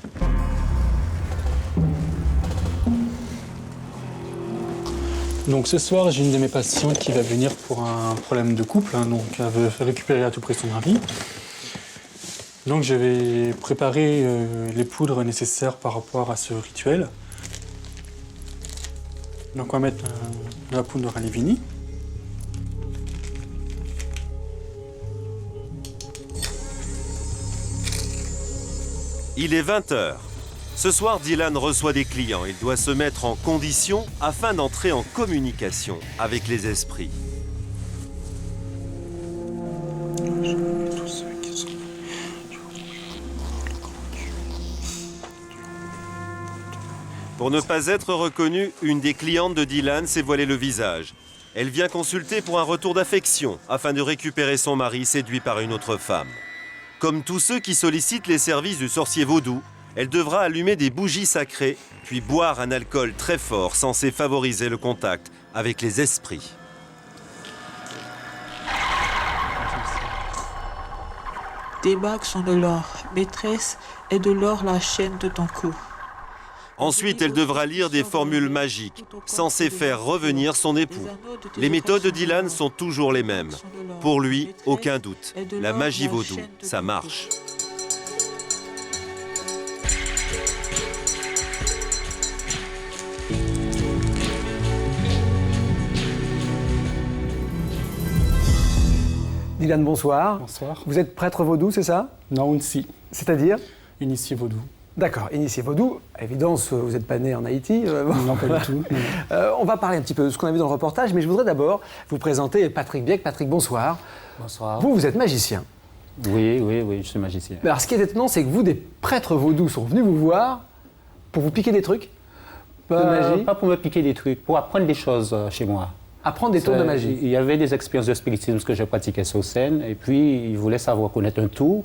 Donc ce soir, j'ai une de mes patientes qui va venir pour un problème de couple, donc elle veut récupérer à tout prix son mari. Donc je vais préparer les poudres nécessaires par rapport à ce rituel. Donc on va mettre la poudre à Livini. Il est 20h. Ce soir, Dylan reçoit des clients. Il doit se mettre en condition afin d'entrer en communication avec les esprits. Pour ne pas être reconnue, une des clientes de Dylan s'est voilée le visage. Elle vient consulter pour un retour d'affection afin de récupérer son mari séduit par une autre femme. Comme tous ceux qui sollicitent les services du sorcier vaudou, elle devra allumer des bougies sacrées, puis boire un alcool très fort censé favoriser le contact avec les esprits. Tes bagues sont de l'or, maîtresse, et de l'or la chaîne de ton cou. Ensuite, elle devra lire des formules magiques, censées faire revenir son époux. Les méthodes de Dylan sont toujours les mêmes. Pour lui, aucun doute. La magie vaudou, ça marche. Dylan, bonsoir. Bonsoir. Vous êtes prêtre vaudou, c'est ça? Non, Unsi. C'est-à-dire? Initié vaudou. D'accord, initié vaudou. À évidence, vous n'êtes pas né en Haïti. Non, pas du tout. On va parler un petit peu de ce qu'on a vu dans le reportage, mais je voudrais d'abord vous présenter Patrick Bieck. Patrick, bonsoir. Bonsoir. Vous êtes magicien. Oui, je suis magicien. Alors, ce qui est étonnant, c'est que vous, des prêtres vaudous sont venus vous voir pour vous piquer des trucs de magie. Pas pour me piquer des trucs, pour apprendre des choses chez moi. Apprendre des tours de magie. Il y avait des expériences de spiritisme que je pratiquais sur scène, et puis ils voulaient savoir connaître un tour,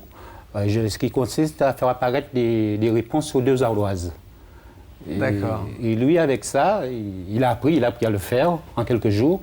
ce qui consiste à faire apparaître des réponses sur 2 ardoises. D'accord. Et lui, avec ça, il a appris à le faire en quelques jours.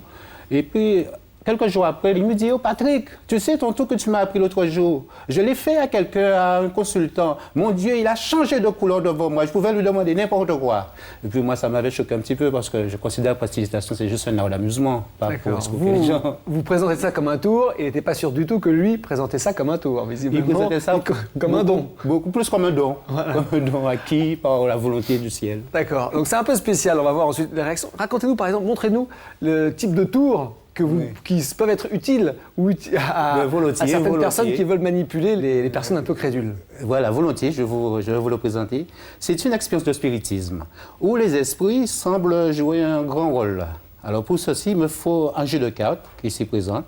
Et puis, quelques jours après, il me dit « Oh Patrick, tu sais ton tour que tu m'as appris l'autre jour, je l'ai fait à quelqu'un, à un consultant. Mon Dieu, il a changé de couleur devant moi, je pouvais lui demander n'importe quoi. » Et puis moi, ça m'avait choqué un petit peu parce que je considère que la prestidigitation, c'est juste un art d'amusement, pas pour escroquer les gens. Vous présentez ça comme un tour et il n'était pas sûr du tout que lui présentait ça comme un tour, visiblement. Il présentait ça comme un don. Beaucoup plus comme un don. Voilà. Comme un don acquis par la volonté du ciel. D'accord, donc c'est un peu spécial, on va voir ensuite les réactions. Racontez-nous par exemple, montrez-nous le type de tour qui peuvent être utiles à certaines personnes qui veulent manipuler les personnes un peu crédules. Voilà, volontiers, je vais vous le présenter. C'est une expérience de spiritisme où les esprits semblent jouer un grand rôle. Alors pour ceci, il me faut un jeu de cartes qui s'y présente.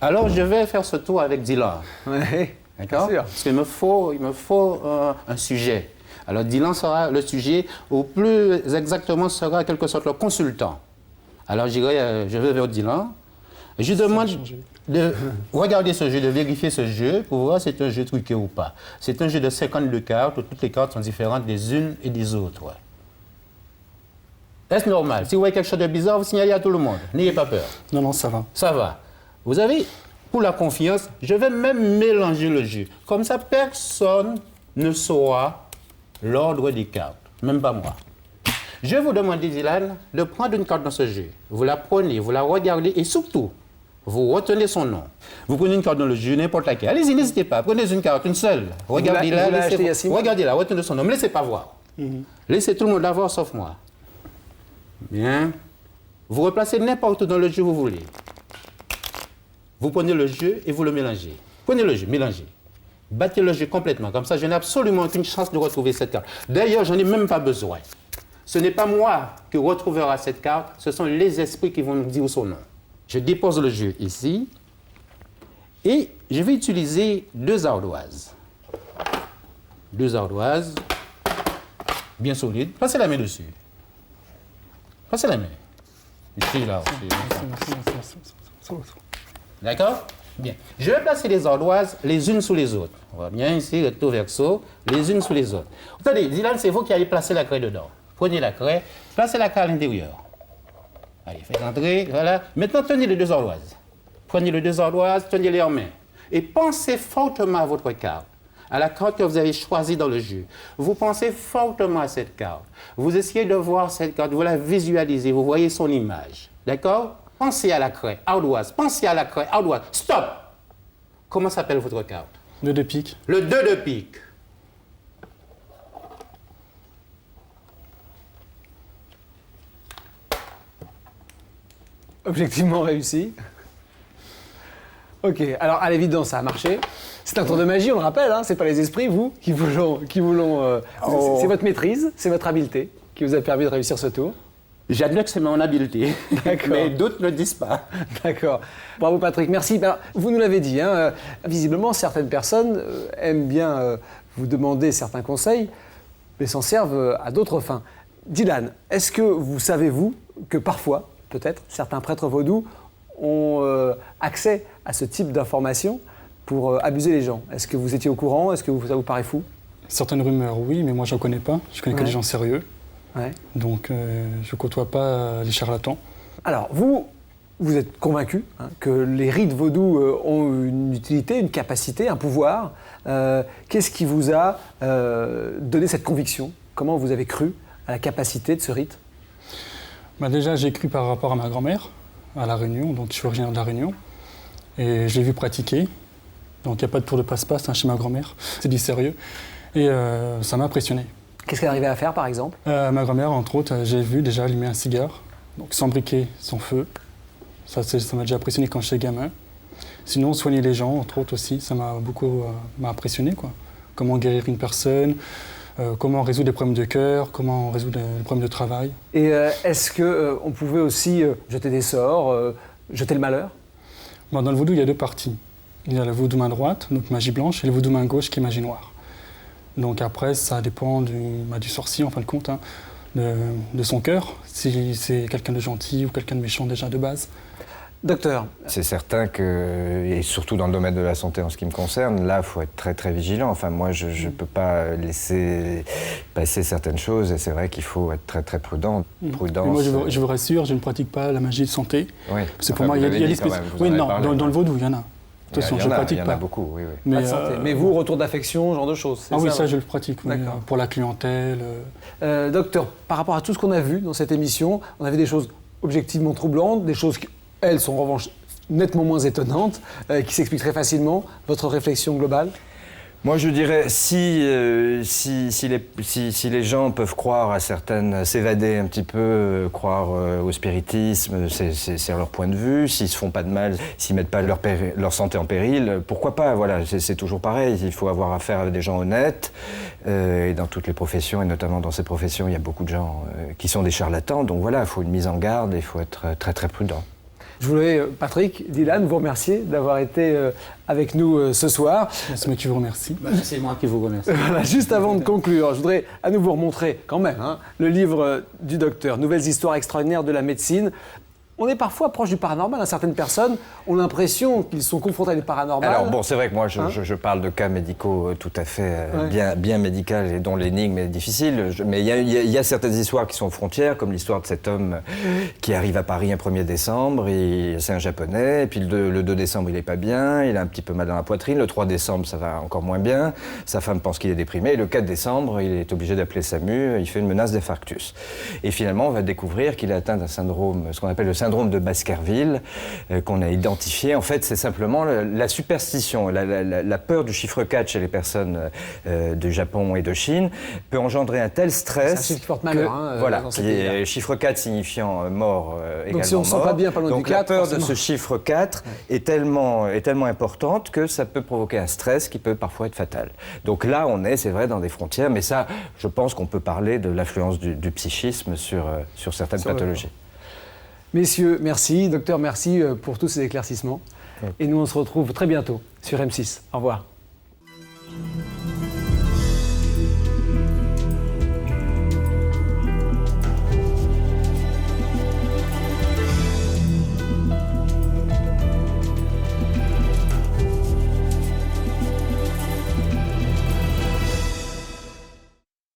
Alors je vais faire ce tour avec Dylan. Oui, d'accord. Parce qu'il me faut un sujet. Alors Dylan sera le sujet, ou plus exactement sera en quelque sorte le consultant. Alors je vais vers Dylan, je lui demande de regarder ce jeu, de vérifier ce jeu pour voir si c'est un jeu truqué ou pas. C'est un jeu de 52 cartes où toutes les cartes sont différentes des unes et des autres. Est-ce normal? Si vous voyez quelque chose de bizarre, vous signalez à tout le monde. N'ayez pas peur. Non, ça va. Ça va. Vous avez, pour la confiance, je vais même mélanger le jeu. Comme ça, personne ne saura l'ordre des cartes, même pas moi. Je vais vous demander, Dylan, de prendre une carte dans ce jeu. Vous la prenez, vous la regardez et surtout, vous retenez son nom. Vous prenez une carte dans le jeu, n'importe laquelle. Allez-y, n'hésitez pas. Prenez une carte, une seule. Regardez-la, regardez-la, retenez son nom. Ne me laissez pas voir. Laissez tout le monde la voir sauf moi. Bien. Vous replacez n'importe où dans le jeu où vous voulez. Vous prenez le jeu et vous le mélangez. Prenez le jeu, mélangez. Battez le jeu complètement. Comme ça, je n'ai absolument aucune chance de retrouver cette carte. D'ailleurs, je n'en ai même pas besoin. Ce n'est pas moi qui retrouvera cette carte, ce sont les esprits qui vont me dire son nom. Je dépose le jeu ici et je vais utiliser 2 ardoises. 2 ardoises bien solides. Passez la main dessus. Passez la main. Ici, là. D'accord? Bien. Je vais placer les ardoises les unes sous les autres. On va bien ici, recto verso, les unes sous les autres. Attendez, Dylan, c'est vous qui allez placer la craie dedans. Prenez la craie, placez la craie à l'intérieur. Allez, faites entrer, voilà. Maintenant, tenez les 2 ardoises. Prenez les 2 ardoises, tenez-les en main. Et pensez fortement à votre carte, à la carte que vous avez choisie dans le jeu. Vous pensez fortement à cette carte. Vous essayez de voir cette carte, vous la visualisez, vous voyez son image. D'accord? Pensez à la craie, ardoise. Pensez à la craie, ardoise. Stop! Comment s'appelle votre carte? Le 2 de pique. Le 2 de pique. Objectivement réussi. Ok, alors à l'évidence, ça a marché. C'est un tour de magie, on le rappelle, hein, c'est pas les esprits, vous, qui vous l'ont... C'est votre maîtrise, c'est votre habileté qui vous a permis de réussir ce tour. J'admets que c'est mon habileté, mais d'autres ne le disent pas. D'accord. Bravo Patrick, merci. Ben, vous nous l'avez dit, hein, visiblement certaines personnes aiment bien vous demander certains conseils, mais s'en servent à d'autres fins. Dylan, est-ce que vous savez, vous, que parfois, peut-être, certains prêtres vaudous ont accès à ce type d'informations pour abuser les gens? Est-ce que vous étiez au courant? Est-ce que ça vous paraît fou? Certaines rumeurs, oui, mais moi je ne connais pas. Je connais que des gens sérieux. Ouais. Donc je ne côtoie pas les charlatans. Alors, vous êtes convaincu que les rites vaudous ont une utilité, une capacité, un pouvoir. Qu'est-ce qui vous a donné cette conviction? Comment vous avez cru à la capacité de ce rite? Déjà, j'ai cru par rapport à ma grand-mère, à La Réunion. Donc je suis originaire de La Réunion. Et je l'ai vu pratiquer. Donc il n'y a pas de tour de passe-passe chez ma grand-mère. C'est du sérieux. Et ça m'a impressionné. Qu'est-ce qu'elle arrivait à faire, par exemple? Ma grand-mère, entre autres, j'ai vu déjà allumer un cigare, donc sans briquet, sans feu. Ça m'a déjà impressionné quand j'étais gamin. Sinon, soigner les gens, entre autres aussi, ça m'a beaucoup impressionné, quoi. Comment guérir une personne, comment résoudre des problèmes de cœur, comment résoudre des problèmes de travail. Et est-ce qu'on pouvait aussi jeter des sorts, jeter le malheur? Dans le vaudou, il y a deux parties. Il y a le vaudou main droite, donc magie blanche, et le vaudou main gauche, qui est magie noire. Donc après, ça dépend du sorcier, en fin de compte, hein, de son cœur, si c'est quelqu'un de gentil ou quelqu'un de méchant déjà de base. Docteur. C'est certain que, et surtout dans le domaine de la santé en ce qui me concerne, là, il faut être très très vigilant. Enfin, moi, je ne peux pas laisser passer certaines choses et c'est vrai qu'il faut être très très prudent. Prudence. Moi, je vous rassure, je ne pratique pas la magie de santé. Oui. C'est pour moi, il y a l'espèce... Oui, non, dans le vaudou, il y en a. De toute façon, je ne pratique pas. Il y en a beaucoup, oui. Oui. Mais vous, retour d'affection, ce genre de choses, c'est ça? Oui, ça, je le pratique, oui, pour la clientèle. Docteur, par rapport à tout ce qu'on a vu dans cette émission, on avait des choses objectivement troublantes, des choses qui, elles, sont en revanche nettement moins étonnantes, qui s'expliquent très facilement. Votre réflexion globale? Moi, je dirais, si les gens peuvent croire à certaines, s'évader un petit peu, croire au spiritisme, c'est leur point de vue. S'ils se font pas de mal, s'ils mettent pas leur santé en péril, pourquoi pas? Voilà, c'est toujours pareil. Il faut avoir affaire à des gens honnêtes. Et dans toutes les professions, et notamment dans ces professions, il y a beaucoup de gens qui sont des charlatans. Donc voilà, il faut une mise en garde et il faut être très très prudent. Je voulais, Patrick, Dylan, vous remercier d'avoir été avec nous ce soir. C'est moi qui vous remercie. C'est moi qui vous remercie. Voilà, juste avant de conclure, je voudrais à nouveau remontrer quand même le livre du docteur, Nouvelles histoires extraordinaires de la médecine. On est parfois proche du paranormal. Certaines personnes ont l'impression qu'ils sont confrontés à du paranormal. Alors bon, c'est vrai que moi, je parle de cas médicaux tout à fait bien médicaux et dont l'énigme est difficile. Mais il y a certaines histoires qui sont aux frontières, comme l'histoire de cet homme qui arrive à Paris un 1er décembre. C'est un Japonais. Et puis le 2 décembre, il n'est pas bien. Il a un petit peu mal dans la poitrine. Le 3 décembre, ça va encore moins bien. Sa femme pense qu'il est déprimé. Et le 4 décembre, il est obligé d'appeler SAMU. Il fait une menace d'infarctus. Et finalement, on va découvrir qu'il est atteint d'un syndrome, ce qu'on appelle le syndrome de Baskerville, qu'on a identifié. En fait, c'est simplement la superstition, la peur du chiffre 4 chez les personnes du Japon et de Chine peut engendrer un tel stress. C'est un chiffre qui porte malheur. Voilà, chiffre 4 signifiant mort également. Donc si on ne sent pas bien pas loin du 4, la peur forcément. de ce chiffre 4 est tellement importante que ça peut provoquer un stress qui peut parfois être fatal. Donc là, c'est vrai, dans des frontières, mais ça, je pense qu'on peut parler de l'influence du psychisme sur certaines pathologies. Messieurs, merci. Docteur, merci pour tous ces éclaircissements. Et nous, on se retrouve très bientôt sur M6. Au revoir.